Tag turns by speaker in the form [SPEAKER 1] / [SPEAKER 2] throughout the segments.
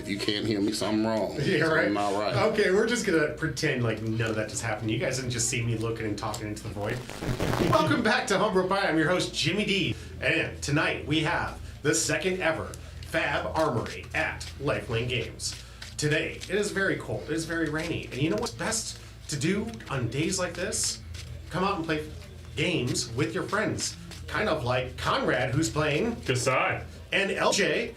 [SPEAKER 1] If you can't hear me, something wrong.
[SPEAKER 2] Yeah, right.
[SPEAKER 1] I'm not right.
[SPEAKER 2] Okay, we're just gonna pretend like none of that just happened. You guys didn't just see me looking and talking into the void. Welcome back to Homebrew Pie. I'm your host, Jimmy D. And tonight we have the second ever FAB Armory at LifeLink Games. Today, it is very cold. It is very rainy. And you know what's best to do on days like this? Come out and play games with your friends. Kind of like Conrad, who's playing
[SPEAKER 3] Kasai.
[SPEAKER 2] And LJ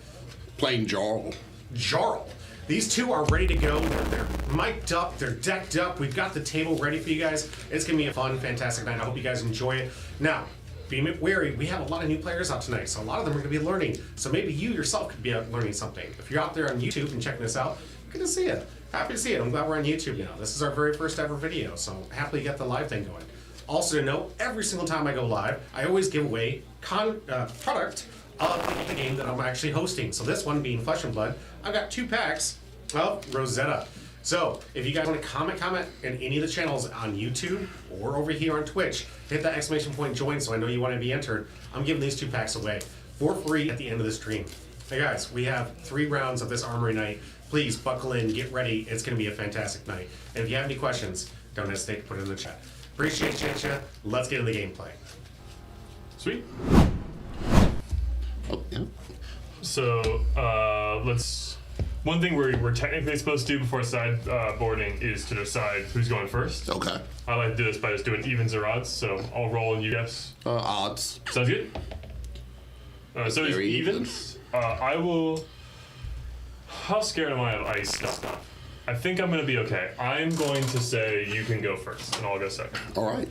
[SPEAKER 1] Playing Jarl.
[SPEAKER 2] Jarl. These two are ready to go. They're mic'd up. They're decked up. We've got the table ready for you guys. It's going to be a fun, fantastic night. I hope you guys enjoy it. Now, be wary. We have a lot of new players out tonight, so a lot of them are going to be learning. So maybe you yourself could be out learning something. If you're out there on YouTube and checking this out, good to see you. Happy to see it. I'm glad we're on YouTube now. This is our very first ever video, so happily get the live thing going. Also to note, every single time I go live, I always give away product of the game that I'm actually hosting. So this one being Flesh and Blood, I've got 2 packs of Rosetta. So if you guys want to comment in any of the channels on YouTube or over here on Twitch, hit that exclamation point join so I know you want to be entered. I'm giving these 2 packs away for free at the end of the stream. Hey guys, we have 3 rounds of this Armory night. Please buckle in, get ready. It's going to be a fantastic night. And if you have any questions, don't hesitate to put it in the chat. Appreciate you. Let's get into the gameplay.
[SPEAKER 3] Sweet.
[SPEAKER 1] Oh, yeah.
[SPEAKER 3] So, one thing we're technically supposed to do before sideboarding is to decide who's going first.
[SPEAKER 1] Okay.
[SPEAKER 3] I like to do this by just doing evens or odds, so I'll roll and you guess.
[SPEAKER 1] Odds.
[SPEAKER 3] Sounds good? So it's
[SPEAKER 1] Very
[SPEAKER 3] evens. I will... How scared am I of ice stuff? I think I'm going to be okay. I'm going to say you can go first, and I'll go second.
[SPEAKER 1] All right.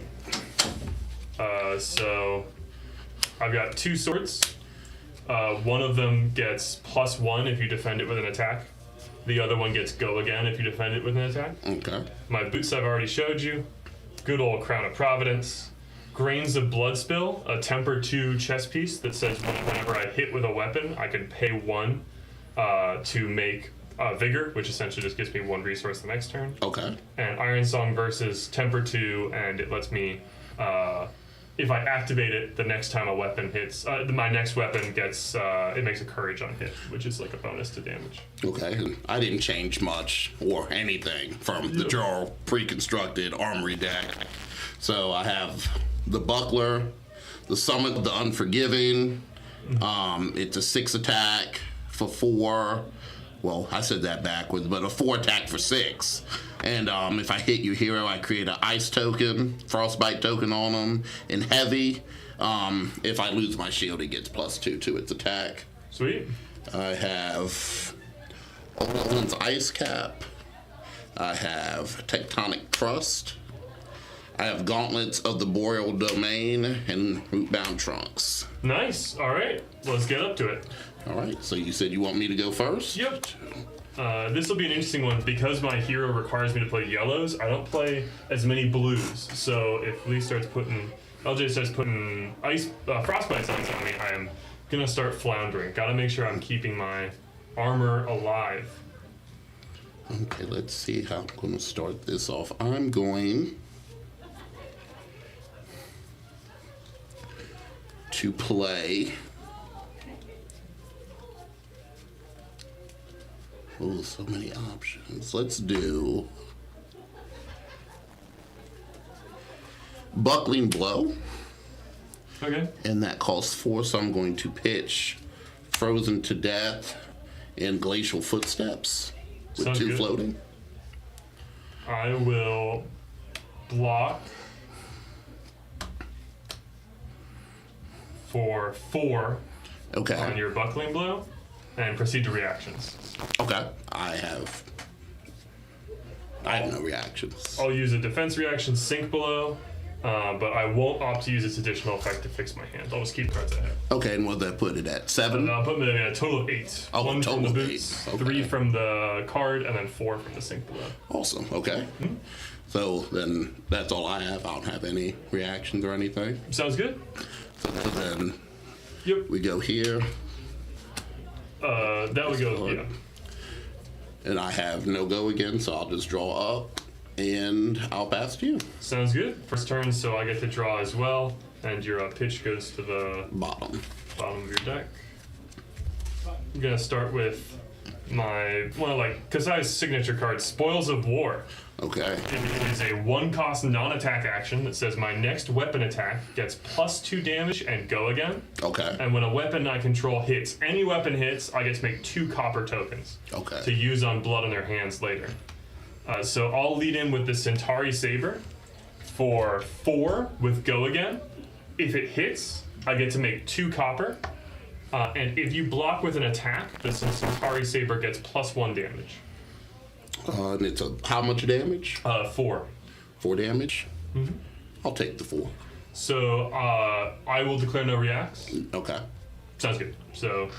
[SPEAKER 3] So I've got 2 swords. One of them gets +1 if you defend it with an attack. The other one gets go again if you defend it with an attack.
[SPEAKER 1] Okay.
[SPEAKER 3] My boots I've already showed you. Good old Crown of Providence. Grains of Blood Spill, a temper 2 chess piece that says whenever I hit with a weapon, I can pay 1 to make Vigor, which essentially just gives me 1 resource the next turn.
[SPEAKER 1] Okay.
[SPEAKER 3] And Iron Song versus Temper 2, and it lets me, if I activate it, the next time a weapon hits, my next weapon gets, it makes a Courage on hit, which is like a bonus to damage.
[SPEAKER 1] Okay. And I didn't change much or anything from the Jarl pre-constructed Armory deck. So I have the Buckler, the Summit of the Unforgiving. It's a 6 attack for 4. Well, I said that backwards, but a 4 attack for 6. And if I hit your hero, I create an ice token, frostbite token on them, and heavy. If I lose my shield, it gets +2 to its attack.
[SPEAKER 3] Sweet.
[SPEAKER 1] I have Olin's Ice Cap. I have Tectonic Crust. I have Gauntlets of the Boreal Domain and Rootbound Trunks.
[SPEAKER 3] Nice. All right. Let's get up to it.
[SPEAKER 1] All right, so you said you want me to go first?
[SPEAKER 3] Yep. This will be an interesting one because my hero requires me to play yellows. I don't play as many blues, so if LJ starts putting ice frostbite signs on me, I am gonna start floundering. Gotta make sure I'm keeping my armor alive.
[SPEAKER 1] Okay, let's see how I'm gonna start this off. I'm going to play. Oh, so many options. Let's do Buckling Blow.
[SPEAKER 3] Okay.
[SPEAKER 1] And that costs 4, so I'm going to pitch Frozen to Death and Glacial Footsteps with
[SPEAKER 3] Sounds
[SPEAKER 1] 2
[SPEAKER 3] good.
[SPEAKER 1] floating.
[SPEAKER 3] I will block for 4
[SPEAKER 1] Okay.
[SPEAKER 3] on your Buckling Blow and proceed to reactions.
[SPEAKER 1] Okay. I have no reactions.
[SPEAKER 3] I'll use a defense reaction, Sink Below, but I won't opt to use its additional effect to fix my hand. I'll just keep cards I have.
[SPEAKER 1] Okay, and what did that put it at? 7?
[SPEAKER 3] I'll put them in a total of 8.
[SPEAKER 1] Oh,
[SPEAKER 3] 1
[SPEAKER 1] total
[SPEAKER 3] from the
[SPEAKER 1] of
[SPEAKER 3] boots,
[SPEAKER 1] 8. Okay.
[SPEAKER 3] 3 from the card, and then 4 from the Sink Below.
[SPEAKER 1] Awesome. Okay. So then that's all I have. I don't have any reactions or anything.
[SPEAKER 3] Sounds good.
[SPEAKER 1] So then
[SPEAKER 3] Yep.
[SPEAKER 1] we go here.
[SPEAKER 3] That would go, yeah.
[SPEAKER 1] And I have no go again, so I'll just draw up and I'll pass to you.
[SPEAKER 3] Sounds good. First turn, so I get to draw as well, and your pitch goes to the
[SPEAKER 1] Bottom.
[SPEAKER 3] bottom of your deck. I'm gonna start with my one of like Kasai's signature card, Spoils of War.
[SPEAKER 1] Okay.
[SPEAKER 3] It is a 1-cost non-attack action that says my next weapon attack gets +2 damage and go again.
[SPEAKER 1] Okay.
[SPEAKER 3] And when a weapon I control hits, any weapon hits, I get to make 2 copper tokens
[SPEAKER 1] Okay.
[SPEAKER 3] to use on blood on their hands later. So I'll lead in with the Centauri Saber for 4 with go again. If it hits, I get to make 2 copper. And if you block with an attack, the Centauri Saber gets +1 damage.
[SPEAKER 1] And it's how much damage?
[SPEAKER 3] 4.
[SPEAKER 1] 4 damage? Mm-hmm. I'll take the 4.
[SPEAKER 3] So I will declare no reacts.
[SPEAKER 1] Okay.
[SPEAKER 3] Sounds good. So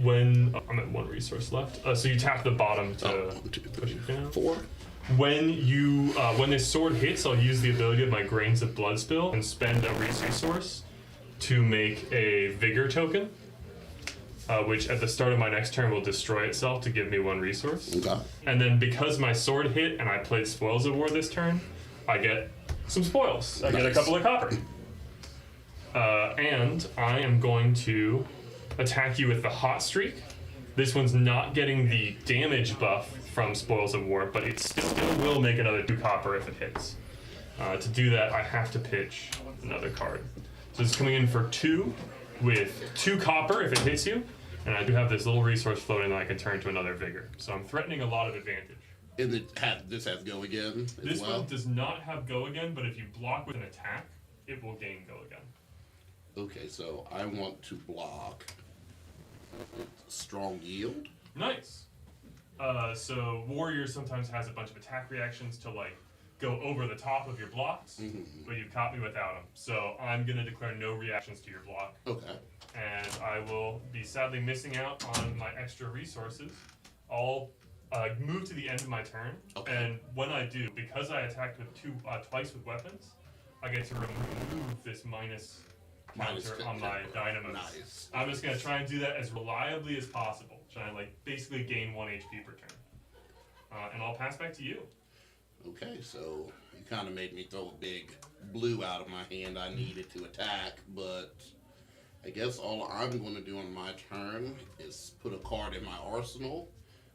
[SPEAKER 3] when I'm at 1 resource left, so you tap the bottom to
[SPEAKER 1] 1, 2,
[SPEAKER 3] push
[SPEAKER 1] 3,
[SPEAKER 3] it down.
[SPEAKER 1] 4.
[SPEAKER 3] When you when this sword hits, I'll use the ability of my Grains of Blood Spill and spend a resource to make a Vigor token, which at the start of my next turn will destroy itself to give me 1 resource.
[SPEAKER 1] Okay.
[SPEAKER 3] And then because my sword hit and I played Spoils of War this turn, I get some spoils. I get a couple of copper. And I am going to attack you with the Hot Streak. This one's not getting the damage buff from Spoils of War, but it still will make another 2 copper if it hits. To do that, I have to pitch another card. So it's coming in for 2 with 2 copper if it hits you, and I do have this little resource floating that I can turn to another Vigor. So I'm threatening a lot of advantage.
[SPEAKER 1] And this has go again as
[SPEAKER 3] This
[SPEAKER 1] well?
[SPEAKER 3] one does not have go again, but if you block with an attack, it will gain go again.
[SPEAKER 1] Okay, so I want to block strong yield.
[SPEAKER 3] Nice. So Warrior sometimes has a bunch of attack reactions to like go over the top of your blocks, but you've caught me without them. So I'm gonna declare no reactions to your block.
[SPEAKER 1] Okay.
[SPEAKER 3] And I will be sadly missing out on my extra resources. I'll move to the end of my turn, and when I do, because I attacked with twice with weapons, I get to remove this minus counter on my dynamos.
[SPEAKER 1] Nice.
[SPEAKER 3] I'm just gonna try and do that as reliably as possible, trying to like basically gain 1 HP per turn. And I'll pass back to you.
[SPEAKER 1] Okay, so you kind of made me throw a big blue out of my hand I needed to attack, but I guess all I'm going to do on my turn is put a card in my arsenal,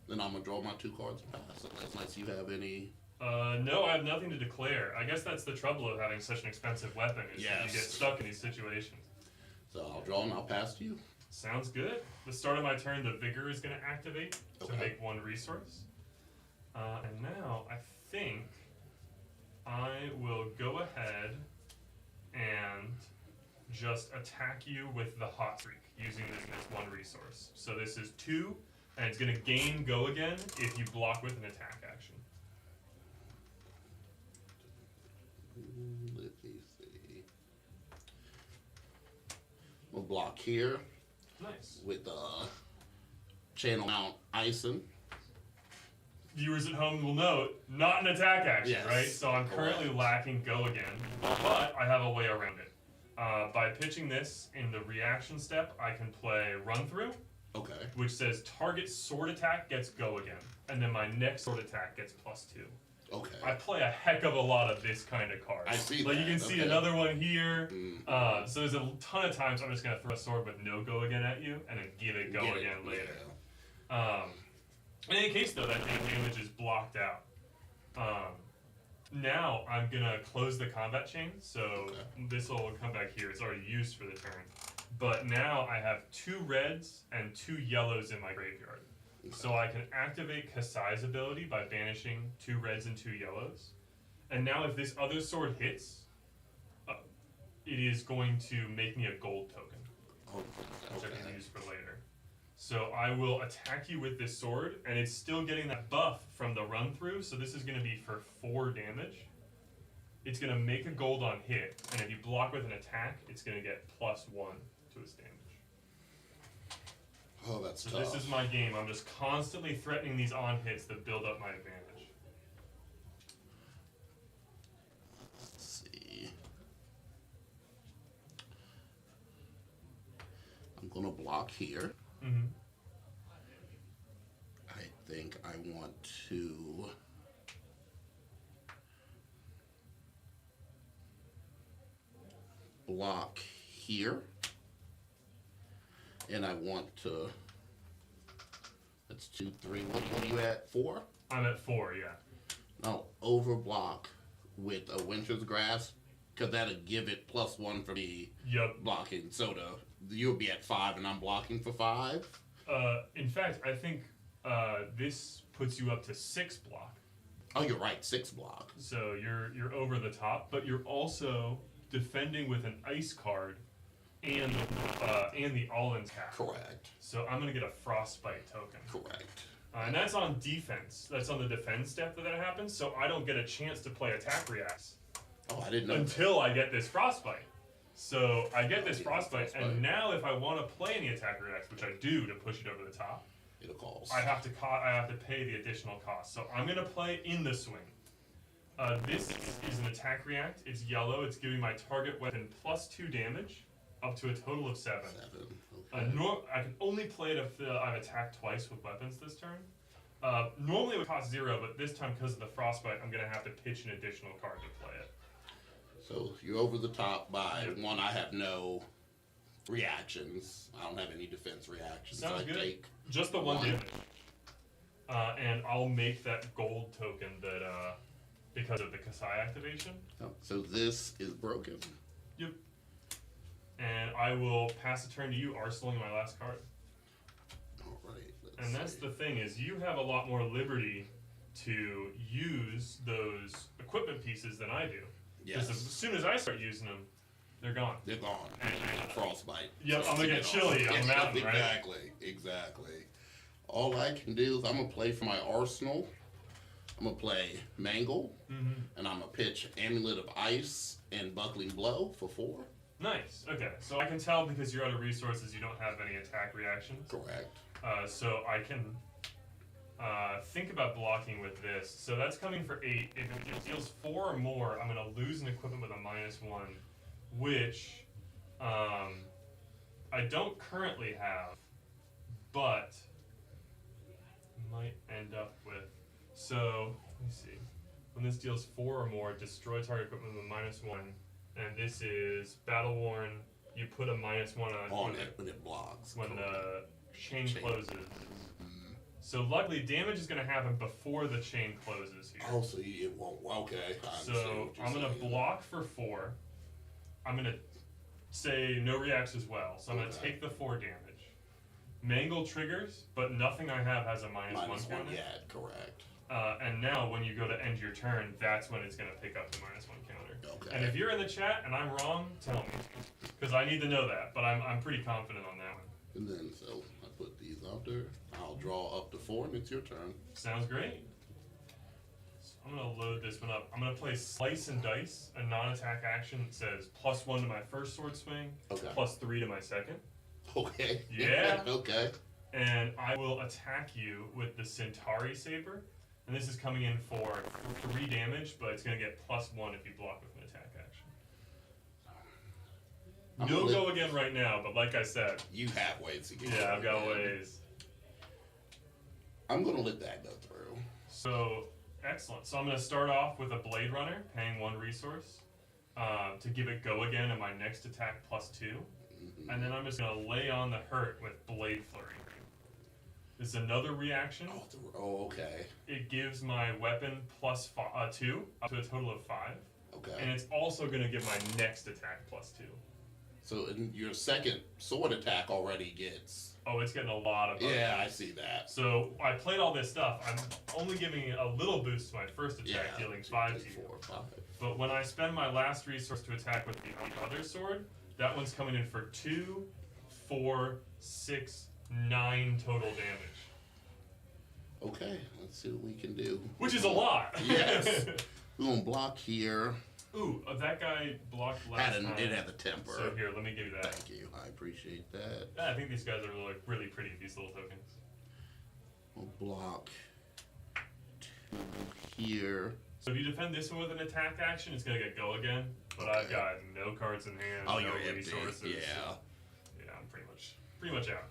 [SPEAKER 1] then I'm going to draw my 2 cards and pass. Unless you have any...
[SPEAKER 3] No, I have nothing to declare. I guess that's the trouble of having such an expensive weapon, is that you get stuck in these situations.
[SPEAKER 1] So I'll draw and I'll pass to you.
[SPEAKER 3] Sounds good. The start of my turn, the Vigor is going to activate to make 1 resource. And now I think I will go ahead and just attack you with the Hot Streak using this 1 resource. So this is 2, and it's going to gain go again if you block with an attack action.
[SPEAKER 1] Let me see. We'll block here.
[SPEAKER 3] Nice.
[SPEAKER 1] With Channel Mount Ison.
[SPEAKER 3] Viewers at home will note, not an attack action,
[SPEAKER 1] Yes.
[SPEAKER 3] right? So I'm currently lacking go again, but I have a way around it. By pitching this in the reaction step, I can play Run Through, which says target sword attack gets go again, and then my next sword attack gets +2.
[SPEAKER 1] Okay.
[SPEAKER 3] I play a heck of a lot of this kind of card.
[SPEAKER 1] I see
[SPEAKER 3] Like
[SPEAKER 1] that.
[SPEAKER 3] you can see another one here. So there's a ton of times I'm just gonna throw a sword with no go again at you, and then give it go again later. In any case, though, that damage is blocked out. Now I'm gonna close the combat chain, so this will come back here. It's already used for the turn, but now I have 2 reds and 2 yellows in my graveyard. So I can activate Kasai's ability by banishing 2 reds and 2 yellows. And now if this other sword hits, it is going to make me a gold token, which I can use for later. So I will attack you with this sword, and it's still getting that buff from the run through, so this is going to be for 4 damage. It's going to make a gold on hit, and if you block with an attack, it's going to get +1 to its damage.
[SPEAKER 1] Oh, that's tough.
[SPEAKER 3] This is my game. I'm just constantly threatening these on hits that build up my advantage.
[SPEAKER 1] Let's see. I'm going to block here. I think I want to block here, and I want to that's 2, 3. What are you at? 4?
[SPEAKER 3] I'm at 4, yeah.
[SPEAKER 1] No, overblock with a Winter's Grasp, because that'll give it +1 for me
[SPEAKER 3] Yep.
[SPEAKER 1] blocking. So you'll be at 5 and I'm blocking for 5?
[SPEAKER 3] In fact, I think this puts you up to 6 block.
[SPEAKER 1] Oh, you're right, 6 block.
[SPEAKER 3] So you're over the top, but you're also defending with an ice card and the all-in tap.
[SPEAKER 1] Correct.
[SPEAKER 3] So I'm gonna get a frostbite token.
[SPEAKER 1] Correct.
[SPEAKER 3] And that's on defense. That's on the defense step that happens. So I don't get a chance to play attack reacts
[SPEAKER 1] Oh, I didn't know
[SPEAKER 3] until I get this frostbite. So I get this
[SPEAKER 1] Yeah,
[SPEAKER 3] frostbite,
[SPEAKER 1] frostbite.
[SPEAKER 3] and now if I want to play any attack reacts, which I do to push it over the top,
[SPEAKER 1] it'll cost.
[SPEAKER 3] I have to pay the additional cost. So I'm gonna play in the swing. This is an attack react. It's yellow. It's giving my target weapon +2 damage, up to a total of 7.
[SPEAKER 1] 7. Okay.
[SPEAKER 3] I can only play it if I've attacked twice with weapons this turn. Normally it would cost 0, but this time because of the frostbite, I'm gonna have to pitch an additional card to play it.
[SPEAKER 1] So you're over the top by 1. I have no reactions. I don't have any defense reactions.
[SPEAKER 3] Sounds
[SPEAKER 1] so I
[SPEAKER 3] good.
[SPEAKER 1] take
[SPEAKER 3] Just the 1
[SPEAKER 1] 1.
[SPEAKER 3] damage. And I'll make that gold token that because of the Kasai activation.
[SPEAKER 1] Oh, so this is broken.
[SPEAKER 3] Yep. And I will pass a turn to you, arsenaling my last card.
[SPEAKER 1] All right.
[SPEAKER 3] And that's the thing, is you have a lot more liberty to use those equipment pieces than I do. Because
[SPEAKER 1] Yes.
[SPEAKER 3] as soon as I start using them, they're gone.
[SPEAKER 1] They're gone. Frostbite.
[SPEAKER 3] Yep, I'm gonna get chilly on the mountain, right?
[SPEAKER 1] Exactly. All I can do is I'm gonna play for my arsenal. I'm gonna play Mangle, and I'm gonna pitch Amulet of Ice and Buckling Blow for 4.
[SPEAKER 3] Nice. Okay, so I can tell because you're out of resources, you don't have any attack reactions.
[SPEAKER 1] Correct.
[SPEAKER 3] So I can think about blocking with this. So that's coming for 8. If it deals 4 or more, I'm going to lose an equipment with a -1, which I don't currently have, but might end up with. So, let me see. When this deals 4 or more, destroy target equipment with a -1. And this is Battle Worn. You put a -1
[SPEAKER 1] On it when it blocks.
[SPEAKER 3] when
[SPEAKER 1] Correct.
[SPEAKER 3] the chain closes. So luckily, damage is going to happen before the chain closes here.
[SPEAKER 1] Oh, so it won't. Okay. I understand
[SPEAKER 3] So
[SPEAKER 1] what you're
[SPEAKER 3] I'm going to
[SPEAKER 1] saying.
[SPEAKER 3] block for 4. I'm going to say no reacts as well. So I'm going to
[SPEAKER 1] Okay.
[SPEAKER 3] take the 4 damage. Mangle triggers, but nothing I have has a -1
[SPEAKER 1] -1.
[SPEAKER 3] counter.
[SPEAKER 1] Yeah, correct.
[SPEAKER 3] And now when you go to end your turn, that's when it's going to pick up the -1 counter.
[SPEAKER 1] Okay.
[SPEAKER 3] And if you're in the chat and I'm wrong, tell me. Because I need to know that, but I'm pretty confident on that one.
[SPEAKER 1] And then, so I put these out there. I'll draw up to 4, and it's your turn.
[SPEAKER 3] Sounds great. So I'm going to load this one up. I'm going to play Slice and Dice, a non-attack action that says +1 to my first sword swing,
[SPEAKER 1] Okay.
[SPEAKER 3] +3 to my second.
[SPEAKER 1] Okay.
[SPEAKER 3] Yeah.
[SPEAKER 1] Okay.
[SPEAKER 3] And I will attack you with the Centauri Saber. And this is coming in for 3 damage, but it's going to get +1 if you block with an attack action.
[SPEAKER 1] I'm
[SPEAKER 3] No
[SPEAKER 1] gonna
[SPEAKER 3] go again right now, but like I said,
[SPEAKER 1] You have ways to get
[SPEAKER 3] yeah, I've got
[SPEAKER 1] it.
[SPEAKER 3] ways.
[SPEAKER 1] I'm gonna let that go through.
[SPEAKER 3] So, excellent. So I'm going to start off with a Blade Runner, paying 1 resource, to give it go again in my next attack +2. And then I'm just going to lay on the hurt with Blade Flurry. This is another reaction.
[SPEAKER 1] Oh, okay.
[SPEAKER 3] It gives my weapon +2, up to a total of 5.
[SPEAKER 1] Okay.
[SPEAKER 3] And it's also going to give my next attack +2.
[SPEAKER 1] So in your second sword attack already gets.
[SPEAKER 3] Oh, it's getting a lot of
[SPEAKER 1] Yeah, I
[SPEAKER 3] bonuses.
[SPEAKER 1] see that.
[SPEAKER 3] So I played all this stuff. I'm only giving a little boost to my first attack,
[SPEAKER 1] Yeah.
[SPEAKER 3] dealing
[SPEAKER 1] 2,
[SPEAKER 3] 5
[SPEAKER 1] 3,
[SPEAKER 3] to you.
[SPEAKER 1] 4, 5.
[SPEAKER 3] But when I spend my last resource to attack with the other sword, that one's coming in for 2, 4, 6, 9 total damage.
[SPEAKER 1] Okay, let's see what we can do.
[SPEAKER 3] Which is a lot!
[SPEAKER 1] Yes. We're gonna block here.
[SPEAKER 3] Ooh, that guy blocked last time.
[SPEAKER 1] It had the temper.
[SPEAKER 3] So here, let me give you that.
[SPEAKER 1] Thank you. I appreciate that.
[SPEAKER 3] Yeah, I think these guys are really, really pretty, these little tokens.
[SPEAKER 1] We'll block 2 here.
[SPEAKER 3] So if you defend this one with an attack action, it's gonna get go again. But I've got no cards in hand,
[SPEAKER 1] Oh,
[SPEAKER 3] no
[SPEAKER 1] you're empty.
[SPEAKER 3] resources.
[SPEAKER 1] Yeah.
[SPEAKER 3] Yeah, I'm pretty much out.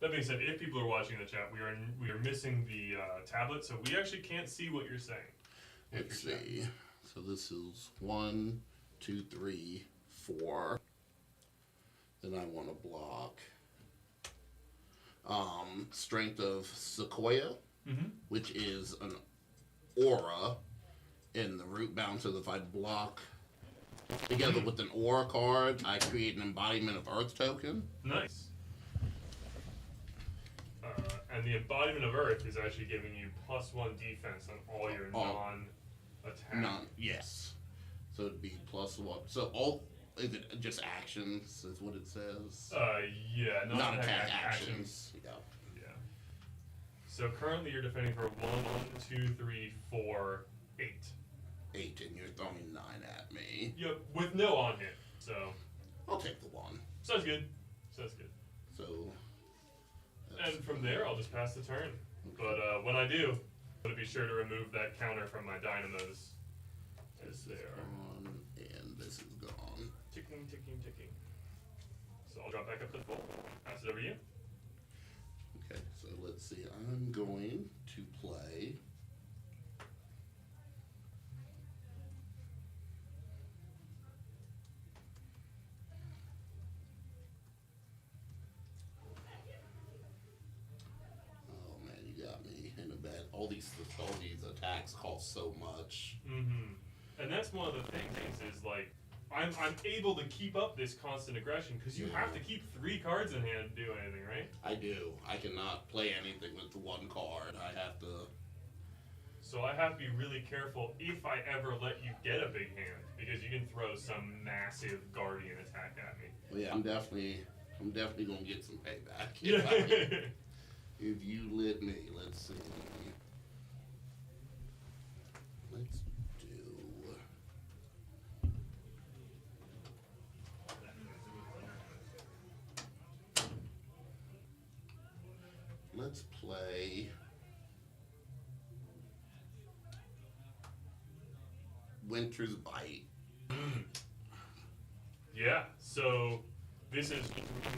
[SPEAKER 3] That being said, if people are watching in the chat, we are missing the tablet, so we actually can't see what you're saying.
[SPEAKER 1] Let's see. So this is 1, 2, 3, 4. Then I want to block Strength of Sequoia, which is an aura in the root bouncer. If I block together with an aura card, I create an embodiment of Earth token.
[SPEAKER 3] Nice. And the embodiment of Earth is actually giving you +1 defense on all your non-attack.
[SPEAKER 1] Yes. So it'd be +1. So all is it just actions? Is what it says.
[SPEAKER 3] Yeah,
[SPEAKER 1] non-attack actions. Yeah.
[SPEAKER 3] Yeah. So currently you're defending for 1, 2, 3, 4, 8.
[SPEAKER 1] 8, and you're throwing 9 at me.
[SPEAKER 3] Yep, with no on hit. So.
[SPEAKER 1] I'll take the 1.
[SPEAKER 3] Sounds good. Sounds good.
[SPEAKER 1] So.
[SPEAKER 3] And from there, I'll just pass the turn. But when I do, I'm going to be sure to remove that counter from my dynamos. As they are.
[SPEAKER 1] And this is gone.
[SPEAKER 3] Ticking, ticking, ticking. So I'll drop back up to full. Pass it over to you.
[SPEAKER 1] Okay, so let's see. I'm going to play. Oh man, you got me in a bad. All these attacks cost so much.
[SPEAKER 3] Mm-hmm. And that's one of the things is like I'm able to keep up this constant aggression because you have to keep 3 cards in hand to do anything, right?
[SPEAKER 1] I do. I cannot play anything with the 1 card. I have to.
[SPEAKER 3] So I have to be really careful if I ever let you get a big hand because you can throw some massive guardian attack at me.
[SPEAKER 1] Well, yeah, I'm definitely gonna get some payback.
[SPEAKER 3] Yeah.
[SPEAKER 1] If you let me, let's see. Let's do. Let's play Winter's Bite.
[SPEAKER 3] Yeah, so this is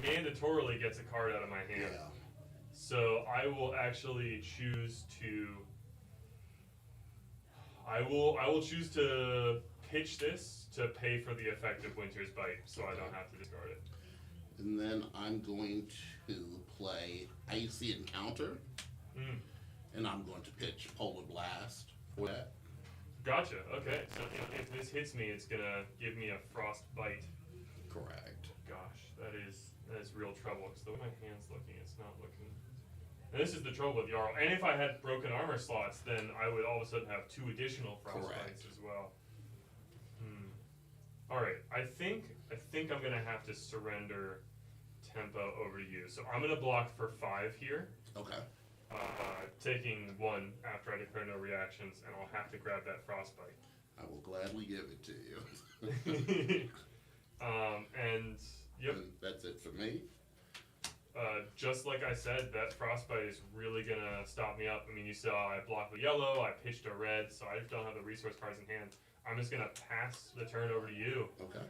[SPEAKER 3] mandatorily gets a card out of my hand.
[SPEAKER 1] Yeah.
[SPEAKER 3] So I will actually choose to I will choose to pitch this to pay for the effect of Winter's Bite so I don't have to discard it.
[SPEAKER 1] And then I'm going to play Icy Encounter. And I'm going to pitch Polar Blast for that.
[SPEAKER 3] Gotcha. Okay. So if this hits me, it's gonna give me a Frost Bite.
[SPEAKER 1] Correct.
[SPEAKER 3] Gosh, that is real trouble because the way my hand's looking, it's not looking. And this is the trouble with Jarl. And if I had broken armor slots, then I would all of a sudden have 2 additional Frost Bites as well. All right. I think I'm gonna have to surrender tempo over to you. So I'm gonna block for 5 here.
[SPEAKER 1] Okay.
[SPEAKER 3] Taking 1 after I declare no reactions, and I'll have to grab that Frostbite.
[SPEAKER 1] I will gladly give it to you.
[SPEAKER 3] And yep.
[SPEAKER 1] And that's it for me.
[SPEAKER 3] Just like I said, that Frostbite is really gonna stop me up. I mean, you saw I blocked the yellow, I pitched a red, so I don't have the resource cards in hand. I'm just gonna pass the turn over to you.
[SPEAKER 1] Okay.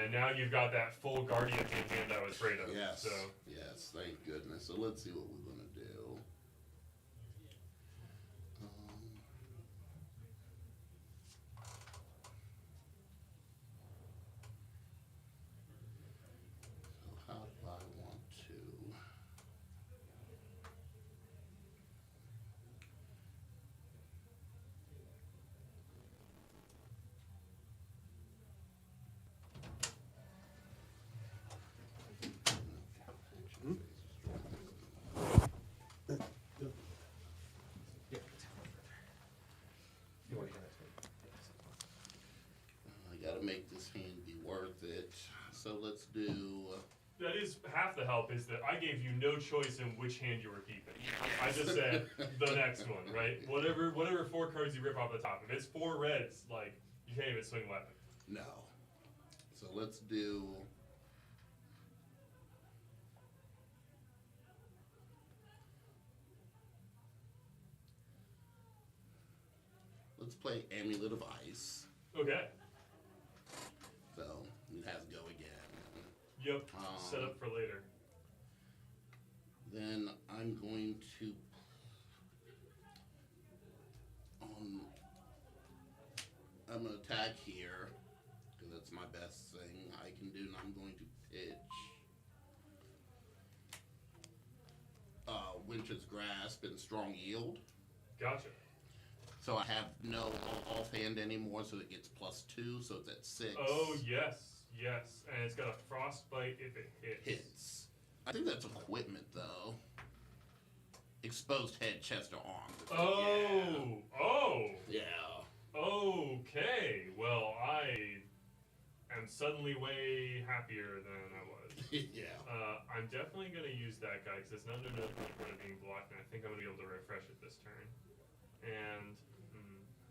[SPEAKER 3] And now you've got that full Guardian in hand I was afraid of.
[SPEAKER 1] Yes.
[SPEAKER 3] So.
[SPEAKER 1] Yes, thank goodness. So let's see what we're gonna do. So how do I want to?
[SPEAKER 2] You want to hear that?
[SPEAKER 1] I gotta make this hand be worth it. So let's do.
[SPEAKER 3] That is half the help is that I gave you no choice in which hand you were keeping. I just said the next one, right? Whatever 4 cards you rip off the top. If it's 4 reds, like you can't even swing weapon.
[SPEAKER 1] No. So let's do. Let's play Amulet of Ice.
[SPEAKER 3] Okay.
[SPEAKER 1] So it has to go again.
[SPEAKER 3] Yep. Set up for later.
[SPEAKER 1] Then I'm going to I'm gonna attack here because that's my best thing I can do, and I'm going to pitch Winch's Grasp and Strong Yield.
[SPEAKER 3] Gotcha.
[SPEAKER 1] So I have no offhand anymore, so it gets +2, so it's at 6.
[SPEAKER 3] Oh, yes, yes. And it's got a frostbite if it hits.
[SPEAKER 1] Hits. I think that's equipment, though. Exposed head, chest, or arm.
[SPEAKER 3] Oh, oh.
[SPEAKER 1] Yeah.
[SPEAKER 3] Okay. Well, I am suddenly way happier than I was.
[SPEAKER 1] Yeah.
[SPEAKER 3] I'm definitely going to use that guy because it's not under the point of being blocked, and I think I'm going to be able to refresh it this turn. And,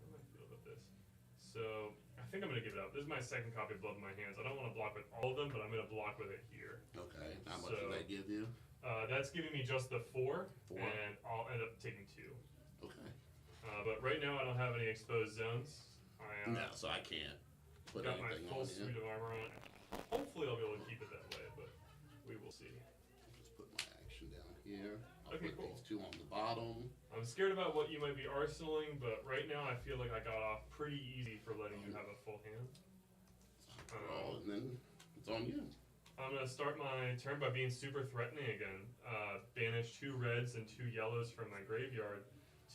[SPEAKER 3] how do I feel about this? So, I think I'm going to give it up. This is my second copy of Blood in my hands. I don't want to block with all of them, but I'm going to block with it here.
[SPEAKER 1] Okay. How much did that give you?
[SPEAKER 3] That's giving me just the 4,
[SPEAKER 1] 4?
[SPEAKER 3] and I'll end up taking 2.
[SPEAKER 1] Okay.
[SPEAKER 3] But right now I don't have any exposed zones.
[SPEAKER 1] No, so I can't put
[SPEAKER 3] got my
[SPEAKER 1] anything
[SPEAKER 3] full
[SPEAKER 1] on
[SPEAKER 3] suit
[SPEAKER 1] you.
[SPEAKER 3] of armor on. Hopefully I'll be able to keep it that way, but we will see.
[SPEAKER 1] Just put my action down here. I'll
[SPEAKER 3] Okay,
[SPEAKER 1] put
[SPEAKER 3] cool.
[SPEAKER 1] these 2 on the bottom.
[SPEAKER 3] I'm scared about what you might be arsenaling, but right now I feel like I got off pretty easy for letting you have a full hand.
[SPEAKER 1] And then it's on you.
[SPEAKER 3] I'm going to start my turn by being super threatening again. Banish 2 reds and 2 yellows from my graveyard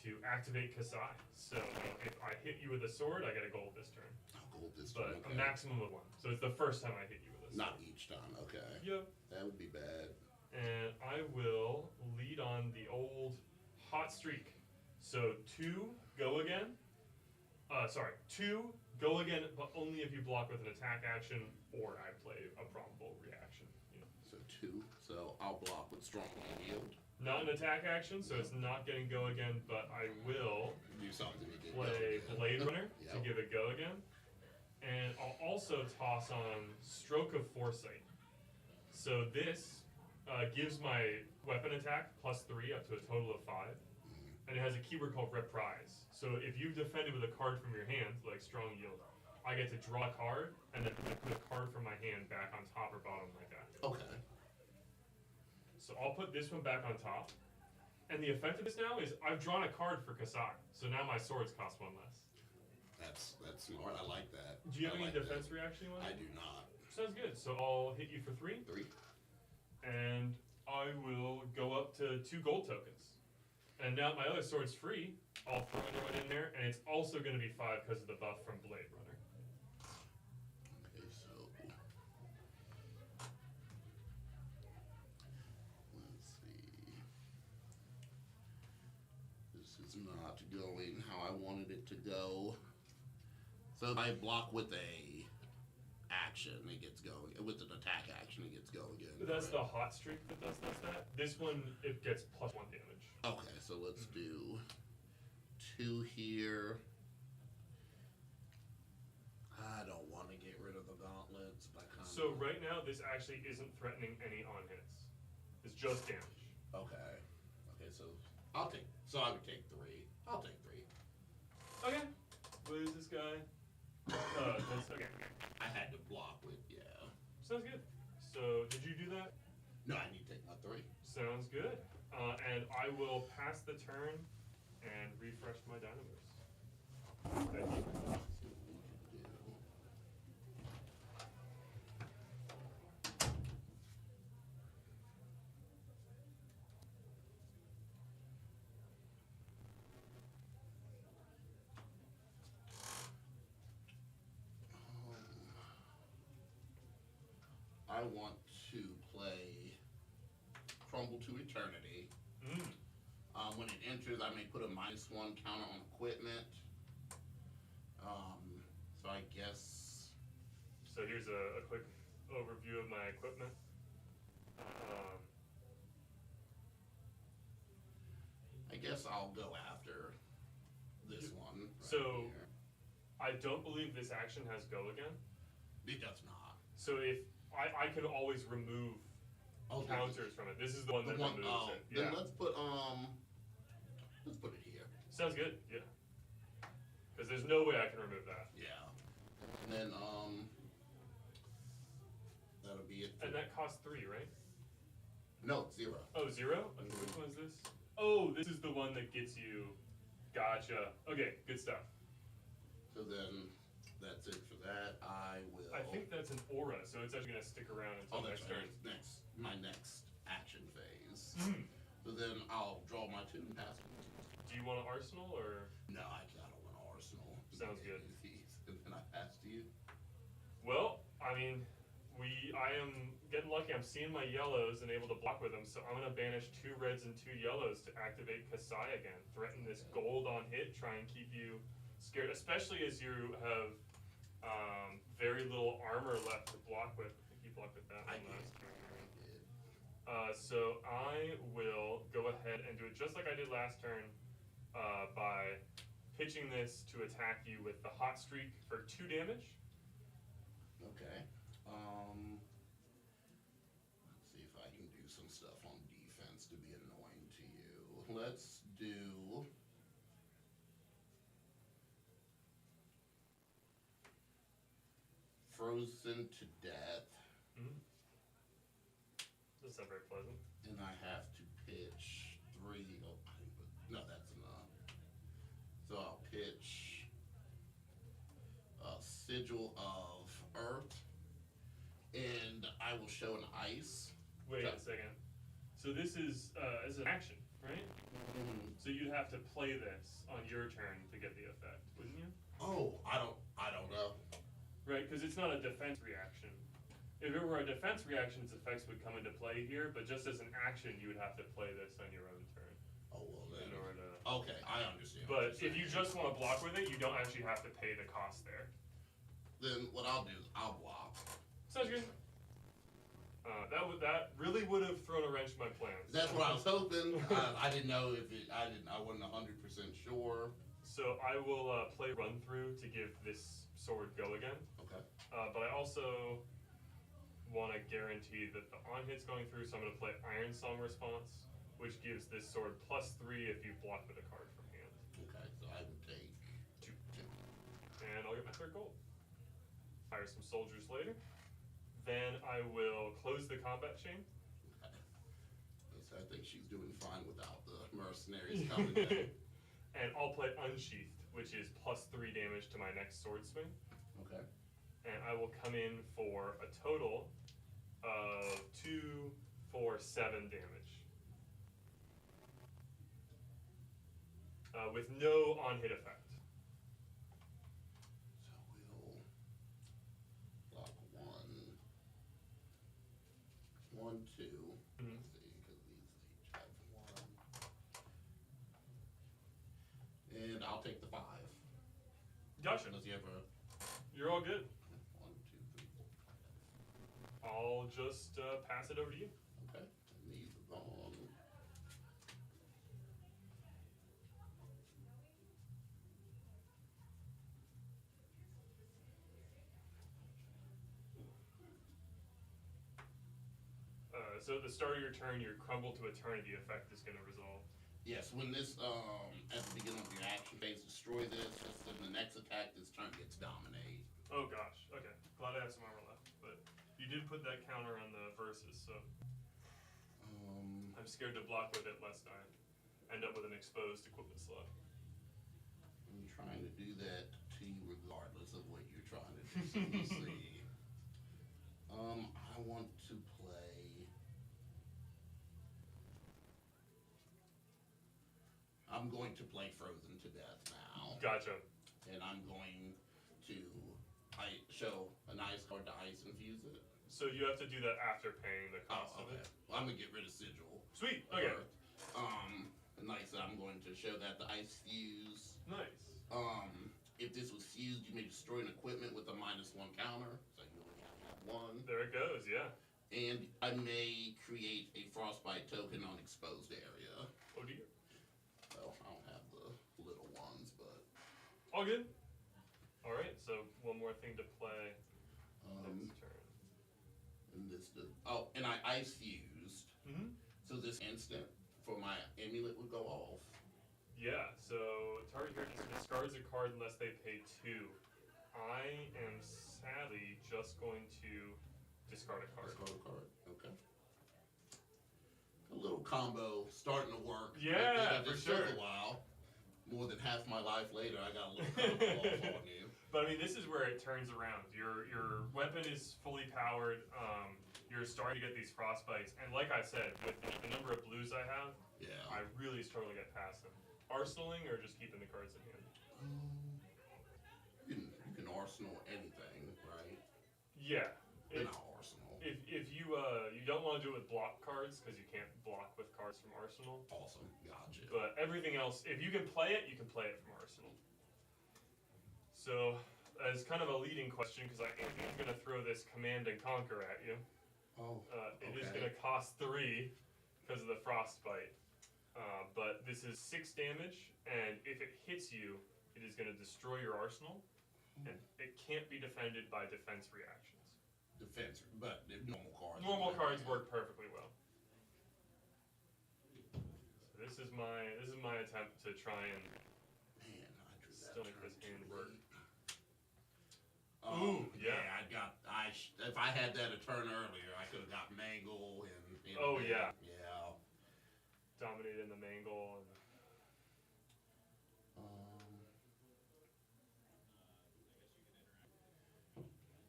[SPEAKER 3] to activate Kasai. So if I hit you with a sword, I get a gold this turn.
[SPEAKER 1] Oh, gold this turn.
[SPEAKER 3] But
[SPEAKER 1] Okay.
[SPEAKER 3] a maximum of 1. So it's the first time I hit you with a sword.
[SPEAKER 1] Not each time. Okay.
[SPEAKER 3] Yep.
[SPEAKER 1] That would be bad.
[SPEAKER 3] And I will lead on the old hot streak. So 2, go again. 2, go again, but only if you block with an attack action or I play a probable reaction. You know.
[SPEAKER 1] So 2. So I'll block with Strong Yield.
[SPEAKER 3] Not an attack action, so it's not getting go again, but I will
[SPEAKER 1] Do something to get
[SPEAKER 3] play
[SPEAKER 1] go again.
[SPEAKER 3] Blade Runner to
[SPEAKER 1] Yep.
[SPEAKER 3] give it go again. And I'll also toss on Stroke of Foresight. So this gives my weapon attack +3 up to a total of 5. And it has a keyword called Reprise. So if you've defended with a card from your hand, like Strong Yield, I get to draw a card and then put a card from my hand back on top or bottom of my deck.
[SPEAKER 1] Okay.
[SPEAKER 3] So I'll put this one back on top. And the effect of this now is I've drawn a card for Kasai. So now my swords cost 1 less.
[SPEAKER 1] That's smart. I like that.
[SPEAKER 3] Do you have
[SPEAKER 1] I
[SPEAKER 3] any
[SPEAKER 1] like
[SPEAKER 3] defense
[SPEAKER 1] that.
[SPEAKER 3] reaction you want?
[SPEAKER 1] I do not.
[SPEAKER 3] Sounds good. So I'll hit you for 3.
[SPEAKER 1] 3.
[SPEAKER 3] And I will go up to 2 gold tokens. And now my other sword's free. I'll throw another one in there, and it's also going to be 5 because of the buff from Blade Runner.
[SPEAKER 1] Okay, so let's see. This is not going how I wanted it to go. So if I block with a action, it gets going. With an attack action, it gets go again.
[SPEAKER 3] But that's
[SPEAKER 1] right?
[SPEAKER 3] the hot streak that does that. This one, it gets +1 damage.
[SPEAKER 1] Okay, so let's do 2 here. I don't want to get rid of the gauntlets, but I kind of.
[SPEAKER 3] So right now, this actually isn't threatening any on hits. It's just damage.
[SPEAKER 1] Okay. Okay, so I'll take. So I would take 3. I'll take 3.
[SPEAKER 3] Okay. What is this guy? Okay.
[SPEAKER 1] I had to block with
[SPEAKER 3] Sounds good. So did you do that?
[SPEAKER 1] No, I need to take my 3.
[SPEAKER 3] Sounds good. And I will pass the turn and refresh my Dynaverse. Thank you.
[SPEAKER 1] See what we can do. I want to play Crumble to Eternity. When it enters, I may put a -1 counter on equipment. So I guess.
[SPEAKER 3] So here's a quick overview of my equipment.
[SPEAKER 1] I guess I'll go after this one. Right
[SPEAKER 3] So-
[SPEAKER 1] here.
[SPEAKER 3] I don't believe this action has go again.
[SPEAKER 1] It does not.
[SPEAKER 3] So if I could always remove
[SPEAKER 1] Okay.
[SPEAKER 3] counters from it. This is the one
[SPEAKER 1] The
[SPEAKER 3] that
[SPEAKER 1] one.
[SPEAKER 3] removes
[SPEAKER 1] Oh,
[SPEAKER 3] it.
[SPEAKER 1] then
[SPEAKER 3] Yeah.
[SPEAKER 1] let's put it here.
[SPEAKER 3] Sounds good. Yeah. Because there's no way I can remove that.
[SPEAKER 1] Yeah. And then that'll be it.
[SPEAKER 3] And that costs 3, right?
[SPEAKER 1] No, 0.
[SPEAKER 3] Oh, 0? Okay, which one is this? Oh, this is the one that gets you. Gotcha. Okay, good stuff.
[SPEAKER 1] So then, that's it for that. I will.
[SPEAKER 3] I think that's an aura, so it's actually going to stick around until
[SPEAKER 1] that's
[SPEAKER 3] next
[SPEAKER 1] right.
[SPEAKER 3] turn.
[SPEAKER 1] My next action phase. So then I'll draw my 2 and pass them.
[SPEAKER 3] Do you want an arsenal, or?
[SPEAKER 1] No, I don't want an arsenal.
[SPEAKER 3] Sounds good.
[SPEAKER 1] And then I pass to you.
[SPEAKER 3] Well, I mean, I am getting lucky. I'm seeing my yellows and able to block with them, so I'm going to banish 2 reds and 2 yellows to activate Kasai again. Threaten this gold on hit, try and keep you scared, especially as you have very little armor left to block with. I think you blocked with that one last turn. So I will go ahead and do it just like I did last turn by pitching this to attack you with the hot streak for 2 damage.
[SPEAKER 1] Okay. Let's see if I can do some stuff on defense to be annoying to you. Let's do. Frozen to death.
[SPEAKER 3] Doesn't sound very pleasant.
[SPEAKER 1] And I have to pitch 3. Oh, no, that's enough. So I'll pitch a sigil of earth, and I will show an ice.
[SPEAKER 3] Wait a second. So this is as an action, right? So you'd have to play this on your turn to get the effect, wouldn't you?
[SPEAKER 1] Oh, I don't know.
[SPEAKER 3] Right, because it's not a defense reaction. If it were a defense reaction, its effects would come into play here, but just as an action, you would have to play this on your own turn.
[SPEAKER 1] Oh, well then.
[SPEAKER 3] In order to...
[SPEAKER 1] Okay, I understand.
[SPEAKER 3] But if you just want to block with it, you don't actually have to pay the cost there.
[SPEAKER 1] Then what I'll do is I'll block.
[SPEAKER 3] Sounds good. That really would have thrown a wrench in my plans.
[SPEAKER 1] That's what I was hoping. I didn't know if it. I wasn't 100% sure.
[SPEAKER 3] So I will play run through to give this sword go again.
[SPEAKER 1] Okay.
[SPEAKER 3] But I also want to guarantee that the on hit's going through, so I'm going to play Iron Song Response, which gives this sword +3 if you block with a card from hand.
[SPEAKER 1] Okay, so I would take 2.
[SPEAKER 3] And I'll get my 3rd gold. Fire some soldiers later. Then I will close the combat chain.
[SPEAKER 1] Okay. So I think she's doing fine without the mercenaries coming in.
[SPEAKER 3] And I'll play Unsheathed, which is +3 damage to my next sword swing.
[SPEAKER 1] Okay.
[SPEAKER 3] And I will come in for a total of 2, 4, 7 damage. With no on-hit effect.
[SPEAKER 1] So we'll block 1, 1, 2. Let's see, because these each have 1. And I'll take the 5.
[SPEAKER 3] Gotcha.
[SPEAKER 1] Unless you have a
[SPEAKER 3] You're all good.
[SPEAKER 1] 1, 2, 3, 4, 5.
[SPEAKER 3] I'll just pass it over to you.
[SPEAKER 1] Okay. And these are gone.
[SPEAKER 3] So at the start of your turn, your Crumble to Eternity effect is going to resolve.
[SPEAKER 1] Yes, when this, at the beginning of your action phase, destroy this, just in the next attack, this turn gets dominate.
[SPEAKER 3] Oh gosh, okay. Glad I have some armor left. But you did put that counter on the verses, so I'm scared to block with it lest I end up with an exposed equipment slot.
[SPEAKER 1] I'm trying to do that to you regardless of what you're trying to do, so we'll see. I want to play... I'm going to play Frozen to Death now.
[SPEAKER 3] Gotcha.
[SPEAKER 1] And I'm going to show an ice card to ice infuse it.
[SPEAKER 3] So you have to do that after paying the cost of it.
[SPEAKER 1] Well, I'm going to get rid of Sigil.
[SPEAKER 3] Sweet, okay.
[SPEAKER 1] And like I said, I'm going to show that the ice fuse.
[SPEAKER 3] Nice.
[SPEAKER 1] If this was fused, you may destroy an equipment with a -1 counter. So you only have to have 1.
[SPEAKER 3] There it goes, yeah.
[SPEAKER 1] And I may create a frostbite token on exposed area.
[SPEAKER 3] Oh dear.
[SPEAKER 1] So I don't have the little ones, but...
[SPEAKER 3] All good. Alright, so one more thing to play next turn.
[SPEAKER 1] And this and I ice fused. So this instant for my amulet would go off.
[SPEAKER 3] Yeah, so target character discards a card unless they pay 2. I am sadly just going to discard a card.
[SPEAKER 1] Discard a card. Okay. combo starting to work.
[SPEAKER 3] Yeah,
[SPEAKER 1] it
[SPEAKER 3] for
[SPEAKER 1] just
[SPEAKER 3] sure.
[SPEAKER 1] took a while. More than half my life later, I got a little combo off on you.
[SPEAKER 3] But I mean, this is where it turns around. Your weapon is fully powered. You're starting to get these frostbites, and like I said, with the number of blues I have,
[SPEAKER 1] Yeah.
[SPEAKER 3] I really struggle to get past them. Arsenaling or just keeping the cards in hand?
[SPEAKER 1] You can arsenal anything, right?
[SPEAKER 3] Yeah.
[SPEAKER 1] Not arsenal.
[SPEAKER 3] If you you don't want to do it with block cards because you can't block with cards from Arsenal.
[SPEAKER 1] Awesome, gotcha.
[SPEAKER 3] But everything else, if you can play it, you can play it from Arsenal. So, as kind of a leading question, because I am going to throw this Command and Conquer at you.
[SPEAKER 1] Oh,
[SPEAKER 3] It is going to cost 3 because of the Frostbite. But this is 6 damage, and if it hits you, it is going to destroy your arsenal, and it can't be defended by defense reactions.
[SPEAKER 1] Defense, but normal cards.
[SPEAKER 3] Normal cards work perfectly well. So this is my attempt to try and
[SPEAKER 1] Man, I drew that
[SPEAKER 3] still make
[SPEAKER 1] turn
[SPEAKER 3] this hand
[SPEAKER 1] too
[SPEAKER 3] work.
[SPEAKER 1] late.
[SPEAKER 3] Ooh, yeah.
[SPEAKER 1] If I had that a turn earlier, I could have got Mangle and
[SPEAKER 3] Oh, yeah.
[SPEAKER 1] Yeah.
[SPEAKER 3] Dominated in the Mangle. And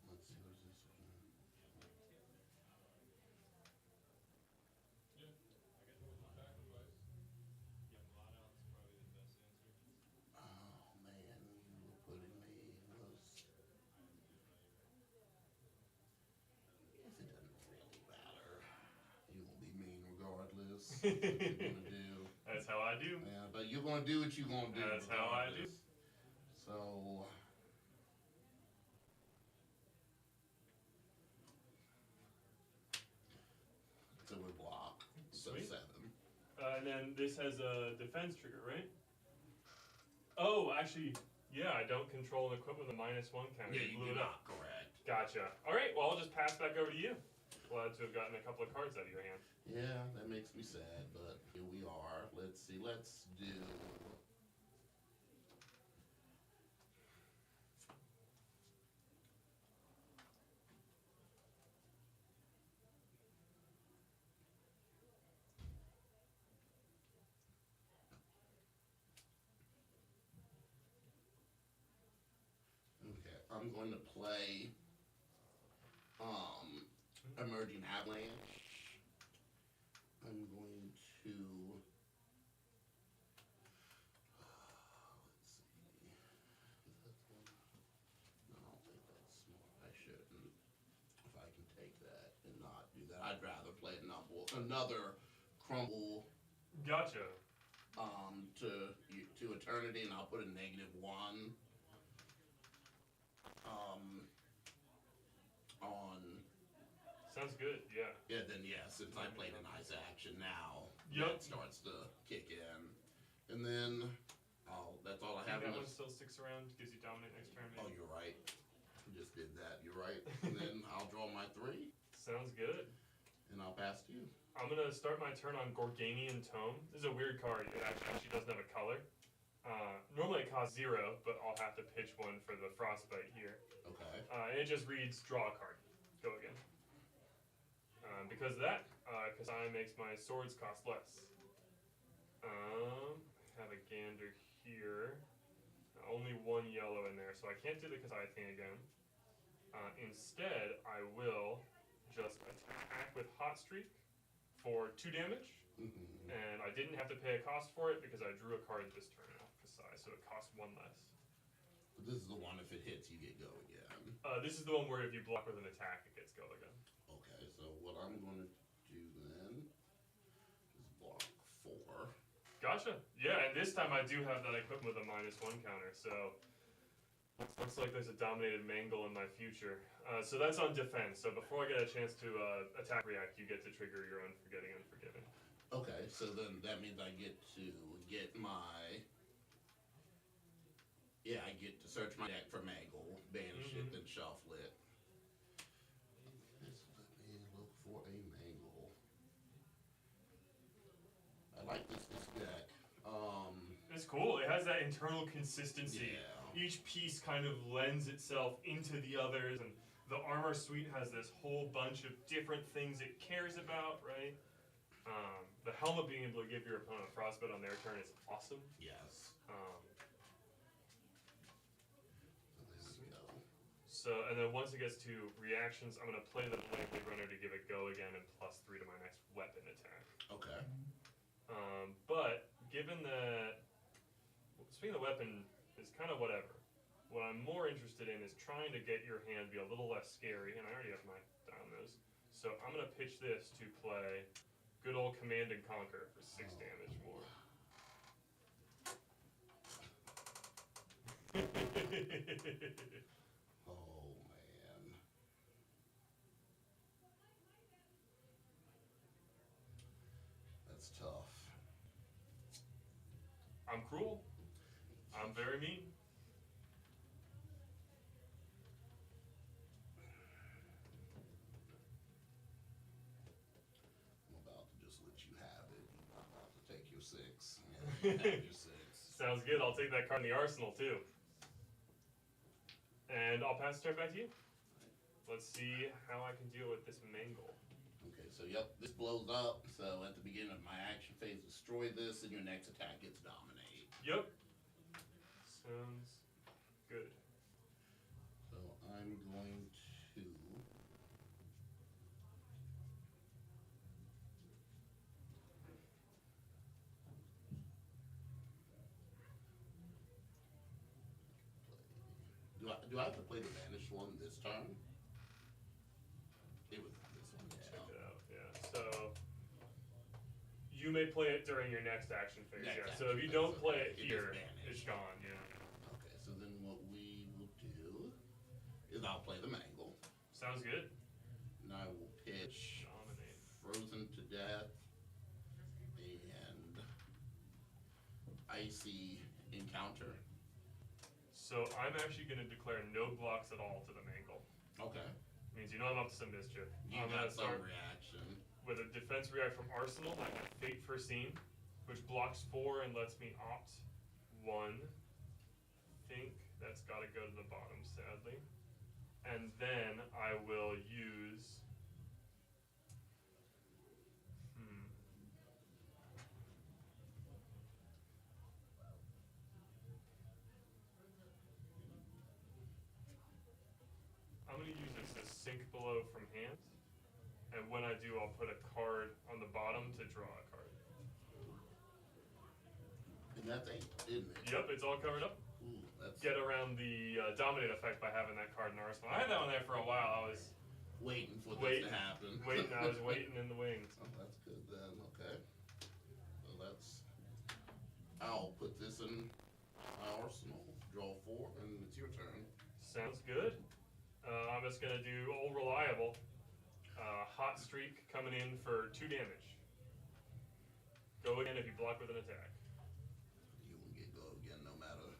[SPEAKER 1] Let's see, where's this one? Oh man, you were putting me in those. Guess it doesn't really matter. You won't be mean regardless. What you're gonna do.
[SPEAKER 3] that's how I do.
[SPEAKER 1] Yeah, but you're gonna do what you're gonna do.
[SPEAKER 3] That's how I do.
[SPEAKER 1] regardless. So. So we block. So
[SPEAKER 3] Sweet.
[SPEAKER 1] 7.
[SPEAKER 3] And then this has a defense trigger, right? Oh, actually, yeah, I don't control an equipment with a -1 counter.
[SPEAKER 1] Yeah,
[SPEAKER 3] You
[SPEAKER 1] you
[SPEAKER 3] blew
[SPEAKER 1] do
[SPEAKER 3] it up.
[SPEAKER 1] not. Correct.
[SPEAKER 3] Gotcha. All right, well, I'll just pass back over to you. Glad to have gotten a couple of cards out of your hand.
[SPEAKER 1] Yeah, that makes me sad, but here we are. Let's see. Let's do. Okay, I'm going to play Emerging Avalanche. I'm going to let's see. Is that one? No, I don't think that's smart. I shouldn't. If I can take that and not do that, I'd rather play another crumble
[SPEAKER 3] Gotcha.
[SPEAKER 1] to eternity, and I'll put a -1 on.
[SPEAKER 3] Sounds good, yeah.
[SPEAKER 1] Yeah, then yeah, since I played an ice action now,
[SPEAKER 3] Yep.
[SPEAKER 1] that starts to kick in. And then, that's all I
[SPEAKER 3] I think
[SPEAKER 1] have.
[SPEAKER 3] that
[SPEAKER 1] in
[SPEAKER 3] one
[SPEAKER 1] this-
[SPEAKER 3] still sticks around, gives you dominate next turn,
[SPEAKER 1] Oh,
[SPEAKER 3] maybe.
[SPEAKER 1] you're right. You just did that. You're right. And then I'll draw my 3,
[SPEAKER 3] Sounds good.
[SPEAKER 1] and I'll pass to you.
[SPEAKER 3] I'm gonna start my turn on Gorganian Tome. This is a weird card. It actually doesn't have a color. Normally it costs 0, but I'll have to pitch one for the Frostbite here.
[SPEAKER 1] Okay.
[SPEAKER 3] And it just reads, draw a card. Go again. Because of that, Kasai makes my swords cost less. Have a gander here. Only 1 yellow in there, so I can't do the Kasai thing again. Instead, I will just attack with Hot Streak for 2 damage.
[SPEAKER 1] Mm-hmm.
[SPEAKER 3] And I didn't have to pay a cost for it because I drew a card this turn off Kasai, so it cost 1 less.
[SPEAKER 1] This is the one, if it hits, you get go again.
[SPEAKER 3] This is the one where if you block with an attack, it gets go again.
[SPEAKER 1] Okay, so what I'm going to do then is block 4.
[SPEAKER 3] Gotcha. Yeah, and this time I do have that equipment with a -1 counter, so looks like there's a dominated Mangle in my future. So that's on defense. So before I get a chance to attack react, you get to trigger your Unforgetting Unforgiven.
[SPEAKER 1] Okay, so then that means I get to get my. Yeah, I get to search my deck for Mangle, banish it, then shuffle it. Let's let me look for a Mangle. I like this deck.
[SPEAKER 3] It's cool. It has that internal consistency.
[SPEAKER 1] Yeah.
[SPEAKER 3] Each piece kind of lends itself into the others, and the armor suite has this whole bunch of different things it cares about, right? The helmet being able to give your opponent a frostbite on their turn is awesome.
[SPEAKER 1] Yes. So there we go.
[SPEAKER 3] So, and then once it gets to reactions, I'm going to play the Blade Runner to give it go again and +3 to my next weapon attack.
[SPEAKER 1] Okay.
[SPEAKER 3] But given that swinging the weapon is kind of whatever, what I'm more interested in is trying to get your hand to be a little less scary, and I already have my down those. So I'm going to pitch this to play good old Command and Conquer for 6 damage more.
[SPEAKER 1] Oh, man. That's tough.
[SPEAKER 3] I'm cruel. I'm very mean.
[SPEAKER 1] I'm about to just let you have it. I'm about to take your 6. Yeah, you have your 6.
[SPEAKER 3] Sounds good. I'll take that card in the arsenal too. And I'll pass the turn back to you. Let's see how I can deal with this mangle.
[SPEAKER 1] Okay, so yep, this blows up. So at the beginning of my action phase, destroy this, and your next attack gets dominate.
[SPEAKER 3] Yep. Sounds good.
[SPEAKER 1] So I'm going to do I have to play the banished one this turn? It was this one.
[SPEAKER 3] Check it out. Yeah. So you may play it during your next action phase.
[SPEAKER 1] Next
[SPEAKER 3] Yeah.
[SPEAKER 1] action
[SPEAKER 3] So if you
[SPEAKER 1] phase,
[SPEAKER 3] don't play
[SPEAKER 1] okay.
[SPEAKER 3] it
[SPEAKER 1] It is
[SPEAKER 3] here,
[SPEAKER 1] banished.
[SPEAKER 3] it's gone. Yeah.
[SPEAKER 1] Okay, so then what we will do is I'll play the mangle,
[SPEAKER 3] Sounds good.
[SPEAKER 1] and I will pitch
[SPEAKER 3] Dominate.
[SPEAKER 1] Frozen to Death and Icy Encounter.
[SPEAKER 3] So I'm actually going to declare no blocks at all to the mangle.
[SPEAKER 1] Okay.
[SPEAKER 3] Means you know I'm up to some mischief.
[SPEAKER 1] You
[SPEAKER 3] I'm
[SPEAKER 1] got
[SPEAKER 3] gonna
[SPEAKER 1] some
[SPEAKER 3] start
[SPEAKER 1] reaction.
[SPEAKER 3] with a defense react from Arsenal. I got Fate Foreseen, which blocks 4 and lets me opt 1. Think that's got to go to the bottom, sadly. And then I will use. I'm going to use this as Sink Below from hand. And when I do, I'll put a card on the bottom to draw a card.
[SPEAKER 1] And that's 8, isn't it?
[SPEAKER 3] Yep, it's all covered up.
[SPEAKER 1] Ooh, that's
[SPEAKER 3] Get around the dominate effect by having that card in Arsenal. I had that one there for a while. I was
[SPEAKER 1] waiting for
[SPEAKER 3] Wait.
[SPEAKER 1] this to happen.
[SPEAKER 3] I was waiting in the wings.
[SPEAKER 1] Oh, that's good then. Okay. So that's. I'll put this in my arsenal. Draw 4, and it's your turn.
[SPEAKER 3] Sounds good. I'm just going to do old reliable. Hot Streak coming in for 2 damage. Go again if you block with an attack.
[SPEAKER 1] You will get go again no matter.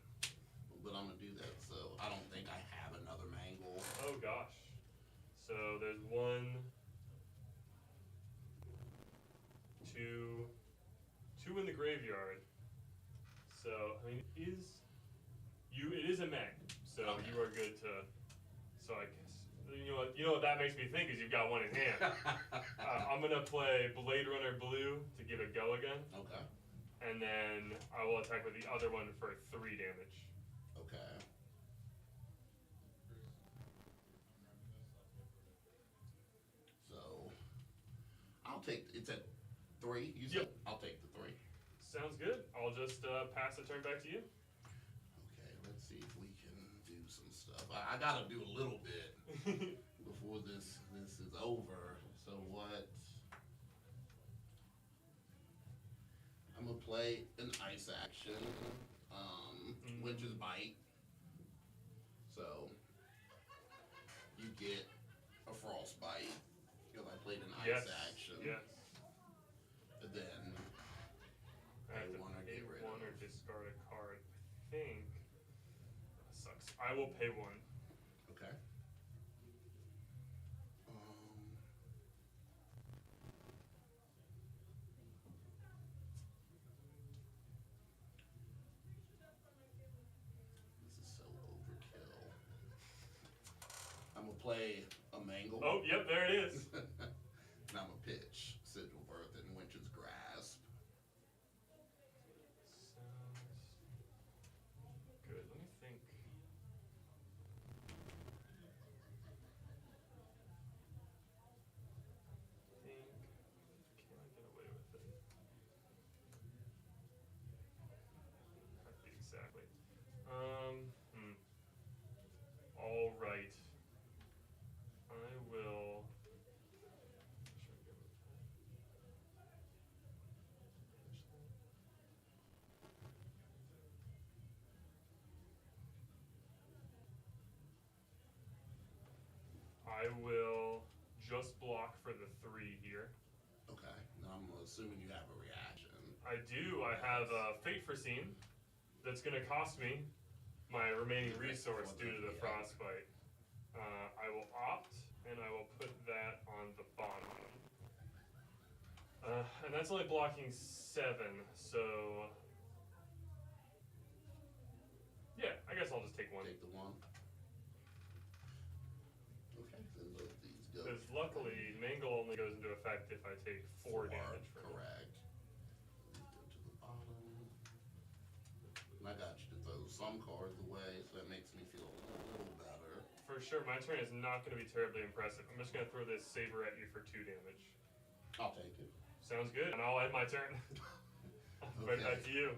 [SPEAKER 1] But I'm gonna do that. So I don't think I have another mangle.
[SPEAKER 3] Oh gosh. So there's 1, 2 in the graveyard. So I mean, it is a mag. So
[SPEAKER 1] Okay.
[SPEAKER 3] you are good to. So I guess you know what that makes me think is you've got 1 in hand. I'm gonna play Blade Runner Blue to give it go again,
[SPEAKER 1] Okay.
[SPEAKER 3] and then I will attack with the other one for 3 damage.
[SPEAKER 1] Okay. So I'll take. It's at 3. You said.
[SPEAKER 3] Yep.
[SPEAKER 1] I'll take the 3.
[SPEAKER 3] Sounds good. I'll just pass the turn back to you.
[SPEAKER 1] Okay. Let's see if we can do some stuff. I gotta do a little bit before this is over. So what? I'm gonna play an ice action, which is bite. So you get a frostbite because I played an ice action.
[SPEAKER 3] Yes.
[SPEAKER 1] And then
[SPEAKER 3] I have
[SPEAKER 1] pay
[SPEAKER 3] to
[SPEAKER 1] 1 or
[SPEAKER 3] pay
[SPEAKER 1] get rid
[SPEAKER 3] 1 or
[SPEAKER 1] of.
[SPEAKER 3] discard a card. I think that sucks. I will pay 1.
[SPEAKER 1] Okay. This is so overkill. I'm gonna play a mangle.
[SPEAKER 3] Oh, yep, there it is.
[SPEAKER 1] And I'm gonna pitch Sigil Birth and Winter's
[SPEAKER 3] right. I will. I will just block for the 3 here.
[SPEAKER 1] Okay. Now I'm assuming you have a reaction.
[SPEAKER 3] I do. I have a Fate Foreseen that's going to cost me my remaining resource due to the frostbite. I will opt, and I will put that on the bottom. And that's only blocking 7, so yeah, I guess I'll just take 1.
[SPEAKER 1] Take the 1. Okay, then both these go.
[SPEAKER 3] Because luckily, Mangle only goes into effect if I take 4 damage from it.
[SPEAKER 1] Correct. These go to the bottom. And I got you to throw some cards away, so that makes me feel a little better.
[SPEAKER 3] For sure, my turn is not going to be terribly impressive. I'm just going to throw this Saber at you for 2 damage.
[SPEAKER 1] I'll take it.
[SPEAKER 3] Sounds good, and I'll end my turn. Right back to you.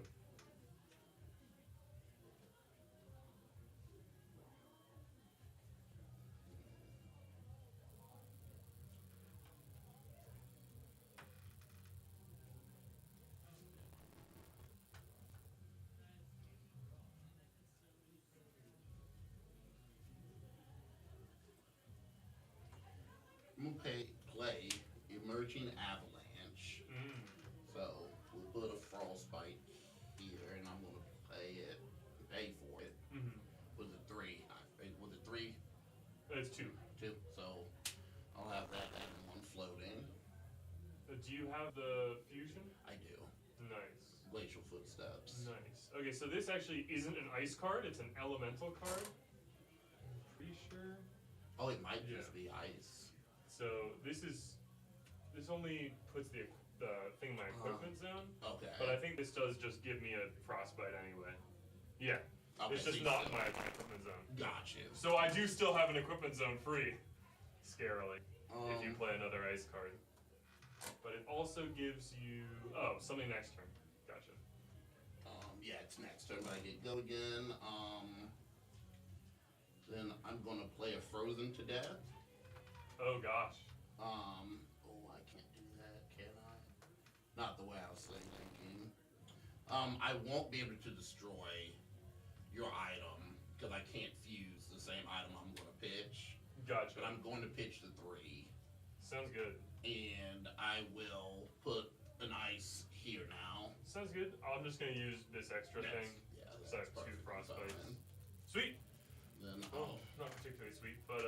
[SPEAKER 1] I'm gonna play Emerging Avalanche. So we'll put a frostbite here, and I'm gonna pay for it. With a 3. With a 3?
[SPEAKER 3] It's 2.
[SPEAKER 1] 2. So I'll have that and 1 floating.
[SPEAKER 3] Do you have the fusion?
[SPEAKER 1] I do.
[SPEAKER 3] Nice.
[SPEAKER 1] Glacial Footsteps.
[SPEAKER 3] Nice. Okay, so this actually isn't an ice card, it's an elemental card. I'm pretty sure.
[SPEAKER 1] Oh, it might just be ice.
[SPEAKER 3] So this only puts the thing in my equipment zone.
[SPEAKER 1] Okay.
[SPEAKER 3] But I think this does just give me a frostbite anyway. Yeah.
[SPEAKER 1] Okay,
[SPEAKER 3] it's just
[SPEAKER 1] so
[SPEAKER 3] not in my equipment zone.
[SPEAKER 1] Gotcha.
[SPEAKER 3] So I do still have an equipment zone free. Scarily. If you play another ice card. But it also gives you something next turn. Gotcha.
[SPEAKER 1] Yeah, it's next turn, but I get go again. Then I'm gonna play a Frozen to Death.
[SPEAKER 3] Oh gosh.
[SPEAKER 1] I can't do that, can I? Not the way I was thinking. I won't be able to destroy your item because I can't fuse the same item I'm gonna pitch.
[SPEAKER 3] Gotcha.
[SPEAKER 1] But I'm going to pitch the 3.
[SPEAKER 3] Sounds good.
[SPEAKER 1] And I will put an ice here now.
[SPEAKER 3] Sounds good. I'm just gonna use this extra thing.
[SPEAKER 1] Yeah,
[SPEAKER 3] So I
[SPEAKER 1] that's
[SPEAKER 3] have 2
[SPEAKER 1] perfectly
[SPEAKER 3] frostbites.
[SPEAKER 1] fine.
[SPEAKER 3] Sweet.
[SPEAKER 1] Then
[SPEAKER 3] Well, not particularly sweet, but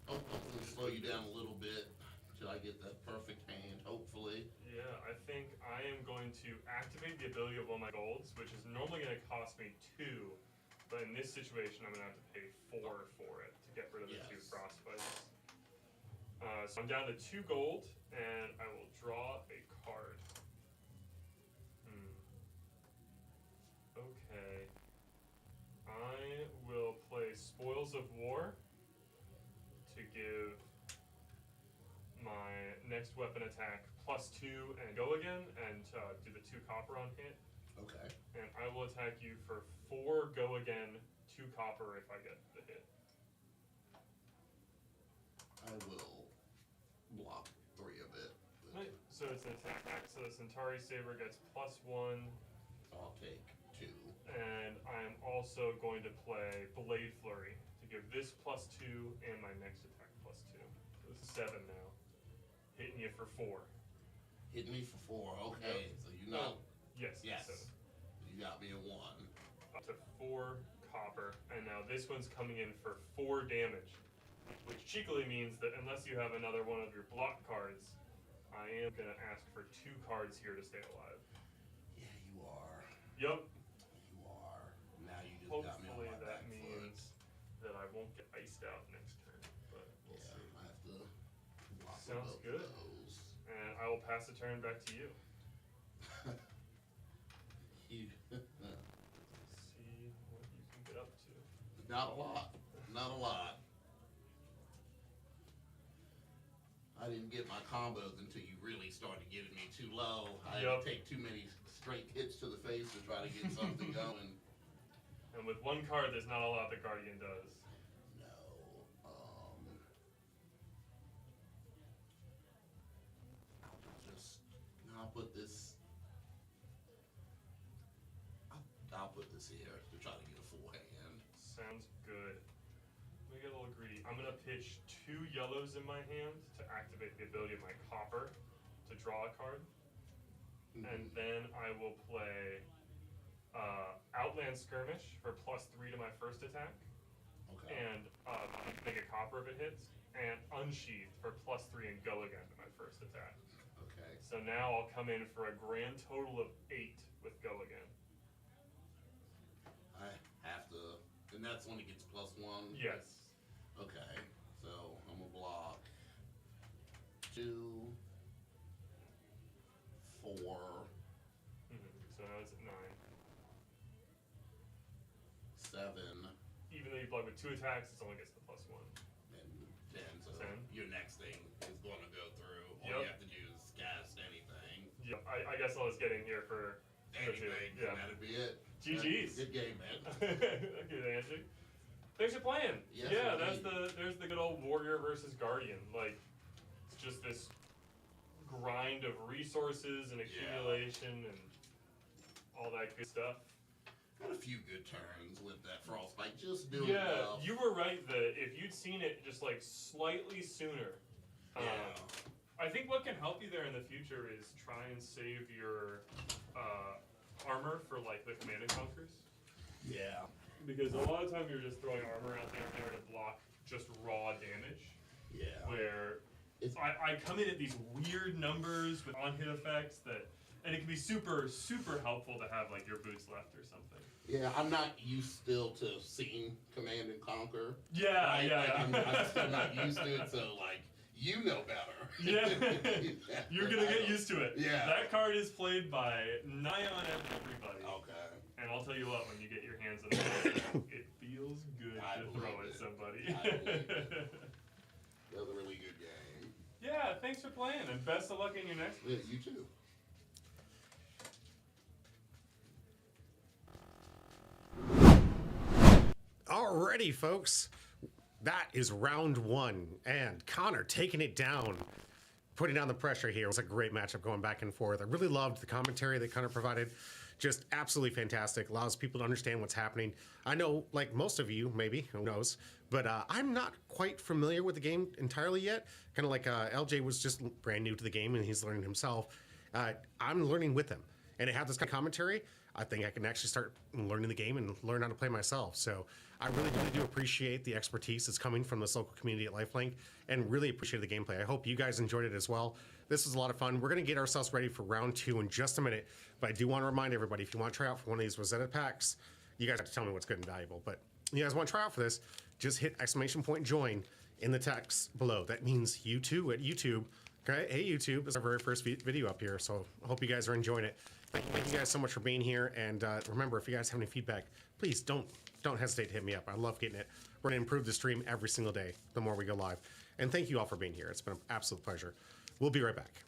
[SPEAKER 1] I'll hopefully slow you down a little bit until I get that perfect hand, hopefully.
[SPEAKER 3] yeah, I think I am going to activate the ability of one of my golds, which is normally going to cost me 2, but in this situation I'm going to have to pay 4 for it to get rid of the 2 frostbites. So I'm down to 2 gold, and I will draw a card. Okay. I will play Spoils of War to give my next weapon attack +2 and go again, and do the 2 copper on hit.
[SPEAKER 1] Okay.
[SPEAKER 3] And I will attack you for 4 go again, 2 copper if I get the hit.
[SPEAKER 1] I will block 3 of it.
[SPEAKER 3] Right. So it's an attack. So the Centauri Saber gets +1.
[SPEAKER 1] I'll take 2.
[SPEAKER 3] And I'm also going to play Blade Flurry to give this +2 and my next attack +2. So it's 7 now. Hitting you for 4.
[SPEAKER 1] Hitting me for 4. Okay.
[SPEAKER 3] Yep.
[SPEAKER 1] So you know.
[SPEAKER 3] Yes.
[SPEAKER 1] Yes.
[SPEAKER 3] 7.
[SPEAKER 1] You got me a 1.
[SPEAKER 3] Up to 4 copper, and now this one's coming in for 4 damage, which cheekily means that unless you have another one of your block cards, I am gonna ask for 2 cards here to stay alive.
[SPEAKER 1] Yeah, you are.
[SPEAKER 3] Yup.
[SPEAKER 1] You are. Now you just got me on
[SPEAKER 3] Hopefully
[SPEAKER 1] my
[SPEAKER 3] that
[SPEAKER 1] back
[SPEAKER 3] means that I won't get iced out next turn, but we'll
[SPEAKER 1] foot.
[SPEAKER 3] see.
[SPEAKER 1] Yeah, I have to block
[SPEAKER 3] Sounds
[SPEAKER 1] both
[SPEAKER 3] good.
[SPEAKER 1] of those.
[SPEAKER 3] And I will pass the turn back to you.
[SPEAKER 1] You,
[SPEAKER 3] See what you can get up to.
[SPEAKER 1] not a lot. Not a lot. I didn't get my combos until you really started getting me too low. I
[SPEAKER 3] Yup.
[SPEAKER 1] didn't take too many straight hits to the face to try to get something going.
[SPEAKER 3] And with 1 card, there's not a lot the Guardian does.
[SPEAKER 1] put this. I'll put this here to try to get a full hand.
[SPEAKER 3] Sounds good. Let me get a little greedy. I'm gonna pitch 2 yellows in my hand to activate the ability of my copper to draw a card. And then I will play Outland Skirmish for +3 to my first attack.
[SPEAKER 1] Okay.
[SPEAKER 3] And make a copper if it hits. And Unsheathed for +3 and go again to my first attack.
[SPEAKER 1] Okay.
[SPEAKER 3] So now I'll come in for a grand total of 8 with go again.
[SPEAKER 1] I have to, and that's when it gets +1?
[SPEAKER 3] Yes.
[SPEAKER 1] Okay, so I'm gonna block 2, 4,
[SPEAKER 3] So now it's at 9.
[SPEAKER 1] 7,
[SPEAKER 3] Even though you block with 2 attacks, it only gets the +1.
[SPEAKER 1] and 10. So
[SPEAKER 3] 10.
[SPEAKER 1] your next thing is going to go through. All
[SPEAKER 3] Yep.
[SPEAKER 1] you have to do is cast anything.
[SPEAKER 3] Yep. I guess I'll just get in here for
[SPEAKER 1] Anything,
[SPEAKER 3] Yeah.
[SPEAKER 1] and that'd be it.
[SPEAKER 3] GG's.
[SPEAKER 1] Good game, man.
[SPEAKER 3] Okay, Andrew. Thanks for playing.
[SPEAKER 1] Yes,
[SPEAKER 3] yeah,
[SPEAKER 1] indeed.
[SPEAKER 3] there's the good old warrior versus guardian. Like, it's just this grind of resources and accumulation and all that good stuff.
[SPEAKER 1] Got a few good turns with that frostbite. Just doing
[SPEAKER 3] Yeah,
[SPEAKER 1] enough.
[SPEAKER 3] you were right that if you'd seen it just like slightly sooner,
[SPEAKER 1] Yeah.
[SPEAKER 3] I think what can help you there in the future is try and save your armor for like the command and conquers.
[SPEAKER 1] Yeah.
[SPEAKER 3] Because a lot of time you're just throwing armor out there to block just raw damage.
[SPEAKER 1] Yeah.
[SPEAKER 3] Where I come in at these weird numbers with on-hit effects and it can be super, super helpful to have like your boots left or something.
[SPEAKER 1] Yeah, I'm not used still to seeing Command and Conquer.
[SPEAKER 3] Yeah,
[SPEAKER 1] right?
[SPEAKER 3] yeah,
[SPEAKER 1] Like,
[SPEAKER 3] yeah.
[SPEAKER 1] I'm still not used to it, so like, you know better.
[SPEAKER 3] Yeah, you're gonna get used to it.
[SPEAKER 1] Yeah.
[SPEAKER 3] That card is played by nigh on everybody.
[SPEAKER 1] Okay.
[SPEAKER 3] And I'll tell you what, when you get your hands on it, it feels good
[SPEAKER 1] I
[SPEAKER 3] to throw
[SPEAKER 1] believe
[SPEAKER 3] at
[SPEAKER 1] it.
[SPEAKER 3] somebody.
[SPEAKER 1] I believe it. That was a really good game.
[SPEAKER 3] Yeah, thanks for playing, and best of luck in your next one.
[SPEAKER 1] Yeah, you too.
[SPEAKER 2] Alrighty, folks. That is round 1, and Connor taking it down, putting down the pressure here. It was a great matchup going back and forth. I really loved the commentary that Connor provided. Just absolutely fantastic. Allows people to understand what's happening. I know, like most of you, maybe, who knows, but I'm not quite familiar with the game entirely yet. Kind of like LJ was just brand new to the game, and he's learning himself. I'm learning with him. And it had this kind of commentary, I think I can actually start learning the game and learn how to play myself. So I really, really do appreciate the expertise that's coming from this local community at LifeLink and really appreciate the gameplay. I hope you guys enjoyed it as well. This was a lot of fun. We're going to get ourselves ready for round 2 in just a minute. But I do want to remind everybody, if you want to try out for one of these Rosetta packs, you guys have to tell me what's good and valuable. But you guys want to try out for this, just hit !join in the text below. That means you too at YouTube. Okay, hey YouTube, this is our very first video up here, so I hope you guys are enjoying it. Thank you guys so much for being here, and remember, if you guys have any feedback, please don't hesitate to hit me up. I love getting it. We're going to improve the stream every single day, the more we go live. And thank you all for being here. It's been an absolute pleasure. We'll be right back.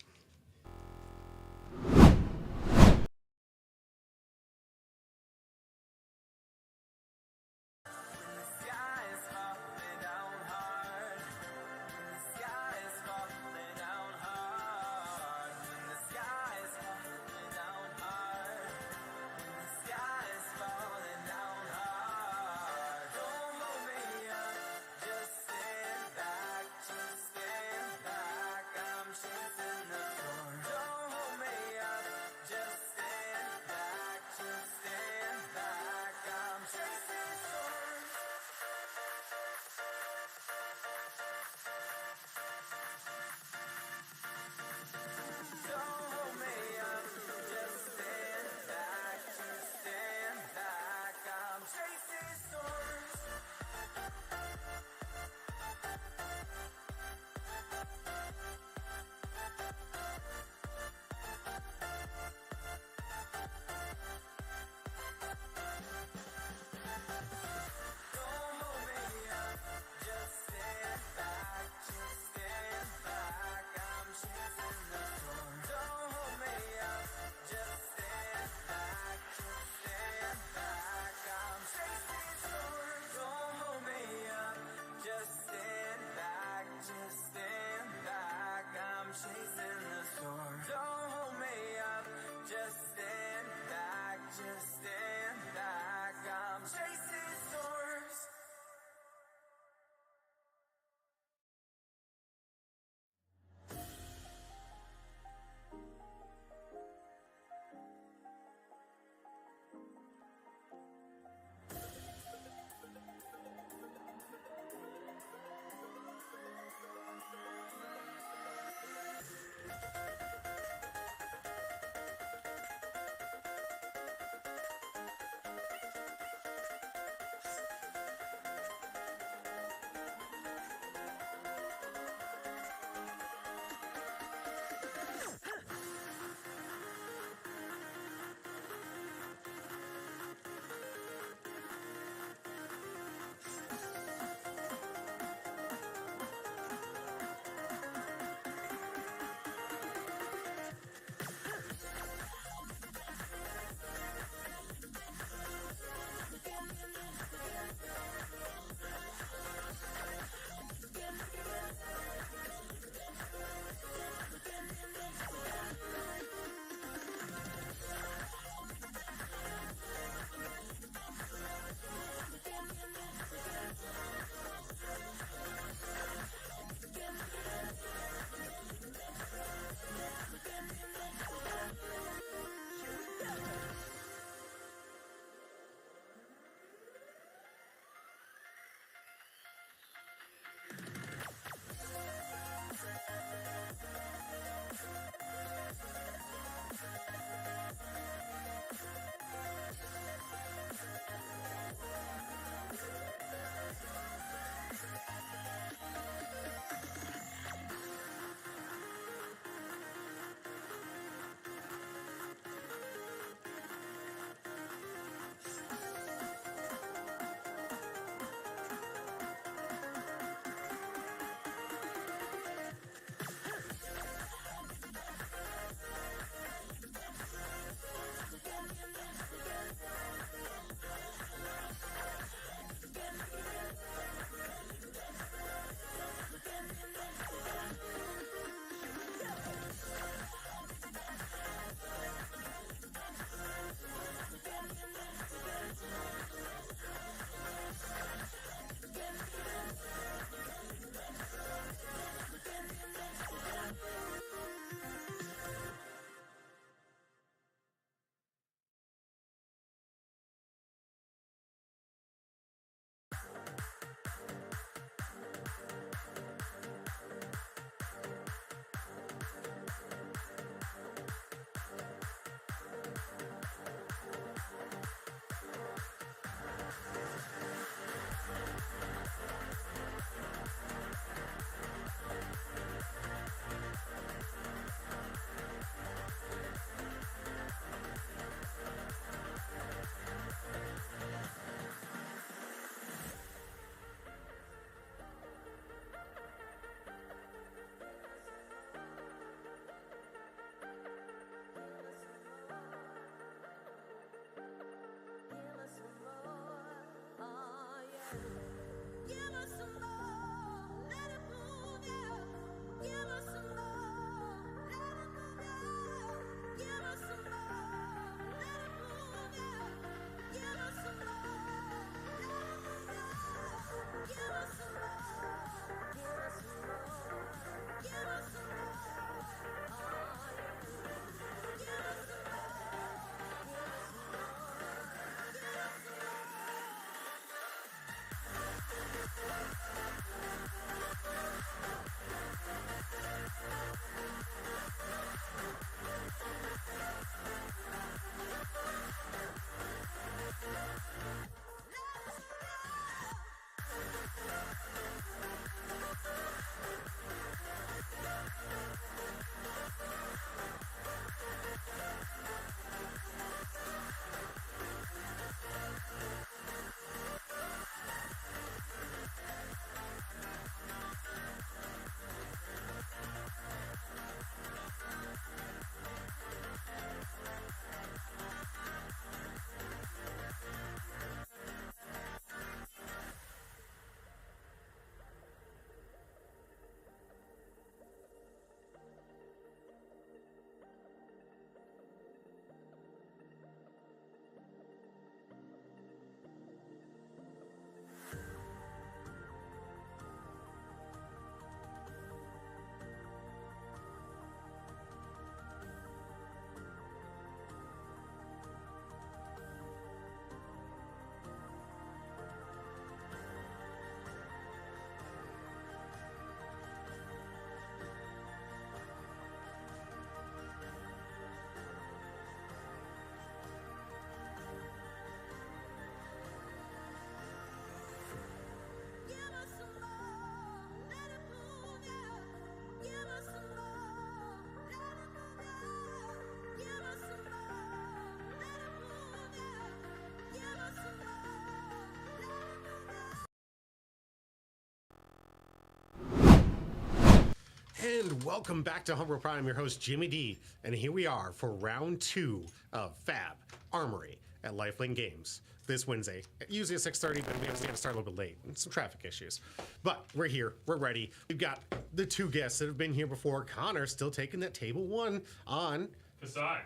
[SPEAKER 2] And welcome back to Humble Prime, your host Jimmy D. And here we are for round 2 of FAB Armory at LifeLink Games this Wednesday. Usually at 6:30, but we have to start a little bit late. Some traffic issues. But we're here. We're ready. We've got the 2 guests that have been here before. Connor still taking that table 1 on
[SPEAKER 3] Kasai.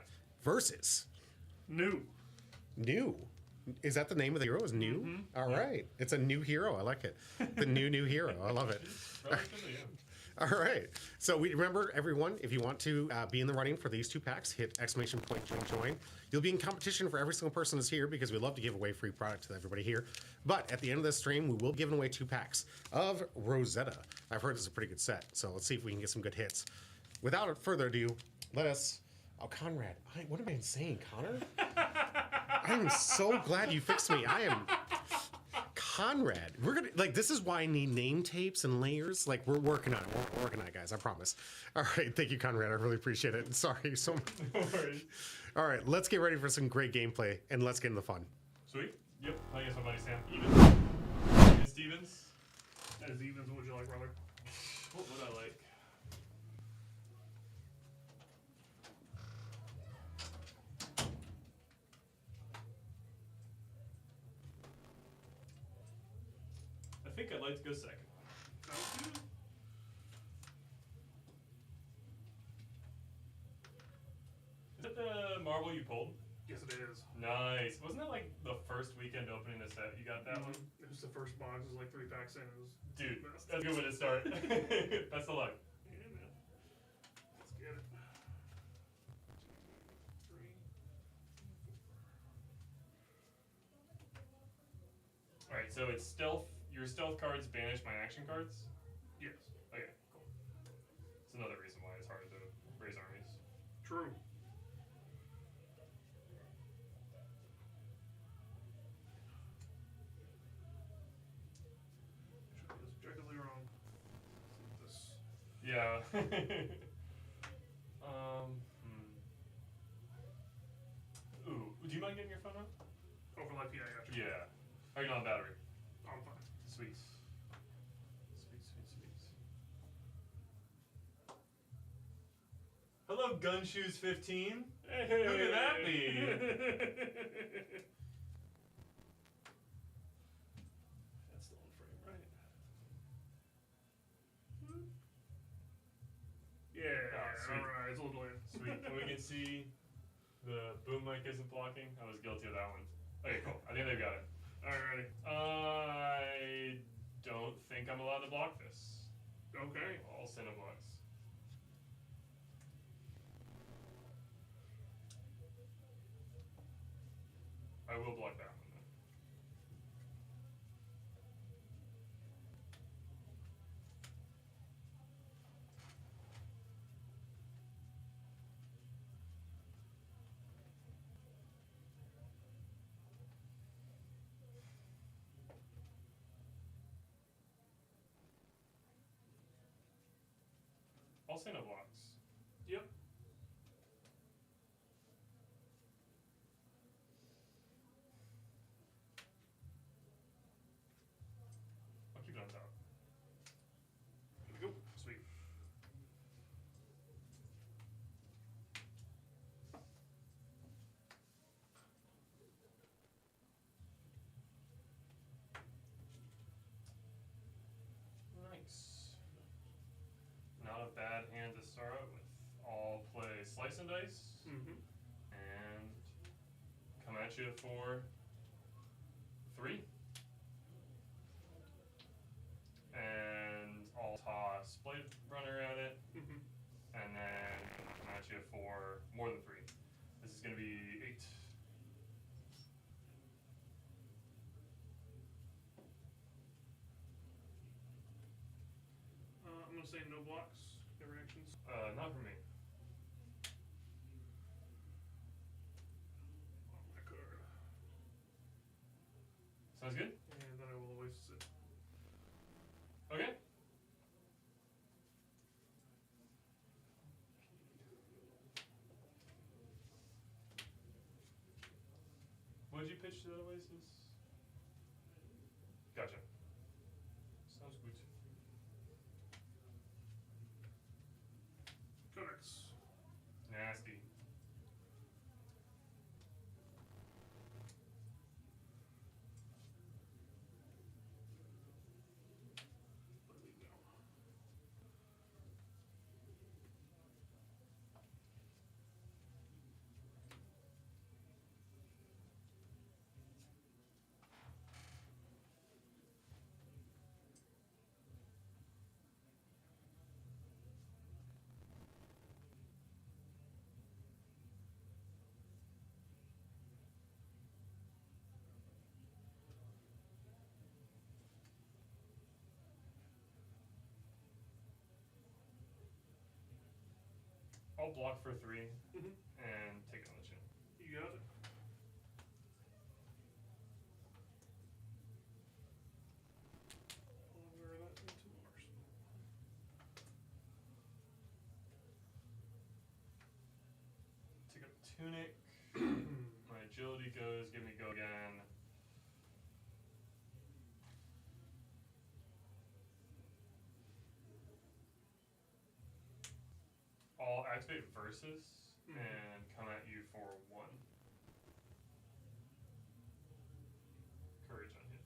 [SPEAKER 2] versus
[SPEAKER 4] New.
[SPEAKER 2] New. Is that the name of the hero? Is New?
[SPEAKER 3] Mm-hmm.
[SPEAKER 2] All right. It's a new hero. I like it. The new hero. I love it.
[SPEAKER 3] Relatively, yeah.
[SPEAKER 2] All right. So we remember, everyone, if you want to be in the running for these 2 packs, hit !join. You'll be in competition for every single person that's here because we love to give away free product to everybody here. But at the end of this stream, we will give away 2 packs of Rosetta. I've heard it's a pretty good set, so let's see if we can get some good hits. Without further ado, let us... Oh, Conrad. What am I saying, Connor? I am so glad you fixed me. I am... Conrad. We're gonna this is why I need name tapes and layers. We're working on it. We're working on it, guys. I promise. All right, thank you, Conrad. I really appreciate it. Sorry so much.
[SPEAKER 3] No worries.
[SPEAKER 2] All right, let's get ready for some great gameplay and let's get in the fun.
[SPEAKER 3] Sweet. Yep. I guess my buddy Sam. Even Stevens.
[SPEAKER 4] As evens, what would you like, brother?
[SPEAKER 3] What would I like? I think I'd like to go second.
[SPEAKER 4] Sounds good.
[SPEAKER 3] Is that the marble you pulled?
[SPEAKER 4] Yes, it is.
[SPEAKER 3] Nice. Wasn't that like the first weekend opening the set? You got that one?
[SPEAKER 4] It was the first box. It was like 3 packs in. It was
[SPEAKER 3] Dude,
[SPEAKER 4] the
[SPEAKER 3] that's
[SPEAKER 4] best.
[SPEAKER 3] a good way to start. Best of luck.
[SPEAKER 4] Yeah, man. Let's get it. 2, 3, 4.
[SPEAKER 3] Alright, so it's stealth. Your stealth cards banish my action cards?
[SPEAKER 4] Yes.
[SPEAKER 3] Okay, cool. It's another reason why it's hard to raise armies.
[SPEAKER 4] True. Actually, I was objectively wrong. This.
[SPEAKER 3] Yeah. Ooh, do you mind getting your phone out?
[SPEAKER 4] Oh, for life, yeah, I got you.
[SPEAKER 3] Yeah. Are you on battery?
[SPEAKER 4] I'm fine.
[SPEAKER 3] Sweet. Sweet. Hello, Gunshoes 15.
[SPEAKER 4] Hey.
[SPEAKER 3] Look at that be.
[SPEAKER 4] That's still in frame, right? Yeah,
[SPEAKER 3] sweet.
[SPEAKER 4] alright, it's a little delayed.
[SPEAKER 3] Sweet. And we can see the boom mic isn't blocking. I was guilty of that one. Okay, cool. I think they've got it.
[SPEAKER 4] Alrighty.
[SPEAKER 3] I don't think I'm allowed to block this.
[SPEAKER 4] Okay.
[SPEAKER 3] All Cineblocks. I will block that one then. All Cineblocks.
[SPEAKER 4] Yep.
[SPEAKER 3] I'll keep it on top.
[SPEAKER 4] Here we go.
[SPEAKER 3] Sweet. Nice. Not a bad hand to start out with. I'll play Slice and Dice
[SPEAKER 4] Mm-hmm.
[SPEAKER 3] and come at you for 3. And I'll toss Blade Runner at it,
[SPEAKER 4] Mm-hmm.
[SPEAKER 3] and then come at you for more than 3. This is going to be 8.
[SPEAKER 4] I'm gonna say no blocks, no reactions.
[SPEAKER 3] Not for me.
[SPEAKER 4] On my card.
[SPEAKER 3] Sounds good?
[SPEAKER 4] And then I will always sit.
[SPEAKER 3] Okay. What did you pitch to the Oasis? Gotcha. Sounds good. I'll block for 3 and take it on the chin.
[SPEAKER 4] You got it. I'll wear that into Mars.
[SPEAKER 3] Take up tunic. My agility goes. Give me go again. I'll activate Versus and come at you for 1. Courage on hit.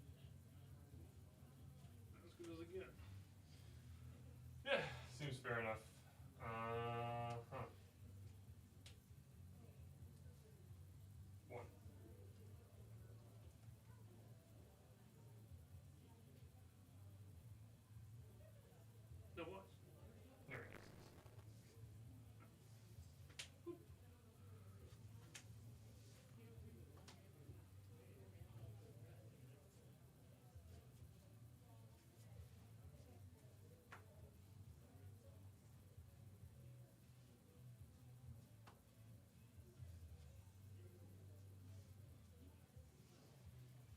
[SPEAKER 4] As good as it gets.
[SPEAKER 3] Yeah, seems fair enough. Huh. 1.
[SPEAKER 4] No what?
[SPEAKER 3] There it is.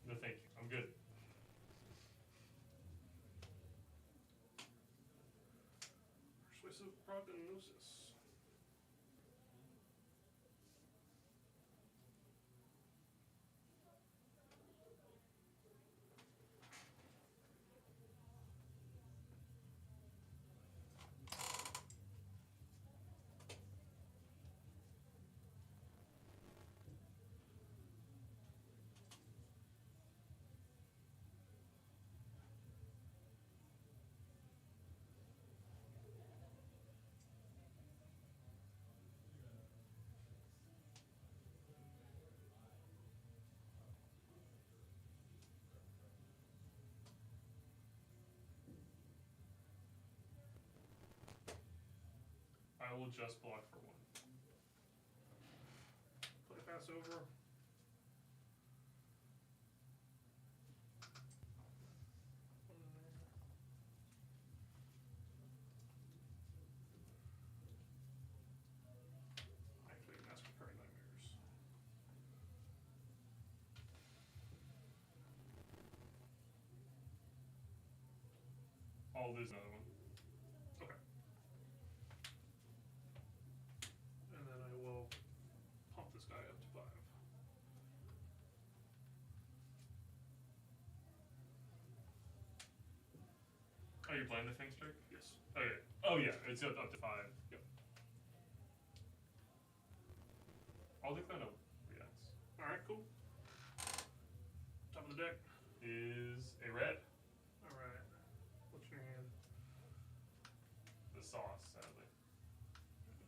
[SPEAKER 3] No, thank you. I'm good.
[SPEAKER 4] Persuasive prognosis.
[SPEAKER 3] I will just block for 1.
[SPEAKER 4] Play pass over. Activate Master Recurring Nightmares.
[SPEAKER 3] I'll lose another one.
[SPEAKER 4] Okay. And then I will pump this guy up to 5.
[SPEAKER 3] Oh, you're playing the Thing Strike?
[SPEAKER 4] Yes.
[SPEAKER 3] Okay. Oh, yeah, it's up to 5.
[SPEAKER 4] Yep.
[SPEAKER 3] I'll declare no reacts.
[SPEAKER 4] Alright, cool. Top of the deck.
[SPEAKER 3] Is a red.
[SPEAKER 4] Alright. What's your hand?
[SPEAKER 3] The sauce, sadly.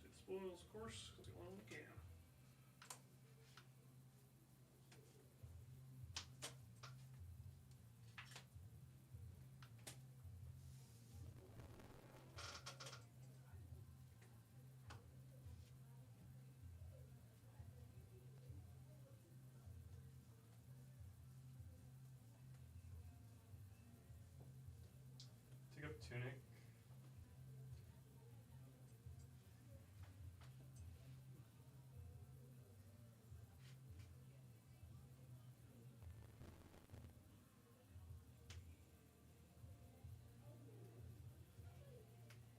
[SPEAKER 4] It spoils, of course, because it only can.
[SPEAKER 3] Take up tunic.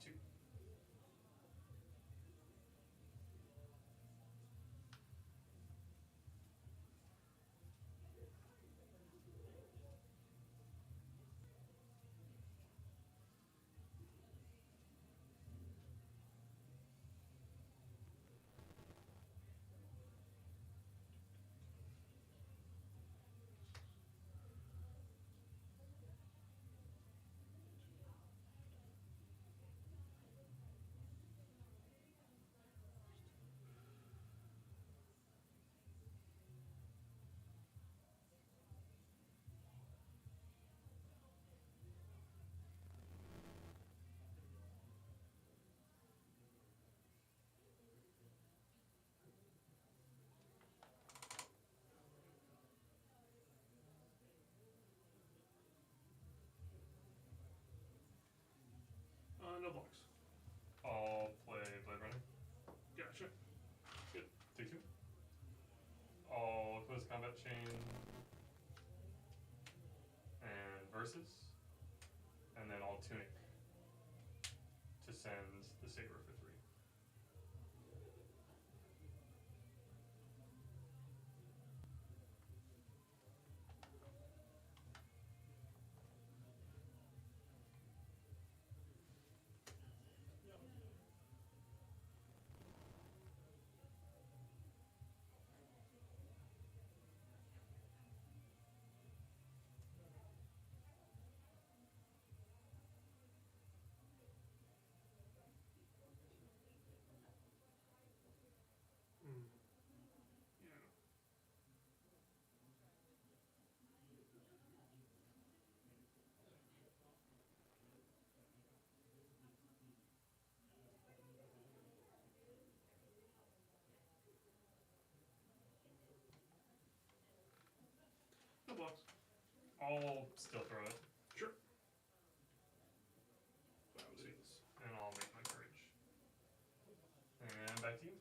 [SPEAKER 3] Two. combat chain, and versus, and then I'll tunic to send the saber for 3.
[SPEAKER 4] Yeah. No blocks.
[SPEAKER 3] I'll still throw it,
[SPEAKER 4] Sure. That was it.
[SPEAKER 3] and I'll make my courage. And back to you. Okay.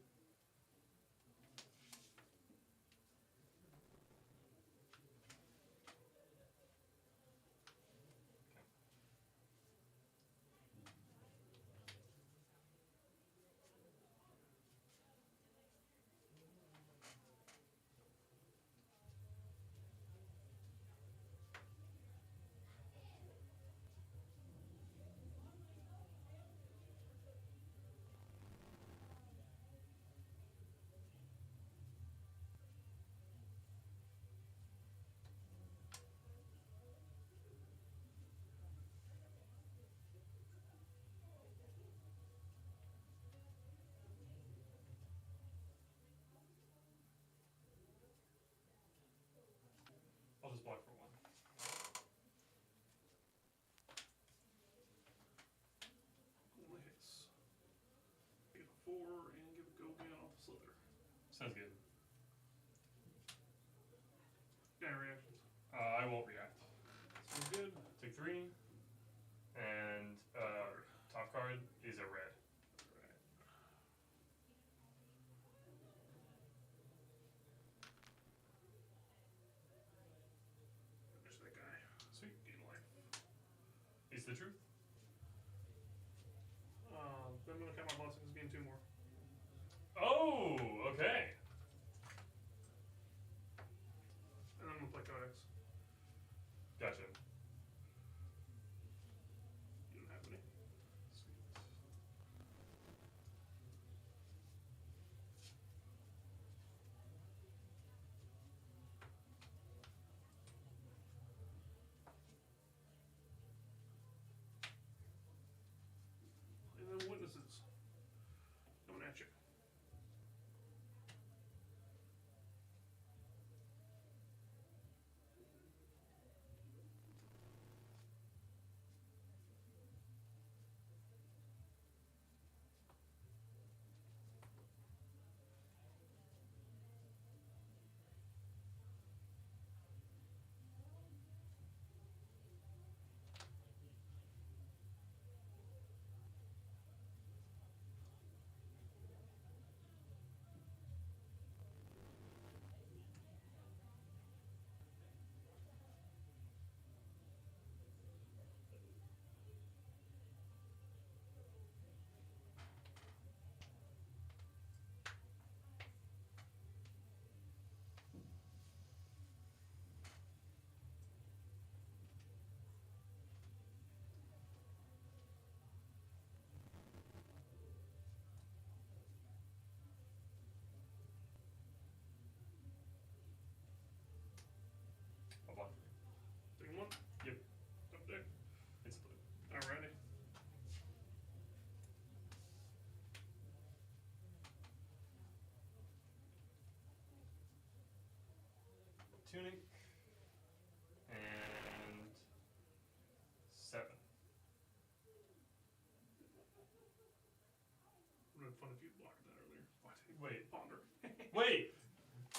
[SPEAKER 3] I'll just block for 1.
[SPEAKER 4] Cool hits. Get a 4 and give a go again off the slither.
[SPEAKER 3] Sounds good.
[SPEAKER 4] Yeah, reactions.
[SPEAKER 3] I won't react.
[SPEAKER 4] Sounds good.
[SPEAKER 3] Take 3, and top card is a red.
[SPEAKER 4] Alright. There's that guy.
[SPEAKER 3] Sweet.
[SPEAKER 4] Gain life.
[SPEAKER 3] Is the truth?
[SPEAKER 4] I'm gonna count my blessings, gain 2 more.
[SPEAKER 3] Oh, okay.
[SPEAKER 4] And I'm gonna play Codex.
[SPEAKER 3] Gotcha.
[SPEAKER 4] You don't have any.
[SPEAKER 3] Sweet.
[SPEAKER 4] And then witnesses. Coming at you.
[SPEAKER 3] I'll block 3.
[SPEAKER 4] Taking 1.
[SPEAKER 3] Yep.
[SPEAKER 4] Top deck.
[SPEAKER 3] It's blue.
[SPEAKER 4] Alrighty.
[SPEAKER 3] Tunic. And 7.
[SPEAKER 4] Would have been fun if you blocked that earlier. What?
[SPEAKER 3] Wait.
[SPEAKER 4] Ponder.
[SPEAKER 3] Wait!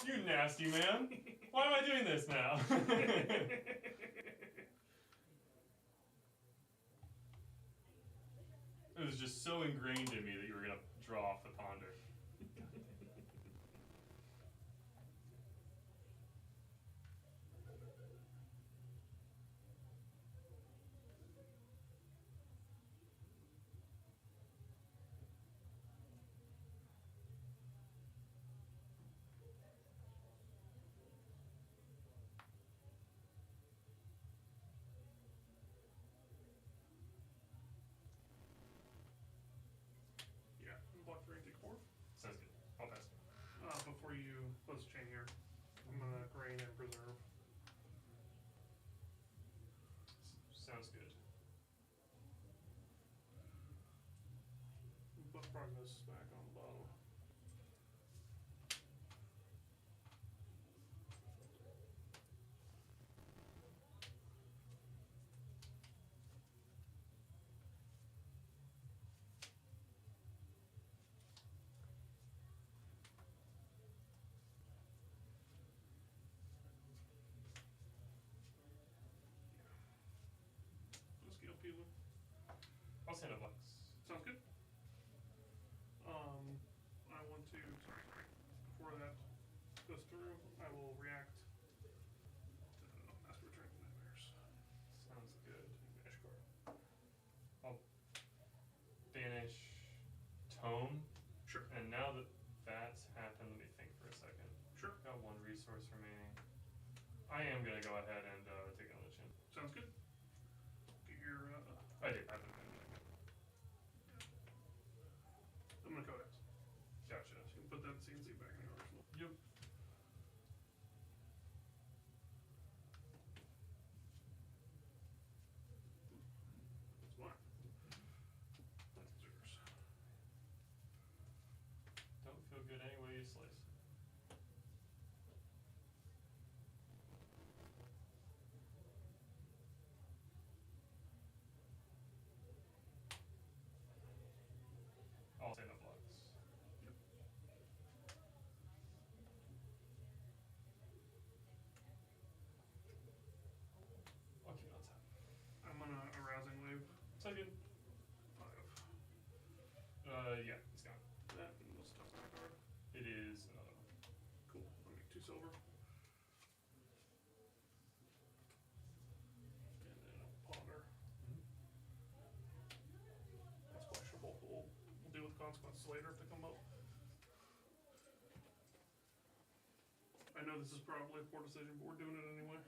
[SPEAKER 3] You nasty man! Why am I doing this now? It was just so ingrained in me that you were gonna draw off the ponder.
[SPEAKER 4] Rain and Preserve.
[SPEAKER 3] Sounds good.
[SPEAKER 4] Put Prognosis back on the bottom. Scale peeler.
[SPEAKER 3] I'll send a box.
[SPEAKER 4] Sounds good. I want to, before that goes through, I will react to Master Return to Nightmares.
[SPEAKER 3] Sounds good.
[SPEAKER 4] Banish card.
[SPEAKER 3] I'll banish Tome.
[SPEAKER 4] Sure.
[SPEAKER 3] And now that that's happened, let me think for a second.
[SPEAKER 4] Sure.
[SPEAKER 3] Got one resource remaining. I am gonna go ahead and take another chin.
[SPEAKER 4] Sounds good. Get your,
[SPEAKER 3] I did. I did.
[SPEAKER 4] I'm gonna codex.
[SPEAKER 3] Gotcha.
[SPEAKER 4] You can put that CNC back in the arsenal.
[SPEAKER 3] Yep.
[SPEAKER 4] That's mine. That's yours.
[SPEAKER 3] Don't feel good any way you slice. I'll say no blocks.
[SPEAKER 4] Yep.
[SPEAKER 3] I'll keep it on top.
[SPEAKER 4] I'm gonna Arousing Wave.
[SPEAKER 3] Second.
[SPEAKER 4] 5.
[SPEAKER 3] Yeah, it's gone.
[SPEAKER 4] That, and let's toss that card.
[SPEAKER 3] It is another one.
[SPEAKER 4] Cool. I'll make 2 silver. And then a ponder. That's questionable, but we'll deal with consequences later if they come up. I know this is probably a poor decision, but we're doing it anyway.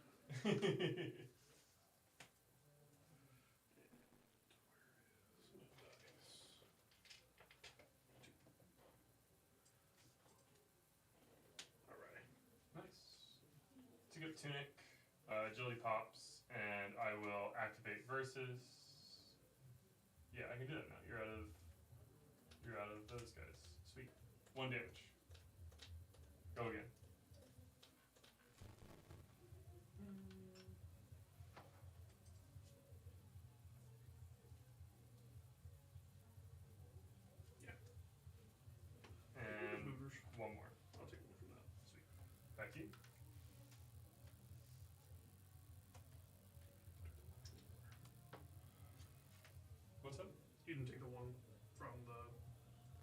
[SPEAKER 4] Alrighty.
[SPEAKER 3] Nice. To get Tunic, Agility pops, and I will activate Versus. Yeah, I can do that now. You're out of those guys. Sweet. 1 damage. Go again.
[SPEAKER 4] Yeah.
[SPEAKER 3] And
[SPEAKER 4] Movers.
[SPEAKER 3] 1 more.
[SPEAKER 4] I'll take one from that. Sweet.
[SPEAKER 3] Back to you. What's up?
[SPEAKER 4] You didn't take the one from the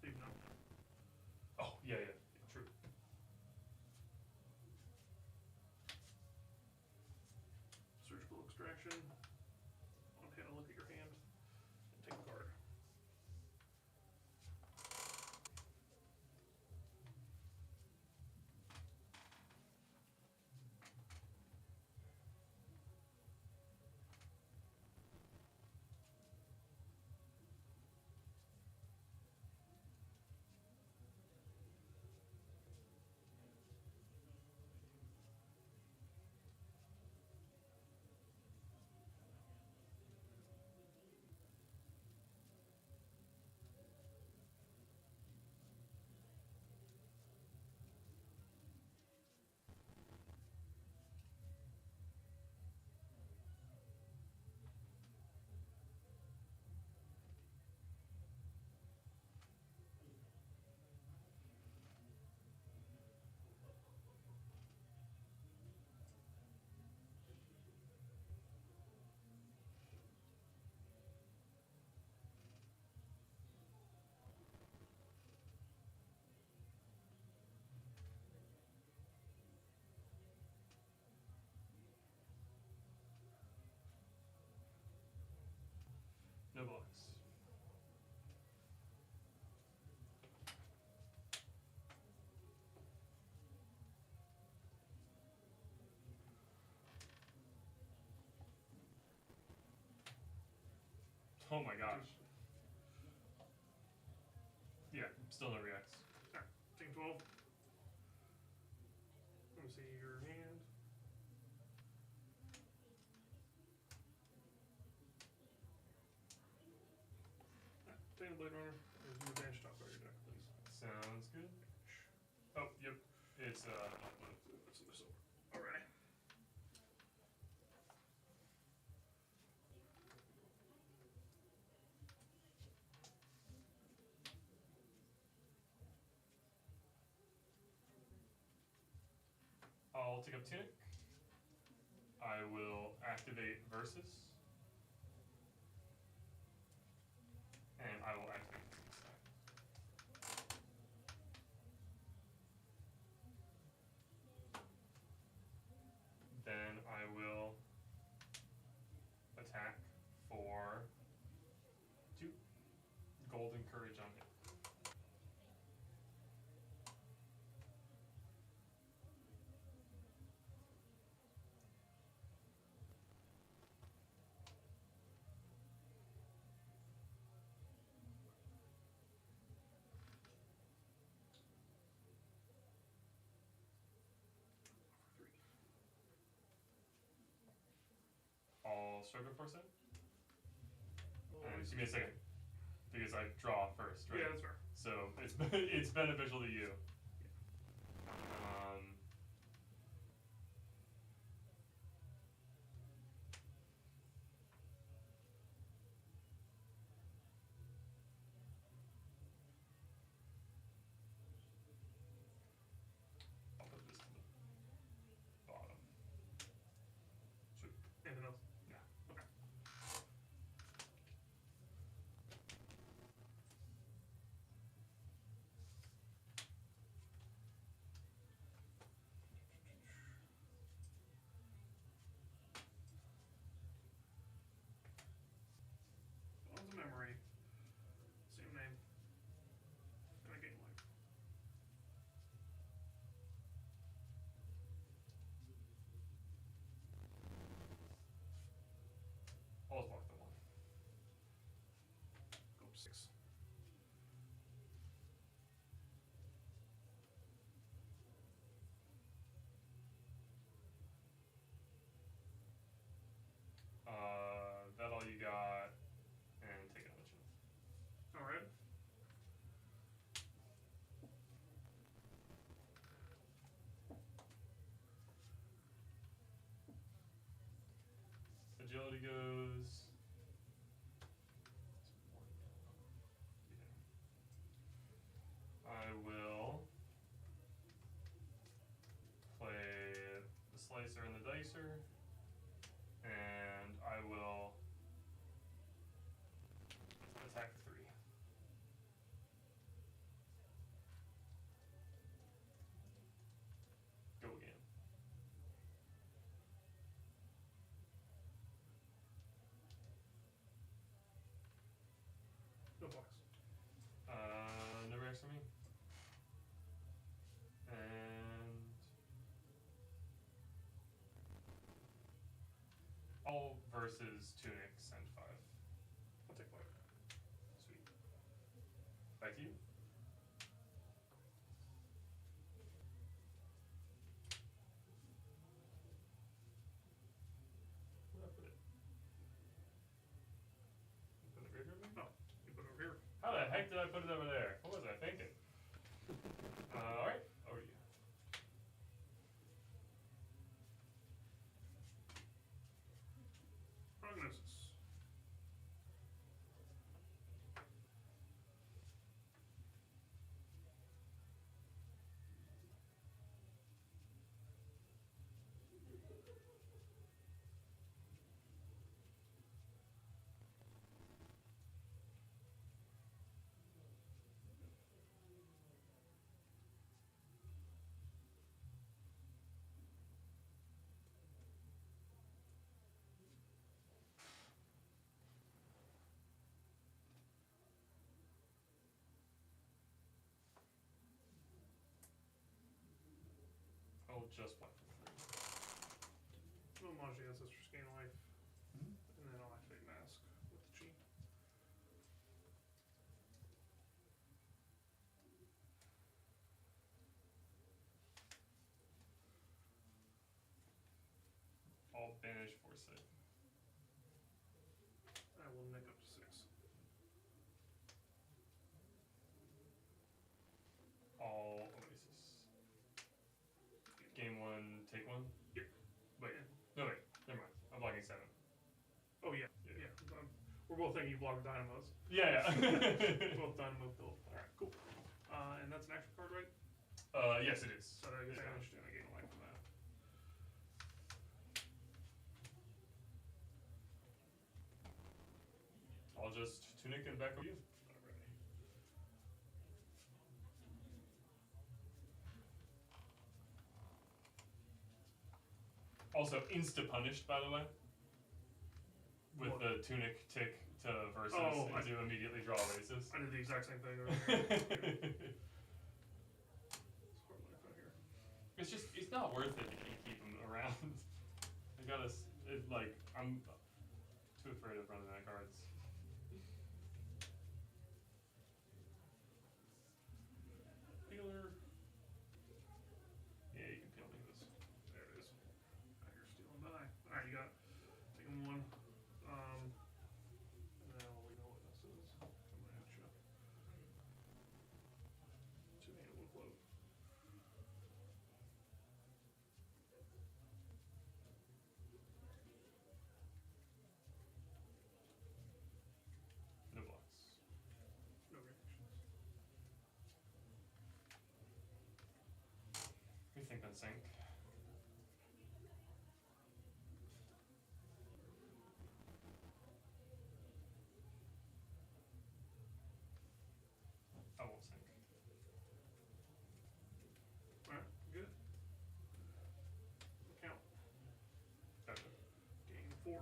[SPEAKER 4] big no.
[SPEAKER 3] Oh, yeah, true.
[SPEAKER 4] Surgical extraction. On hand, look at your hand and take a card.
[SPEAKER 3] No blocks. Oh my gosh. Yeah, still no reacts.
[SPEAKER 4] Alright, take 12. Let me see your hand. Take the Blade Runner. And do a banish top card of your deck, please.
[SPEAKER 3] Sounds good. Oh, yep. It's blue.
[SPEAKER 4] It's in the silver. Alrighty.
[SPEAKER 3] I'll take up Tunic. I will activate Versus. And I will activate the stack. Then I will attack for 2 Golden Courage on hit. I'll struggle for a second. And give me a second. Because I draw first, right?
[SPEAKER 4] Yeah, that's fair.
[SPEAKER 3] So it's it's beneficial to you. I'll put this to the bottom.
[SPEAKER 4] Sweet. Anything else?
[SPEAKER 3] Yeah.
[SPEAKER 4] Okay. One's a memory. Same name. And I gain life.
[SPEAKER 3] I'll block the 1.
[SPEAKER 4] Go up 6.
[SPEAKER 3] That all you got, and take another chance.
[SPEAKER 4] Alright.
[SPEAKER 3] Agility goes. Yeah. I will play the Slicer and the Dicer, and I will attack 3. Go again.
[SPEAKER 4] No blocks.
[SPEAKER 3] No reacts for me. And all versus Tunic send 5.
[SPEAKER 4] I'll take 5.
[SPEAKER 3] Sweet. Back to you. Where did I put it? Put it in the graveyard maybe?
[SPEAKER 4] No. You put it over here.
[SPEAKER 3] How the heck did I put it over there? What was I thinking? Alright, over to you.
[SPEAKER 4] Prognosis.
[SPEAKER 3] I'll just play for 3.
[SPEAKER 4] No Magic Ancestors gain life. And then I'll activate Mask with the G.
[SPEAKER 3] I'll banish Foresight.
[SPEAKER 4] I will nick up to 6. We're both thinking you block dynamos.
[SPEAKER 3] Yeah.
[SPEAKER 4] Both dynamo build. Alright, cool. And that's an action card, right?
[SPEAKER 3] Yes, it is.
[SPEAKER 4] So I guess I understand I gain a life from that.
[SPEAKER 3] I'll just tunic it back over you.
[SPEAKER 4] Alright.
[SPEAKER 3] Also, insta punished, by the way. With
[SPEAKER 4] What?
[SPEAKER 3] the tunic tick to versus
[SPEAKER 4] Oh,
[SPEAKER 3] and to immediately draw races.
[SPEAKER 4] I did the exact same thing over here. It's hard life out here.
[SPEAKER 3] It's just, it's not worth it if you keep them around. I gotta, like, I'm too afraid of running out of cards.
[SPEAKER 4] Healer.
[SPEAKER 3] Yeah, you can peel me this.
[SPEAKER 4] There it is. Now you're stealing die. Alright, you got it. Taking one. And now we know what this is. Coming at you. Two-handed will float.
[SPEAKER 3] No blocks.
[SPEAKER 4] No reactions.
[SPEAKER 3] We think on sync. I won't sync.
[SPEAKER 4] Alright, good. Count.
[SPEAKER 3] Gotcha.
[SPEAKER 4] Gain 4.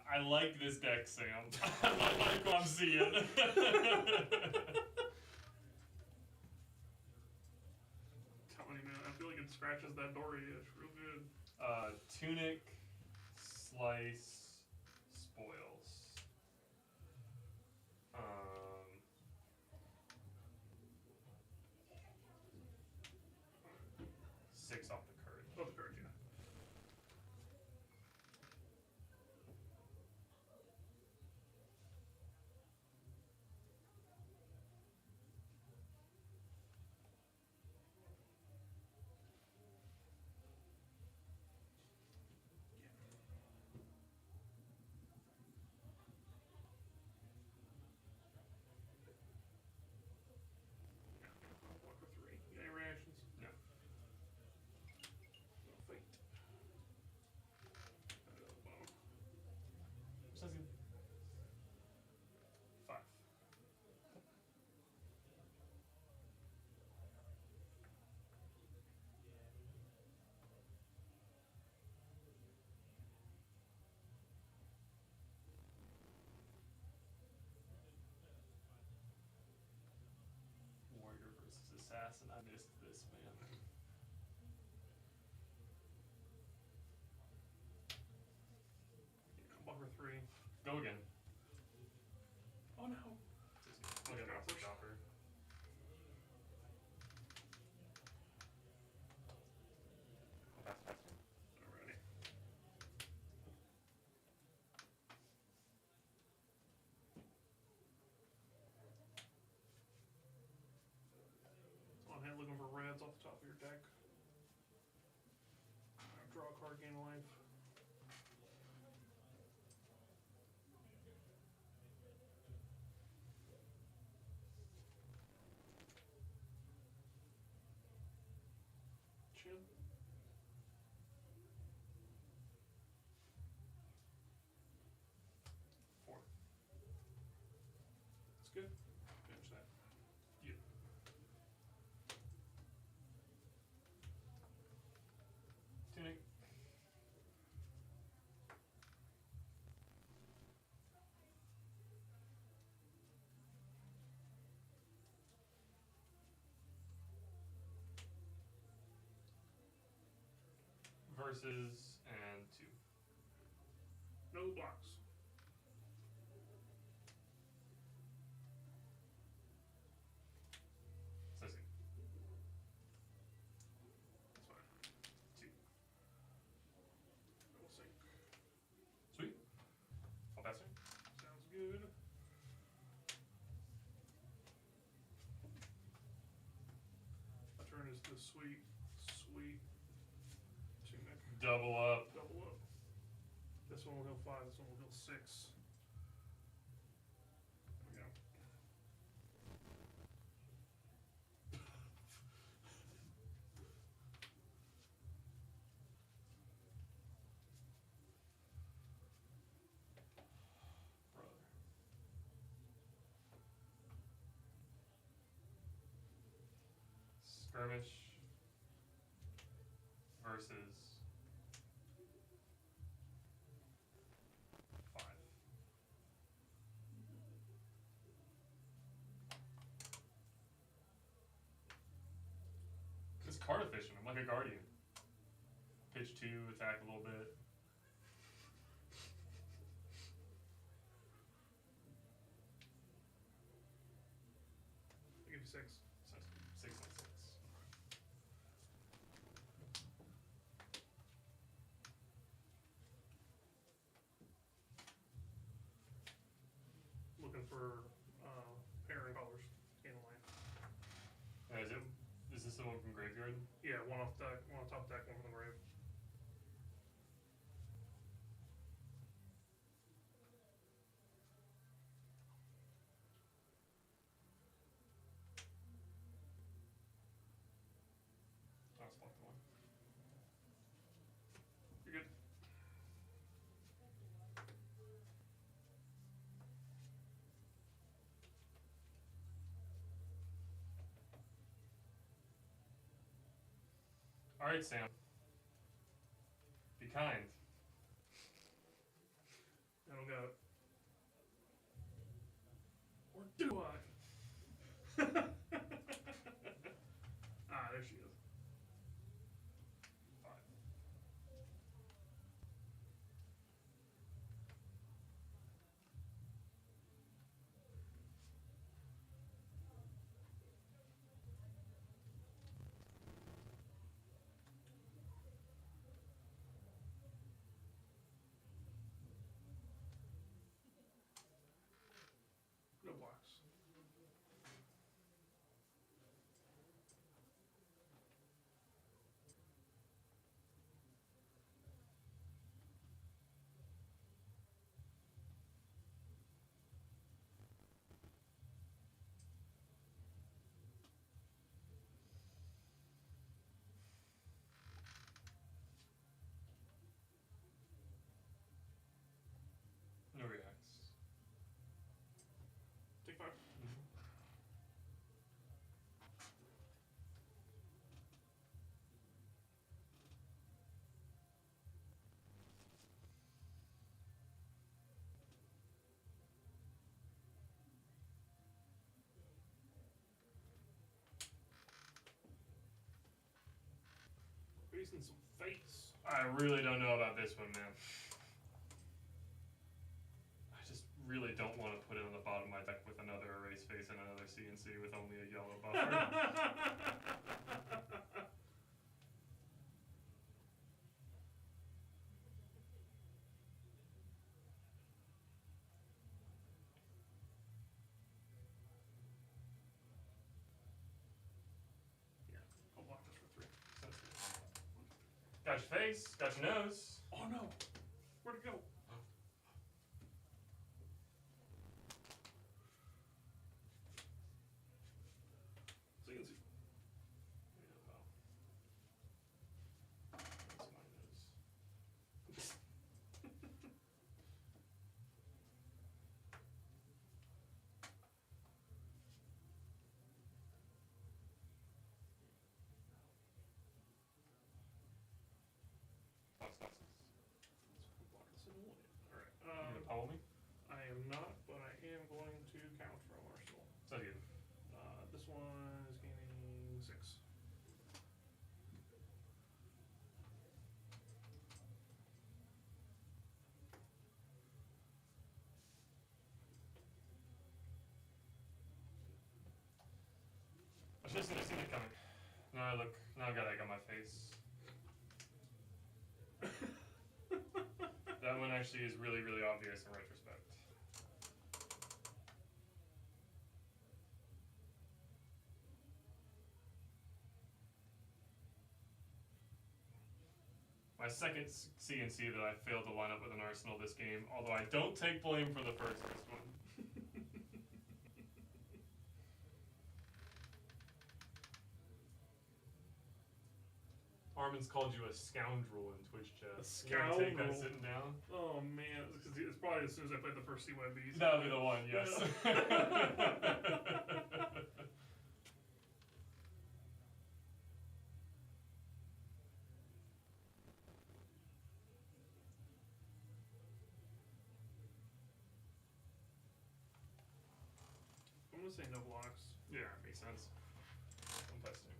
[SPEAKER 3] I like this deck, Sam. I like what I'm seeing.
[SPEAKER 4] Telling you, man, I feel like it scratches that dory itch real good.
[SPEAKER 3] Tunic, slice, spoils. 6 off the courage.
[SPEAKER 4] Oh, the courage, yeah. Block for 3. You got any reactions?
[SPEAKER 3] No.
[SPEAKER 4] No fate. Bottom.
[SPEAKER 3] Sounds good. 5. Warrior versus assassin. I missed this, man.
[SPEAKER 4] Yeah, block for 3.
[SPEAKER 3] Go again.
[SPEAKER 4] Oh no.
[SPEAKER 3] Look at that chopper.
[SPEAKER 4] Alrighty. On hand looking for reds off the top of your deck. Draw a card, gain a life. Chin.
[SPEAKER 3] Four.
[SPEAKER 4] That's good. Finish that.
[SPEAKER 3] Yeah. Tunic. Versus and 2.
[SPEAKER 4] No blocks.
[SPEAKER 3] So see.
[SPEAKER 4] That's fine.
[SPEAKER 3] 2.
[SPEAKER 4] We'll sync.
[SPEAKER 3] Sweet. I'll pass her.
[SPEAKER 4] Sounds good. My turn is the sweep. Sweet. Two neck.
[SPEAKER 3] Double up.
[SPEAKER 4] Double up. This one will go 5, this one will go 6. There we go.
[SPEAKER 3] Brother. Skirmish versus 5. It's card efficient. I'm like a guardian. Pitch 2, attack a little bit.
[SPEAKER 4] I'll give you 6.
[SPEAKER 3] 6 and 6.
[SPEAKER 4] Looking for pairing colors in line.
[SPEAKER 3] Is this the one from Graveyard?
[SPEAKER 4] Yeah, one off deck, one on top deck, one from the grave.
[SPEAKER 3] I'll spot the one.
[SPEAKER 4] You're good.
[SPEAKER 3] Alright, Sam. Be kind.
[SPEAKER 4] I don't got it. Or do I? Ah, there she is.
[SPEAKER 3] 5.
[SPEAKER 4] No blocks.
[SPEAKER 3] No reacts.
[SPEAKER 4] Take 5. Facing some fates.
[SPEAKER 3] I really don't know about this one, man. I just really don't want to put it on the bottom of my deck with another erase face and another CNC with only a yellow buffer.
[SPEAKER 4] Here, I'll block this for 3.
[SPEAKER 3] Got your face, got your nose.
[SPEAKER 4] Oh no! Where'd it go? So you can see.
[SPEAKER 3] That's my nose.
[SPEAKER 4] Block this in one.
[SPEAKER 3] You
[SPEAKER 4] Alright,
[SPEAKER 3] gonna pummel me?
[SPEAKER 4] I am not, but I am going to count from Arsenal.
[SPEAKER 3] Sounds good.
[SPEAKER 4] This one is gaining 6.
[SPEAKER 3] I should have seen it coming. Now I got egg on my face. That one actually is really, really obvious in retrospect. my second CNC that I failed to line up with an arsenal this game, although I don't take blame for the first one. Armin's called you a scoundrel in Twitch chat. You gonna take that sitting down?
[SPEAKER 4] Oh man, it's probably as soon as I played the first CYB.
[SPEAKER 3] That'll be the one, yes.
[SPEAKER 4] I'm gonna say no blocks.
[SPEAKER 3] Yeah, makes sense. I'm testing.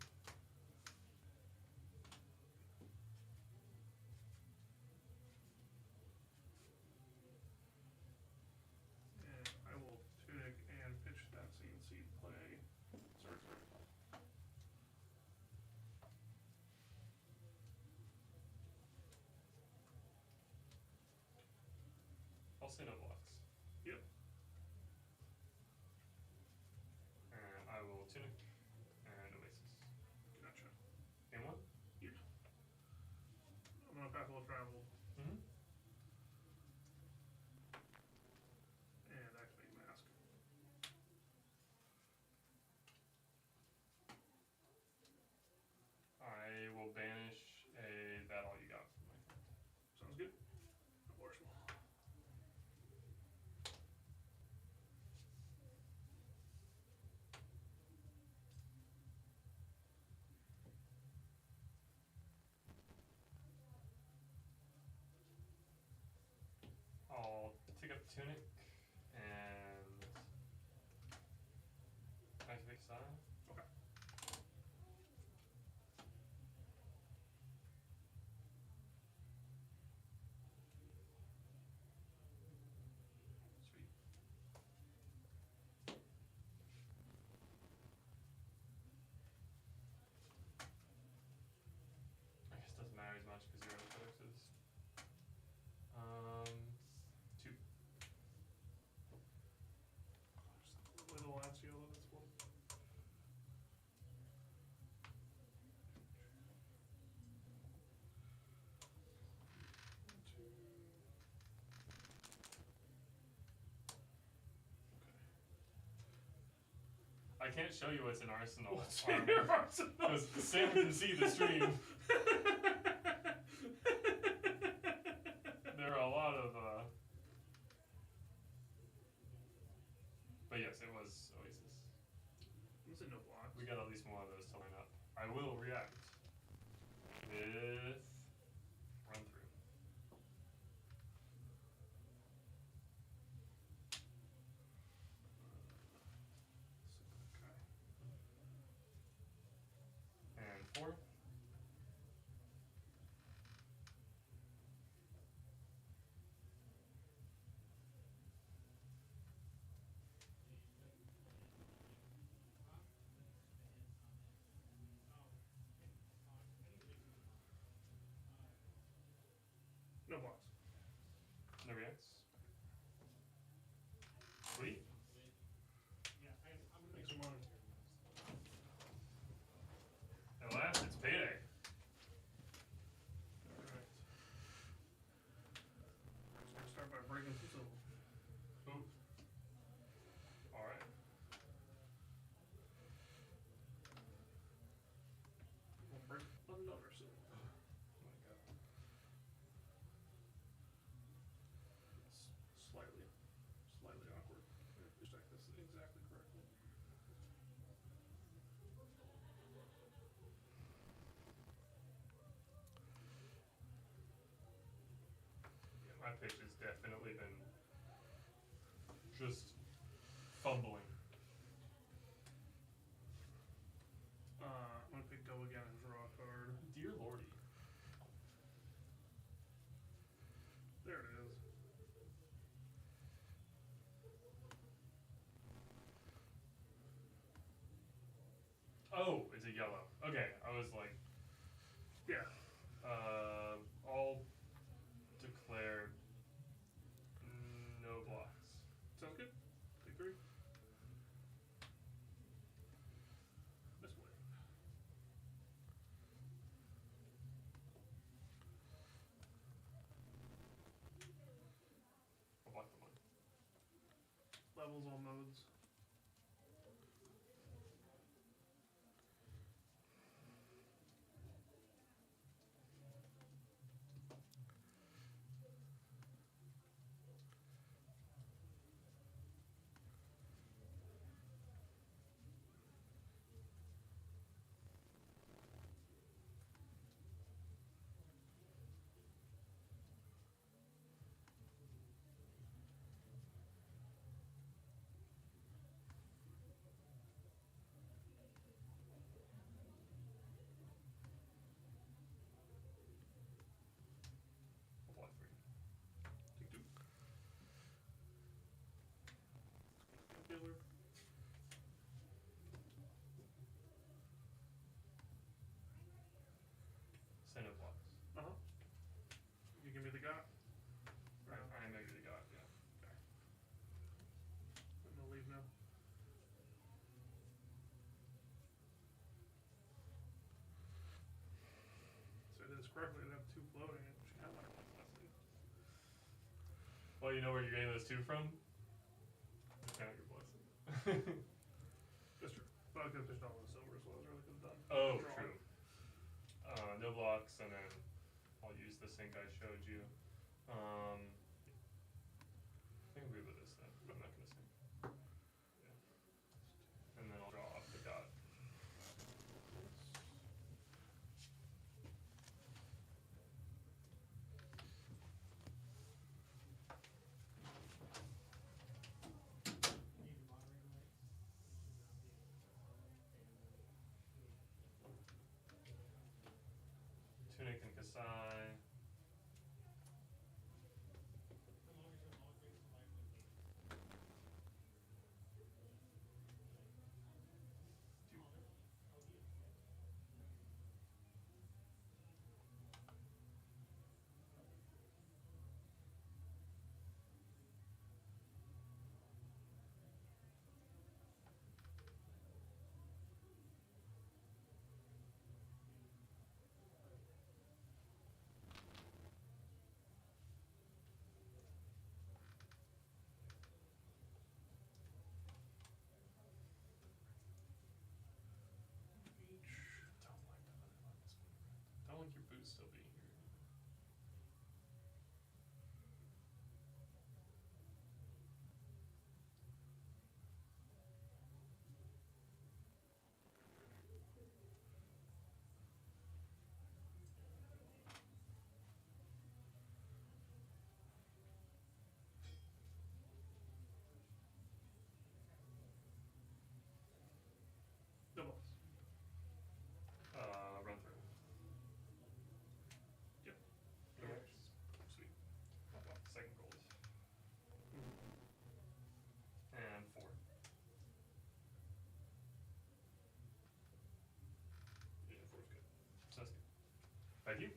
[SPEAKER 4] And I will tunic and pitch that CNC play. Sorry.
[SPEAKER 3] I'll say no blocks.
[SPEAKER 4] Yep.
[SPEAKER 3] And I will tunic and Oasis.
[SPEAKER 4] Gotcha.
[SPEAKER 3] And one?
[SPEAKER 4] Yeah. I'm gonna pass will travel
[SPEAKER 3] Mm-hmm.
[SPEAKER 4] and activate mask.
[SPEAKER 3] I will banish a that all you got from my friend.
[SPEAKER 4] Sounds good. Abortional.
[SPEAKER 3] I'll take up tunic and activate sign.
[SPEAKER 4] Okay.
[SPEAKER 3] Sweet. I guess it doesn't matter as much because you're out of codexes. 2.
[SPEAKER 4] Little Lazio, that's one. Two.
[SPEAKER 3] I can't show you what's in Arsenal.
[SPEAKER 4] What's in your arsenal?
[SPEAKER 3] Because Sam can see the stream. There are a lot of, but yes, it was Oasis.
[SPEAKER 4] I'm gonna say no blocks.
[SPEAKER 3] We got at least one of those to line up. I will react with run through.
[SPEAKER 4] Okay.
[SPEAKER 3] And 4.
[SPEAKER 4] No blocks.
[SPEAKER 3] No reacts. Sweet.
[SPEAKER 4] Make some money.
[SPEAKER 3] At last, it's payday.
[SPEAKER 4] Alright. Just gonna start by breaking some silver.
[SPEAKER 3] Ooh. Alright.
[SPEAKER 4] We'll break another silver.
[SPEAKER 3] Oh my god.
[SPEAKER 4] It's slightly awkward. Just like this exactly correctly.
[SPEAKER 3] Yeah, my pitch has definitely been just fumbling.
[SPEAKER 4] I'm gonna pick go again and draw a card.
[SPEAKER 3] Dear lordy.
[SPEAKER 4] There it is.
[SPEAKER 3] Oh, it's a yellow. Okay, I was like,
[SPEAKER 4] Yeah.
[SPEAKER 3] all declared no blocks.
[SPEAKER 4] Sounds good. Take 3. This way. levels, all modes.
[SPEAKER 3] Apply 3.
[SPEAKER 4] Take 2. Killer.
[SPEAKER 3] Send it blocks.
[SPEAKER 4] Uh huh. You give me the got.
[SPEAKER 3] I know you got, yeah. Okay.
[SPEAKER 4] I'm gonna leave now. So I did this correctly. I have 2 floating, which kind of like necessity.
[SPEAKER 3] Well, you know where you're getting those 2 from? Count your blessing.
[SPEAKER 4] That's true. But I could have pushed all the silver as well. I really could have done.
[SPEAKER 3] Oh,
[SPEAKER 4] Draw.
[SPEAKER 3] true. No blocks, and then I'll use the sync I showed you. I think I'll agree with this then. I'm not gonna sync. Yeah. And then I'll draw off the dot. Tunic and Kasai. Don't like your boots still being here.
[SPEAKER 4] Doubles.
[SPEAKER 3] Run through.
[SPEAKER 4] Yep.
[SPEAKER 3] Okay. Sweet. I'll block the second gold. And 4. Yeah, 4 is good. So that's good. Thank you.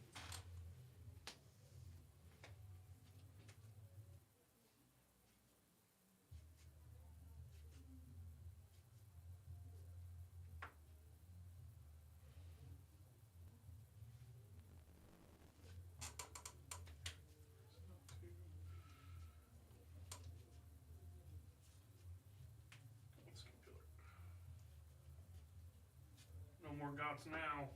[SPEAKER 4] No more gots now.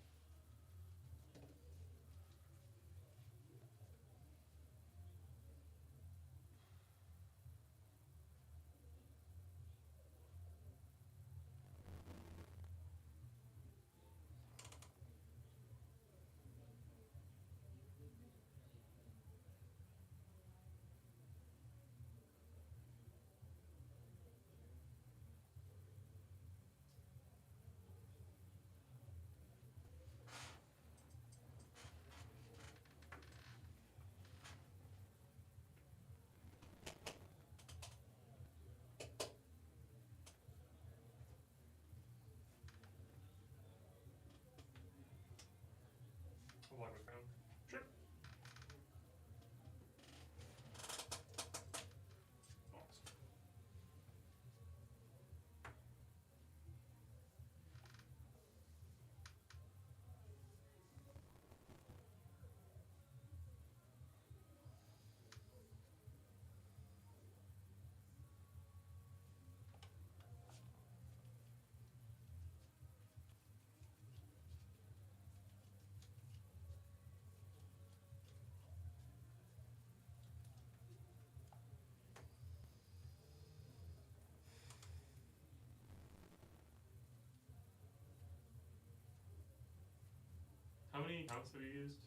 [SPEAKER 3] many counts have you used?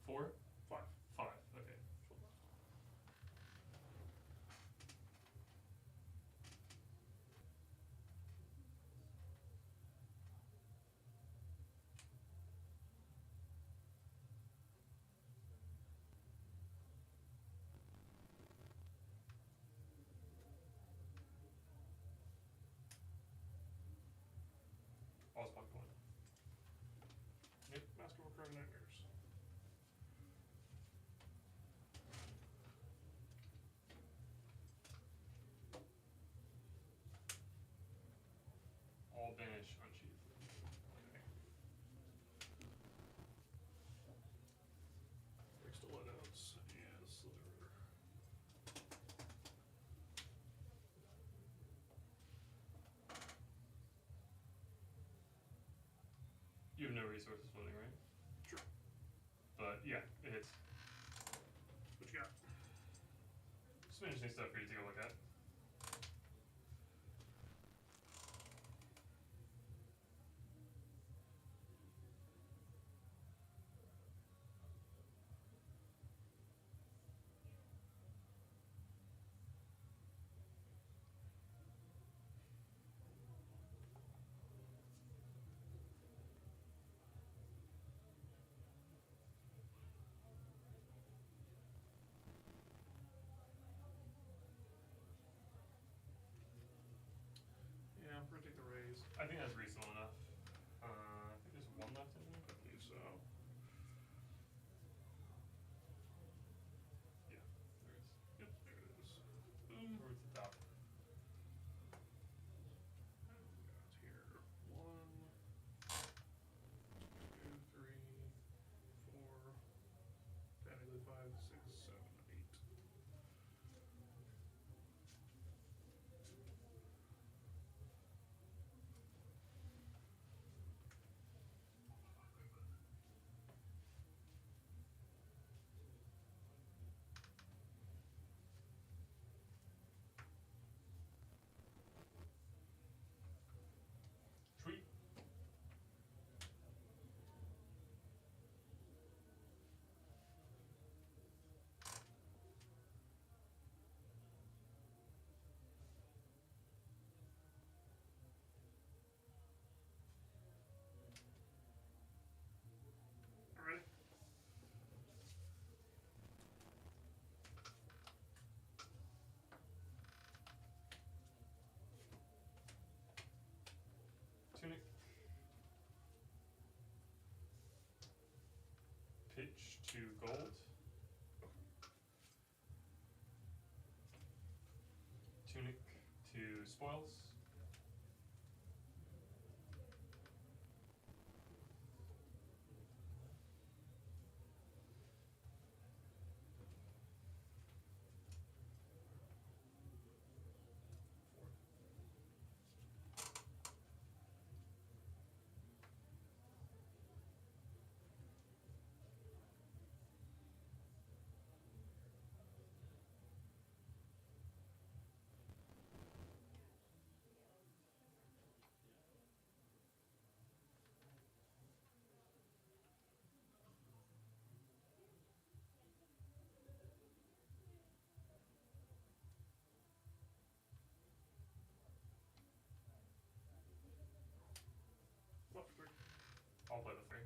[SPEAKER 3] 4?
[SPEAKER 4] 5.
[SPEAKER 3] 5. Okay. All's pocket one.
[SPEAKER 4] Yep, Master of Recurring Nightmares.
[SPEAKER 3] All banish unsheath. Okay.
[SPEAKER 4] Next to loadouts and Slither.
[SPEAKER 3] You have no resources floating, right?
[SPEAKER 4] Sure.
[SPEAKER 3] But yeah, it hits.
[SPEAKER 4] What you got?
[SPEAKER 3] Some interesting stuff for you to take a look at.
[SPEAKER 4] Yeah, I'm gonna take the raise.
[SPEAKER 3] I think that's reasonable enough. I think there's one left in there.
[SPEAKER 4] I believe so.
[SPEAKER 3] Yeah, there is.
[SPEAKER 4] Yep, there it is.
[SPEAKER 3] Towards the top.
[SPEAKER 4] We got here 1, 2, 3, 4, technically 5, 6, 7, 8.
[SPEAKER 3] Sweet.
[SPEAKER 4] Alright.
[SPEAKER 3] Tunic. Pitch to gold. Tunic to spoils.
[SPEAKER 4] Left 3.
[SPEAKER 3] I'll play the 3.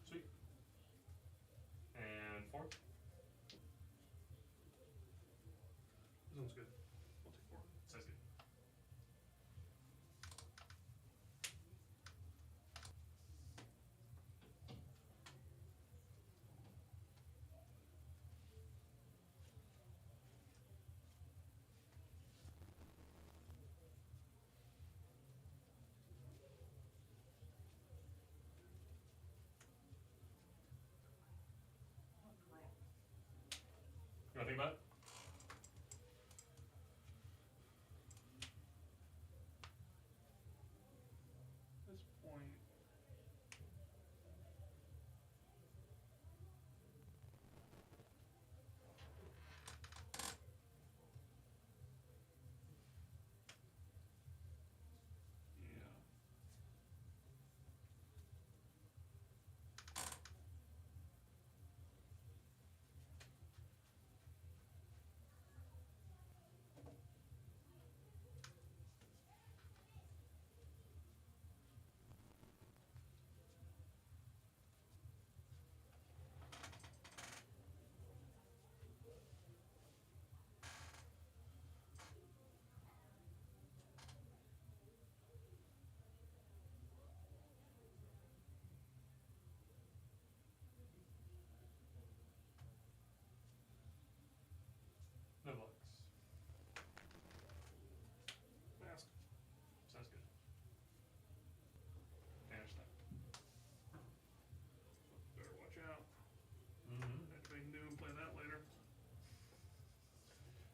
[SPEAKER 3] Sweet. And 4.
[SPEAKER 4] This one's good. I'll take 4.
[SPEAKER 3] Sounds good. You wanna think about it?
[SPEAKER 4] At this point, yeah.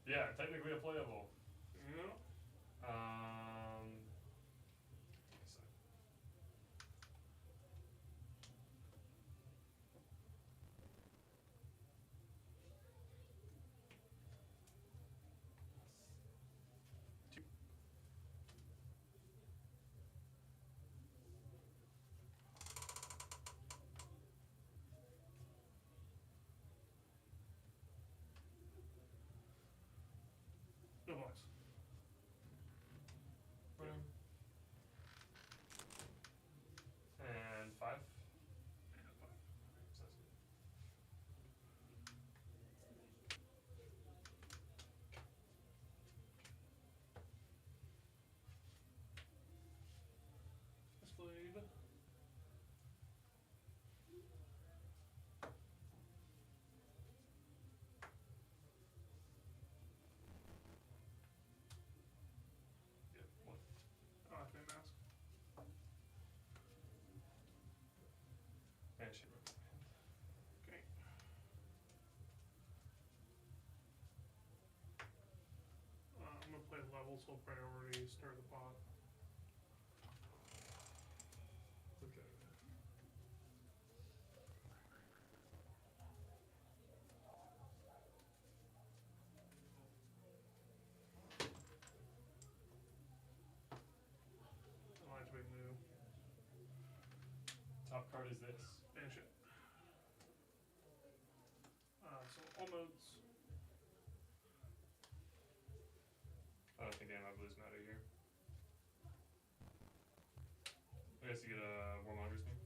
[SPEAKER 3] Yeah, technically a playable.
[SPEAKER 4] Yeah.
[SPEAKER 3] So- Two.
[SPEAKER 4] No box.
[SPEAKER 3] Running. And 5.
[SPEAKER 4] And 5.
[SPEAKER 3] Sounds good.
[SPEAKER 4] Displayed.
[SPEAKER 3] Yeah, 1.
[SPEAKER 4] Oh, activate mask.
[SPEAKER 3] And shit.
[SPEAKER 4] Okay. I'm gonna play level, so priority, stir the pot.
[SPEAKER 3] Okay.
[SPEAKER 4] I'll activate new.
[SPEAKER 3] Top card is this.
[SPEAKER 4] Banish it. So all modes.
[SPEAKER 3] I don't think any of my blues matter here. I guess you get a Warmonger's name.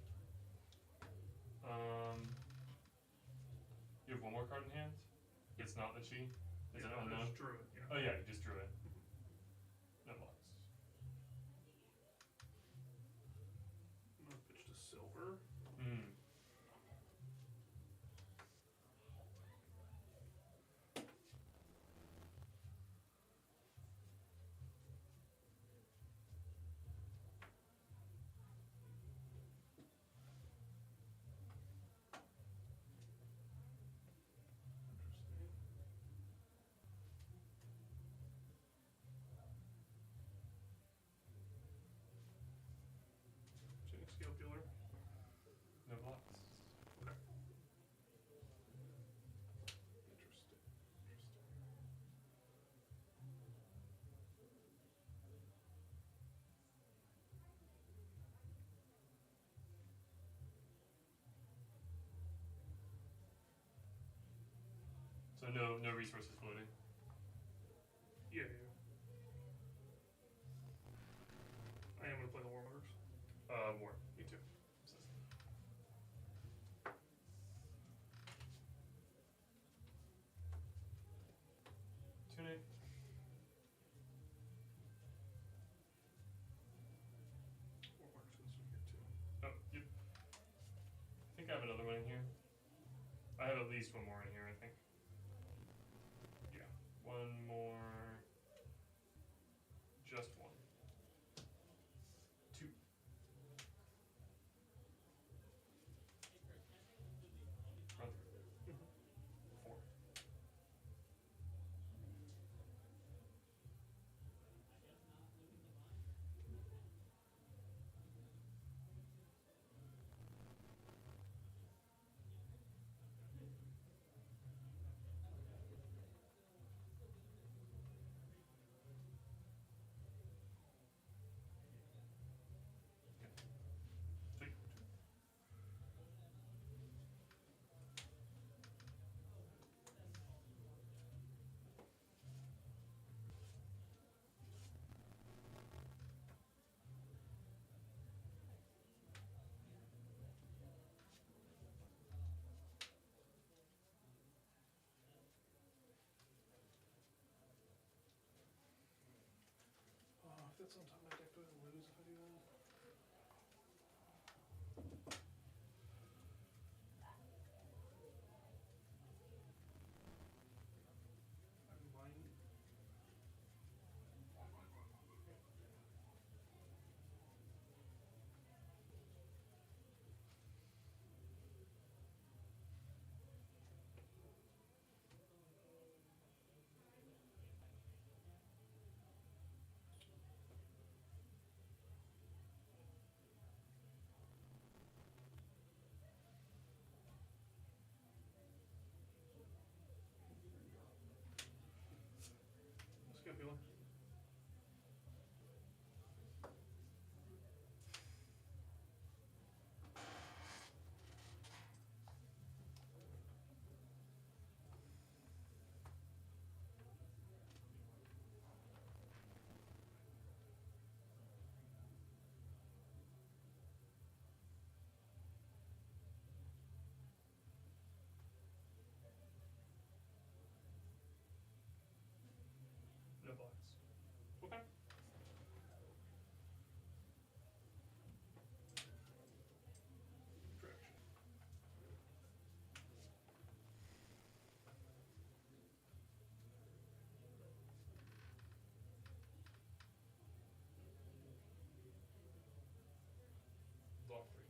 [SPEAKER 3] You have one more card in hand? It's not the chi? Is it
[SPEAKER 4] I
[SPEAKER 3] unknown?
[SPEAKER 4] just drew it, yeah.
[SPEAKER 3] Oh yeah, you just drew it. No blocks.
[SPEAKER 4] I'm gonna pitch to silver.
[SPEAKER 3] Hmm.
[SPEAKER 4] Interesting. Chain scale dealer.
[SPEAKER 3] No blocks.
[SPEAKER 4] Okay. Interesting. Interesting.
[SPEAKER 3] So no resources floating.
[SPEAKER 4] Yeah, yeah. I am gonna play the Warmongers.
[SPEAKER 3] War.
[SPEAKER 4] Me too.
[SPEAKER 3] Tunic.
[SPEAKER 4] Warmongers gonna swing here too.
[SPEAKER 3] Oh, yep. I think I have another one in here. I have at least one more in here, I think.
[SPEAKER 4] Yeah.
[SPEAKER 3] One more. Just one. 2. Run through. 4. Take.
[SPEAKER 4] If that's on top of my deck, do I lose if I do that? I'm blind.
[SPEAKER 3] No blocks. Okay. Direction. Block 3.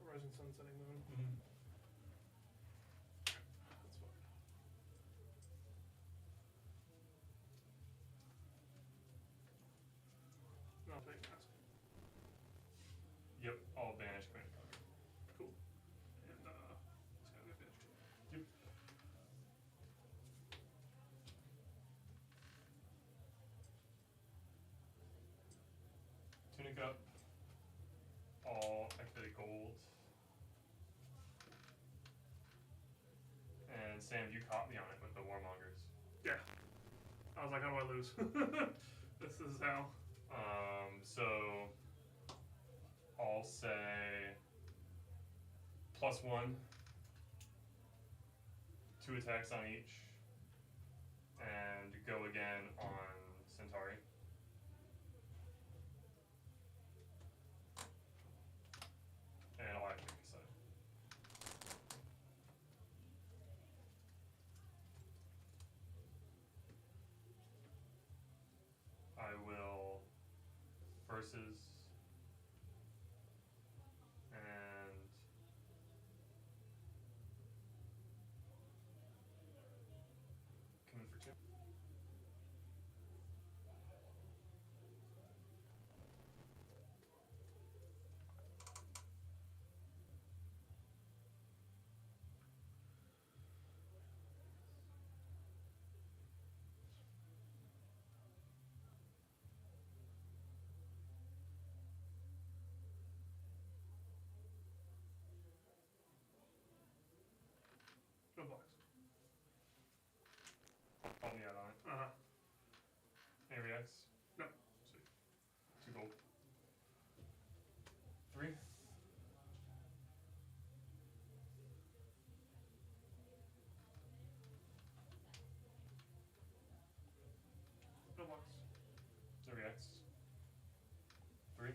[SPEAKER 4] Rising sun, setting moon.
[SPEAKER 3] Mm-hmm.
[SPEAKER 4] That's fine. No, take mask.
[SPEAKER 3] Yep, all banish command.
[SPEAKER 4] Cool. And it's gonna get finished.
[SPEAKER 3] Yep. Tunic up. All activate gold. And Sam, you caught me on it with the warmongers.
[SPEAKER 4] Yeah. I was like, how do I lose? This is how.
[SPEAKER 3] So I'll say +1, 2 attacks on each, and go again on Centauri. And I'll activate the side. I will versus and come in for 2.
[SPEAKER 4] No blocks.
[SPEAKER 3] Call me out on it.
[SPEAKER 4] Uh-huh.
[SPEAKER 3] Any reacts?
[SPEAKER 4] No.
[SPEAKER 3] Sweet. 2 gold. 3.
[SPEAKER 4] No blocks.
[SPEAKER 3] 2 reacts. 3.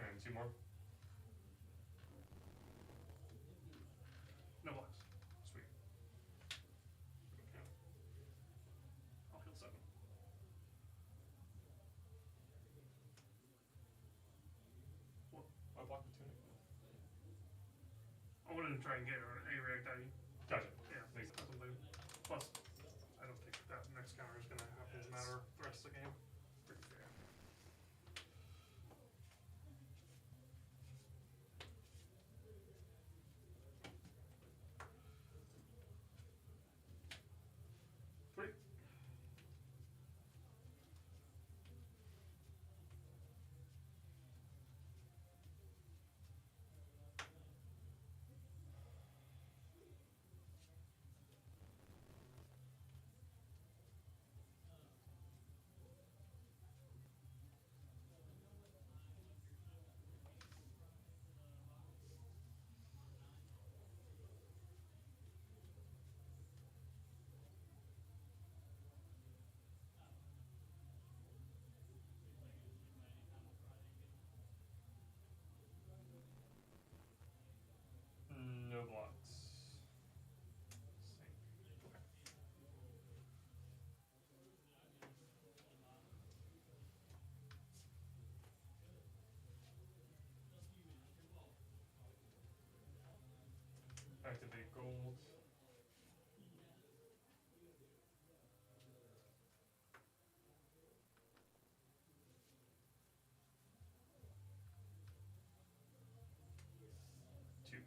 [SPEAKER 3] And 2 more.
[SPEAKER 4] No blocks.
[SPEAKER 3] Sweet.
[SPEAKER 4] Okay. I'll heal 7. What?
[SPEAKER 3] I blocked the tunic.
[SPEAKER 4] I wanted to try and get a react out of you.
[SPEAKER 3] Gotcha.
[SPEAKER 4] Yeah,
[SPEAKER 3] Makes sense.
[SPEAKER 4] absolutely. Plus, I don't think that next counter is gonna happen to matter the rest of the game. Pretty fair. Three.
[SPEAKER 3] No blocks. Sync. Okay. Activate gold. Two.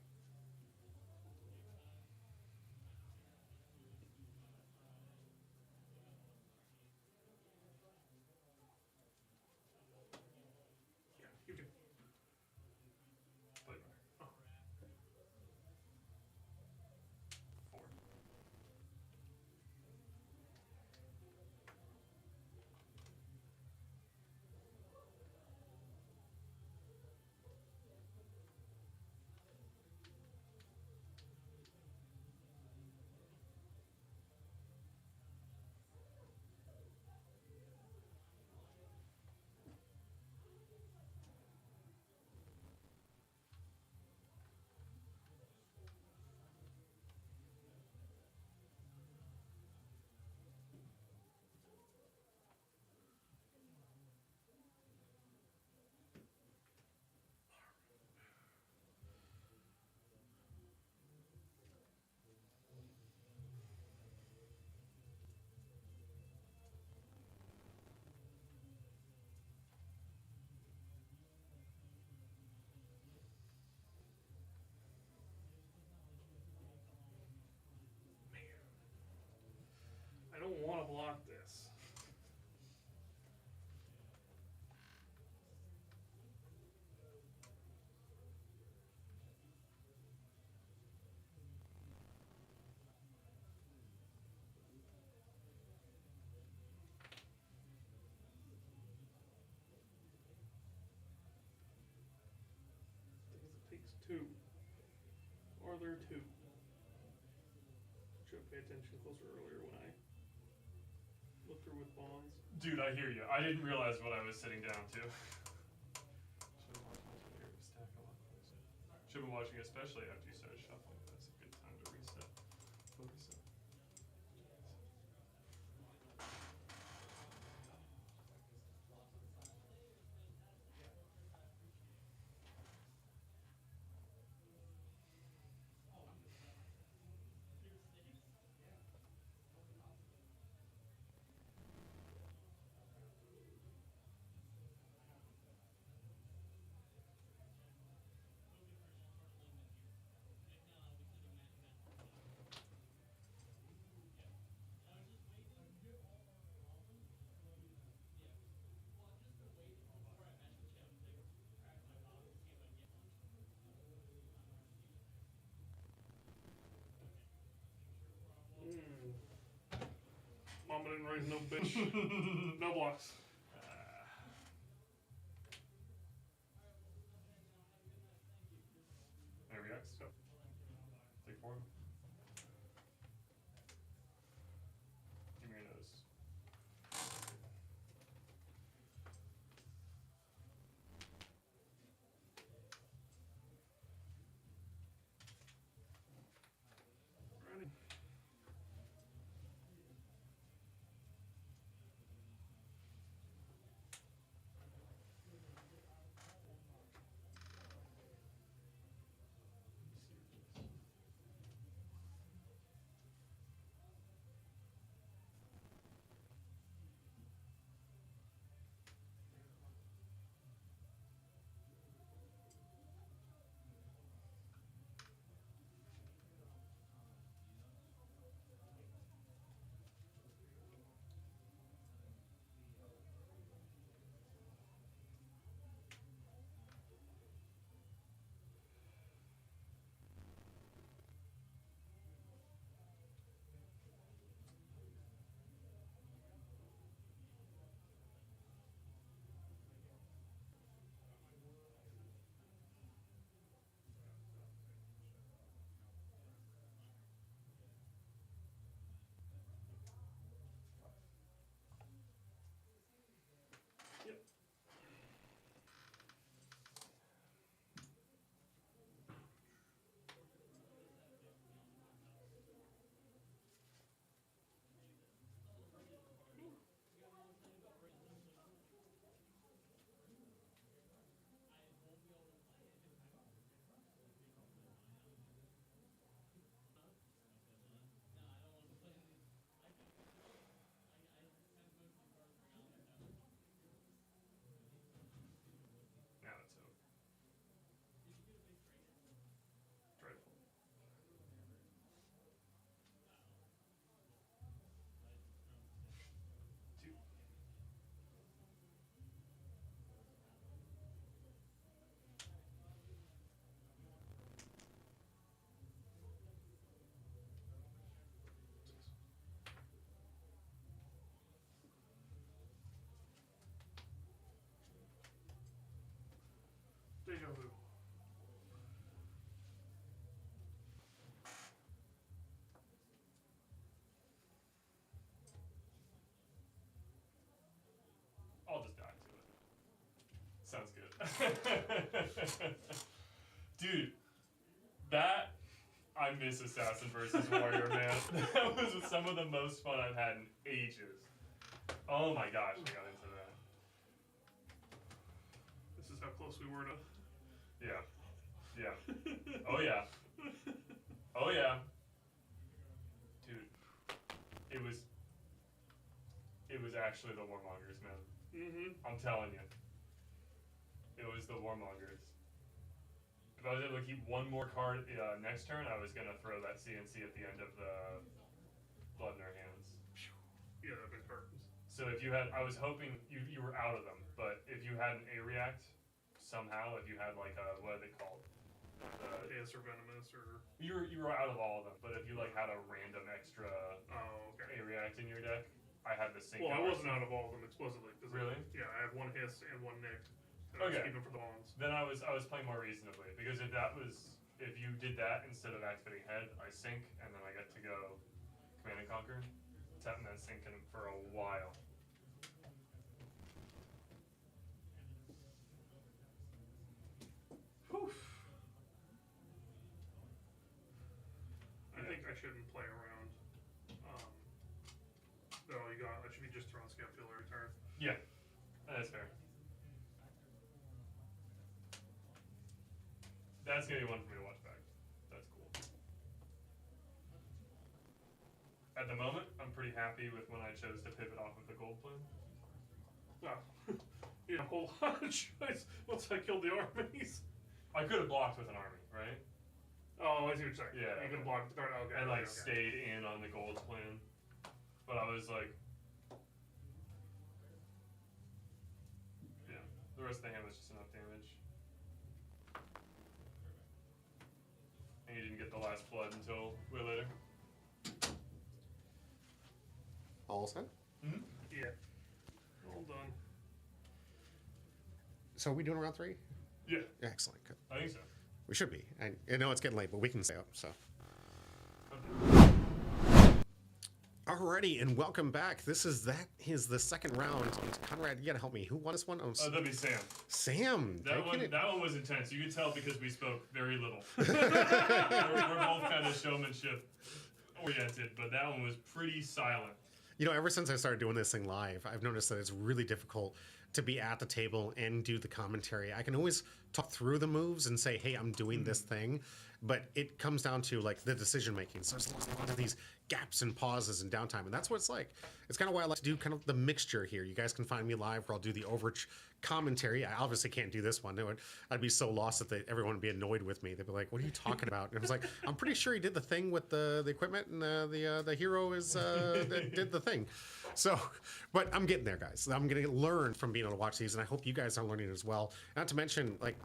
[SPEAKER 4] I'll block this. It takes 2. Or there are 2. Should have paid attention closer earlier when I looked through with bonds.
[SPEAKER 3] Dude, I hear you. I didn't realize what I was sitting down to. Should have been watching, especially after you started shuffling. That's a good time to reset. Focus up.
[SPEAKER 4] Mama didn't raise no bitch. No blocks.
[SPEAKER 3] There we go. So, take 4. Give me your nose.
[SPEAKER 4] Ready? Yep.
[SPEAKER 3] Now it's over. Dreadful. 2.
[SPEAKER 4] Deja vu.
[SPEAKER 3] I'll just die to it. Sounds good. Dude, that I miss Assassin versus Warrior, man. That was some of the most fun I've had in ages. Oh my gosh, I got into that.
[SPEAKER 4] This is how close we were to.
[SPEAKER 3] Yeah. Yeah. Oh yeah. Oh yeah. Dude, it was actually the Warmongers, man.
[SPEAKER 4] Mm-hmm.
[SPEAKER 3] I'm telling you. It was the Warmongers. If I was able to keep one more card next turn, I was going to throw that CNC at the end of the Blood in Our Hands.
[SPEAKER 4] Yeah, the big cartons.
[SPEAKER 3] So if you had, I was hoping you were out of them, but if you had an A react somehow, if you had like a, what are they called?
[SPEAKER 4] His or venomous or.
[SPEAKER 3] You were out of all of them, but if you like had a random extra
[SPEAKER 4] Oh, okay.
[SPEAKER 3] A react in your deck, I had the same.
[SPEAKER 4] Well, I wasn't out of all of them explicitly.
[SPEAKER 3] Really?
[SPEAKER 4] Yeah, I had one hiss and one nick. And I was
[SPEAKER 3] Okay.
[SPEAKER 4] keeping for the bonds.
[SPEAKER 3] Then I was playing more reasonably, because if you did that instead of activating head, I sink and then I get to go command and conquer, tapping that sink in for a while.
[SPEAKER 4] Whew. I think I shouldn't play around. No, I should be just throwing scale field every turn.
[SPEAKER 3] Yeah, that's fair. That's gonna be one for me to watch back. That's cool. At the moment, I'm pretty happy with when I chose to pivot off of the gold plan.
[SPEAKER 4] Oh, you know, a whole lot of choice once I killed the armies.
[SPEAKER 3] I could have blocked with an army, right?
[SPEAKER 4] Oh, I see what you're saying.
[SPEAKER 3] Yeah.
[SPEAKER 4] You can block. Okay.
[SPEAKER 3] And like
[SPEAKER 4] okay.
[SPEAKER 3] stayed in on the gold plan. But I was like, yeah, the rest of the hand was just enough damage. And you didn't get the last blood until way later.
[SPEAKER 2] All set?
[SPEAKER 3] Mm-hmm.
[SPEAKER 4] Yeah. All done.
[SPEAKER 2] So are we doing round 3?
[SPEAKER 3] Yeah,
[SPEAKER 2] Excellent. Good.
[SPEAKER 3] I think so.
[SPEAKER 2] We should be. I know it's getting late, but we can stay up, so.
[SPEAKER 3] Okay.
[SPEAKER 2] Alrighty, and welcome back. This is the second round. Conrad, you gotta help me. Who won this one? Oh,
[SPEAKER 3] That'd be Sam.
[SPEAKER 2] Sam.
[SPEAKER 3] That one was intense. You could tell because we spoke very little. we're both kind of showmanship oriented, but that one was pretty silent.
[SPEAKER 2] You know, ever since I started doing this thing live, I've noticed that it's really difficult to be at the table and do the commentary. I can always talk through the moves and say, hey, I'm doing this thing, but it comes down to like the decision making. So there's a lot of these gaps and pauses and downtime, and that's what it's like. It's kind of why I like to do kind of the mixture here. You guys can find me live where I'll do the Overwatch commentary. I obviously can't do this one. I'd be so lost that everyone would be annoyed with me. They'd be like, what are you talking about? And I was like, I'm pretty sure he did the thing with the equipment, and the hero is that did the thing. So, but I'm getting there, guys. I'm going to learn from being able to watch these, and I hope you guys are learning as well. Not to mention, like,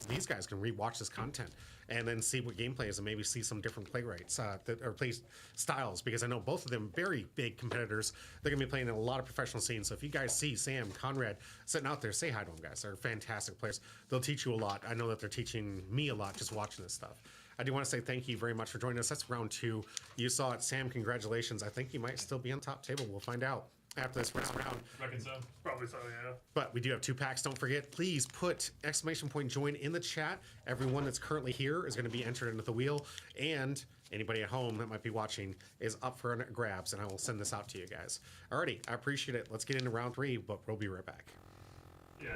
[SPEAKER 2] these guys can rewatch this content and then see what gameplay is and maybe see some different play rates or play styles, because I know both of them very big competitors. They're going to be playing in a lot of professional scenes. So if you guys see Sam, Conrad sitting out there, say hi to them, guys. They're fantastic players. They'll teach you a lot. I know that they're teaching me a lot just watching this stuff. I do want to say thank you very much for joining us. That's round 2. You saw it. Sam, congratulations. I think you might still be on top table. We'll find out after this first round.
[SPEAKER 3] Reckon so.
[SPEAKER 4] Probably so, yeah.
[SPEAKER 2] But we do have 2 packs. Don't forget, please put ! join in the chat. Everyone that's currently here is going to be entered into the wheel. And anybody at home that might be watching is up for grabs, and I will send this out to you guys. Alrighty, I appreciate it. Let's get into round 3, but we'll be right back.
[SPEAKER 3] Yeah.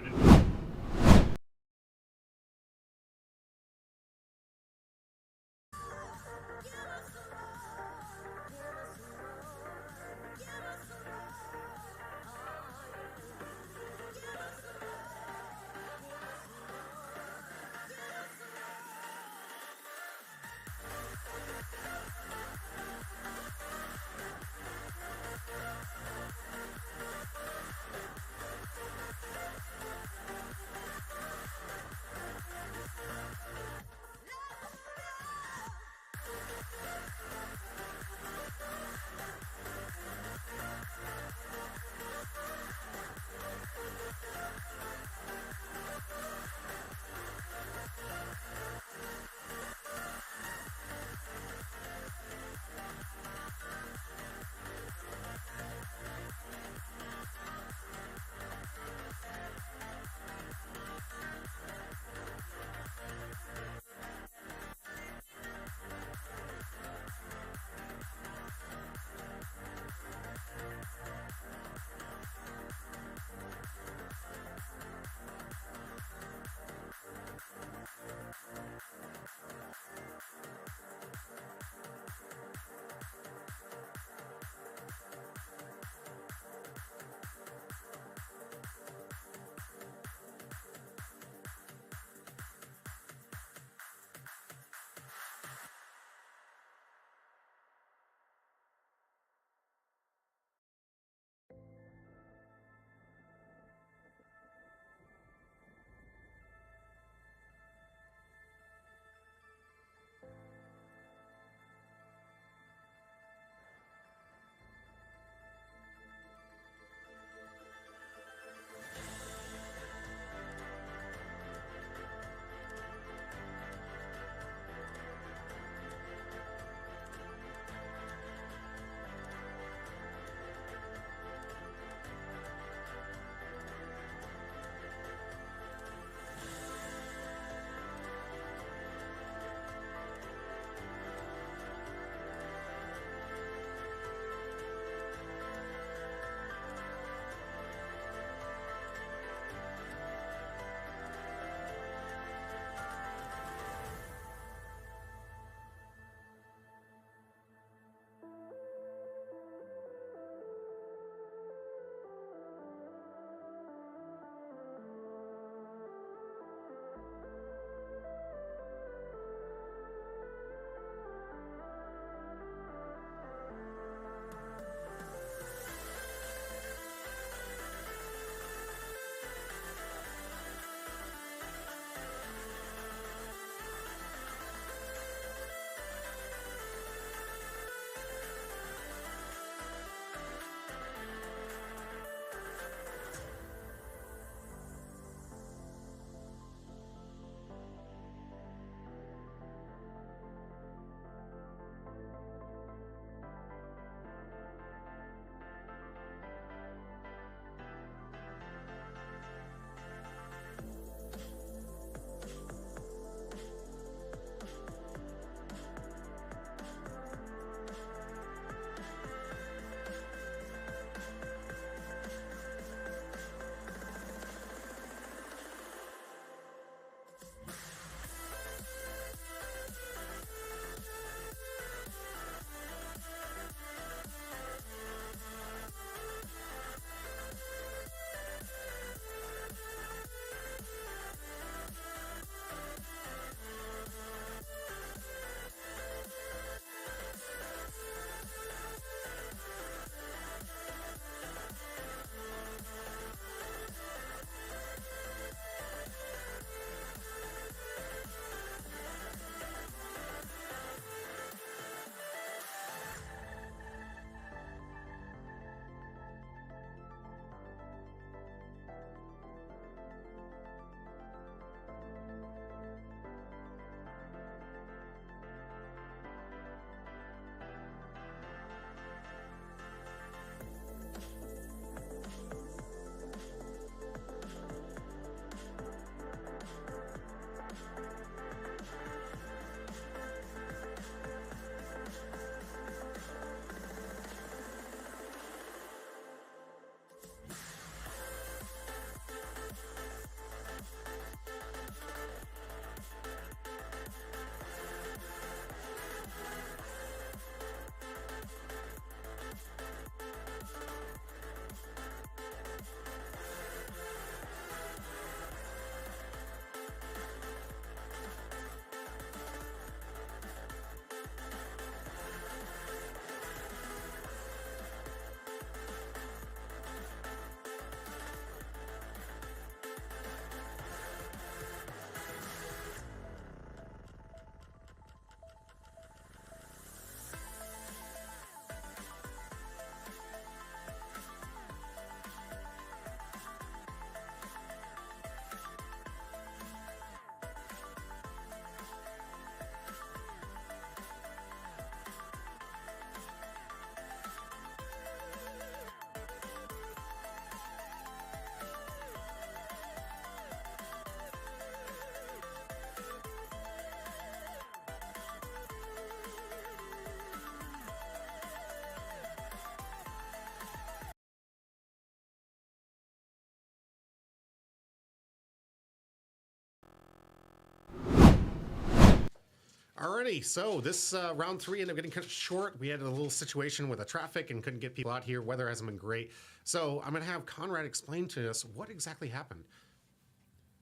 [SPEAKER 2] Alrighty, so this round 3 ended up getting cut short. We had a little situation with the traffic and couldn't get people out here. Weather hasn't been great. So I'm going to have Conrad explain to us what exactly happened.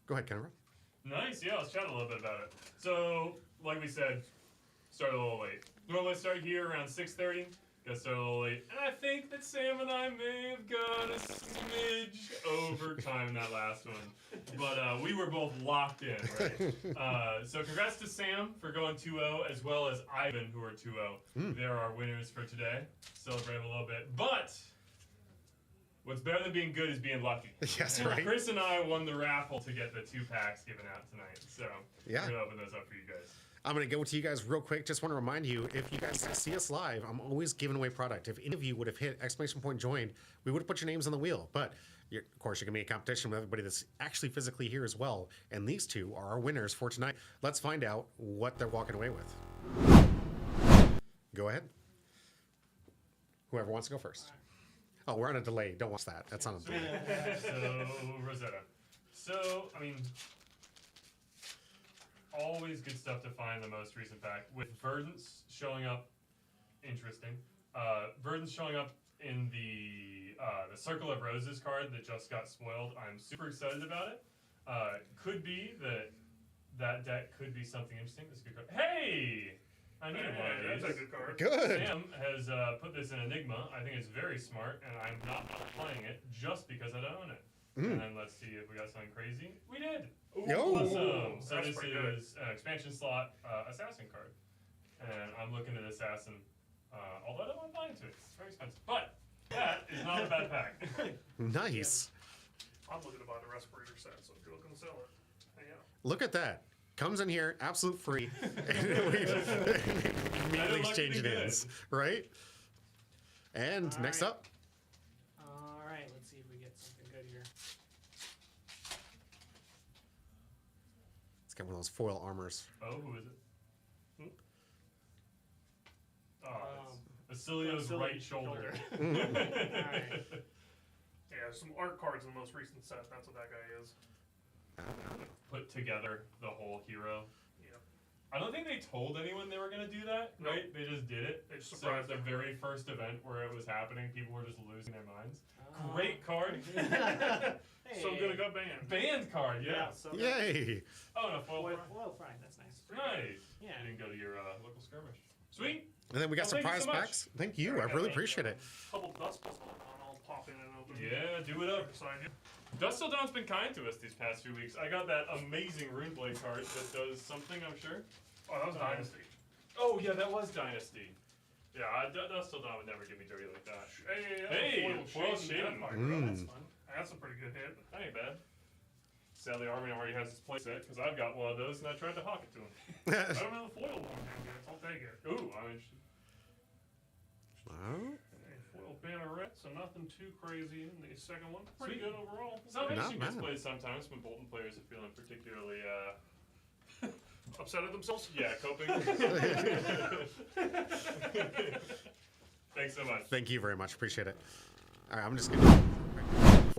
[SPEAKER 2] Go ahead, Conrad.
[SPEAKER 3] Nice, yeah, let's chat a little bit about it. So, like we said, started a little late. Normally I start here around 6:30. Got started a little late. And I think that Sam and I may have gone a smidge over time in that last one. But we were both locked in, right? So congrats to Sam for going 2-0, as well as Ivan, who are 2-0. They're our winners for today. Celebrate them a little bit. But what's better than being good is being lucky.
[SPEAKER 2] Yes,
[SPEAKER 3] and
[SPEAKER 2] right.
[SPEAKER 3] Chris and I won the raffle to get the 2 packs given out tonight. So
[SPEAKER 2] Yeah.
[SPEAKER 3] we're going to open those up for you guys.
[SPEAKER 2] I'm going to go to you guys real quick. Just want to remind you, if you guys see us live, I'm always giving away product. If any of you would have hit ! joined, we would have put your names on the wheel. But, of course, you're going to be in competition with everybody that's actually physically here as well. And these 2 are our winners for tonight. Let's find out what they're walking away with. Go ahead. Whoever wants to go first. Oh, we're on a delay. Don't watch that. That's on a delay.
[SPEAKER 3] So, Rosetta. So, I mean, always good stuff to find in the most recent pack. With Verdance showing up, interesting. Verdance showing up in the Circle of Roses card that just got spoiled. I'm super excited about it. Could be that deck could be something interesting. This is a good card. Hey! I needed one of these.
[SPEAKER 4] That's a good card.
[SPEAKER 2] Good.
[SPEAKER 3] Sam has put this in Enigma. I think it's very smart, and I'm not playing it just because I don't own it. And then let's see if we got something crazy. We did.
[SPEAKER 2] Yo.
[SPEAKER 3] Awesome. So
[SPEAKER 4] That's
[SPEAKER 3] this
[SPEAKER 4] pretty good.
[SPEAKER 3] is an expansion slot assassin card, and I'm looking at assassin. Although I don't want to buy into it. It's very expensive, but that is not a bad pack.
[SPEAKER 2] Nice.
[SPEAKER 4] I'm looking to buy the respirator set, so if you're looking to sell it, hang out.
[SPEAKER 2] Look at that. Comes in here, absolute free. And we immediately exchange it hands. Right? And
[SPEAKER 5] All
[SPEAKER 2] next
[SPEAKER 5] right.
[SPEAKER 2] up.
[SPEAKER 5] All right, let's see if we get something good here.
[SPEAKER 2] Let's get one of those foil armors.
[SPEAKER 3] Oh, who is it? Oh,
[SPEAKER 5] Um,
[SPEAKER 3] it's Acilio's
[SPEAKER 5] Acilio
[SPEAKER 3] right shoulder.
[SPEAKER 5] All right.
[SPEAKER 4] Yeah, some art cards in the most recent set. That's what that guy is.
[SPEAKER 3] Put together the whole hero.
[SPEAKER 4] Yeah.
[SPEAKER 3] I don't think they told anyone they were going to do that,
[SPEAKER 4] Nope.
[SPEAKER 3] right? They just did it.
[SPEAKER 4] They just
[SPEAKER 3] So at
[SPEAKER 4] surprised
[SPEAKER 3] the
[SPEAKER 4] everyone.
[SPEAKER 3] very first event where it was happening, people were just losing their minds.
[SPEAKER 5] Oh.
[SPEAKER 3] Great card.
[SPEAKER 5] Hey.
[SPEAKER 4] So good it got banned.
[SPEAKER 3] Band card, yeah.
[SPEAKER 5] So
[SPEAKER 2] Yay!
[SPEAKER 3] Oh, and a foil
[SPEAKER 5] Foil,
[SPEAKER 3] prime.
[SPEAKER 5] foil prime, that's nice.
[SPEAKER 3] Nice.
[SPEAKER 5] Yeah.
[SPEAKER 3] You didn't go to your local skirmish. Sweet.
[SPEAKER 2] And then we got
[SPEAKER 3] Oh, thank you
[SPEAKER 2] surprise
[SPEAKER 3] so much.
[SPEAKER 2] packs. Thank you. I really appreciate it.
[SPEAKER 4] Couple dust balls on, I'll pop in and open.
[SPEAKER 3] Yeah, do it up.
[SPEAKER 4] Sign you.
[SPEAKER 3] Dust Till Dawn's been kind to us these past few weeks. I got that amazing Runeblade card that does something, I'm sure.
[SPEAKER 4] Oh, that was Dynasty.
[SPEAKER 3] Oh, yeah, that was Dynasty. Yeah, Dust Till Dawn would never get me dirty like that. Hey, foil Shaden.
[SPEAKER 5] That's fun.
[SPEAKER 4] That's a pretty good hit.
[SPEAKER 3] That ain't bad. Sadly, Armory already has his playset because I've got one of those and I tried to hawk it to him.
[SPEAKER 4] I don't have a foil one yet. I'll take it.
[SPEAKER 3] Ooh, I mean,
[SPEAKER 2] Oh,
[SPEAKER 4] A foil banneret, so nothing too crazy in the second one. Pretty
[SPEAKER 3] Sweet.
[SPEAKER 4] good overall.
[SPEAKER 3] Salvation gets
[SPEAKER 2] bad.
[SPEAKER 3] played sometimes when Bolton players are feeling particularly,
[SPEAKER 4] Upset at themselves?
[SPEAKER 3] yeah, coping. Thanks so much.
[SPEAKER 2] thank you very much. Appreciate it. All right, I'm just going to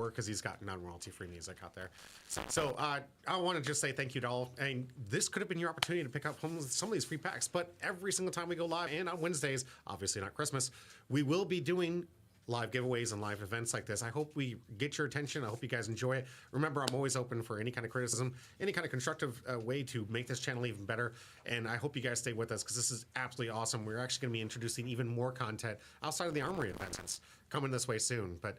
[SPEAKER 2] because he's got non-royalty free music out there. So I want to just say thank you to all. And this could have been your opportunity to pick up some of these free packs. But every single time we go live, and on Wednesdays, obviously not Christmas, we will be doing live giveaways and live events like this. I hope we get your attention. I hope you guys enjoy it. Remember, I'm always open for any kind of criticism, any kind of constructive way to make this channel even better. And I hope you guys stay with us because this is absolutely awesome. We're actually going to be introducing even more content outside of the Armory events coming this way soon. But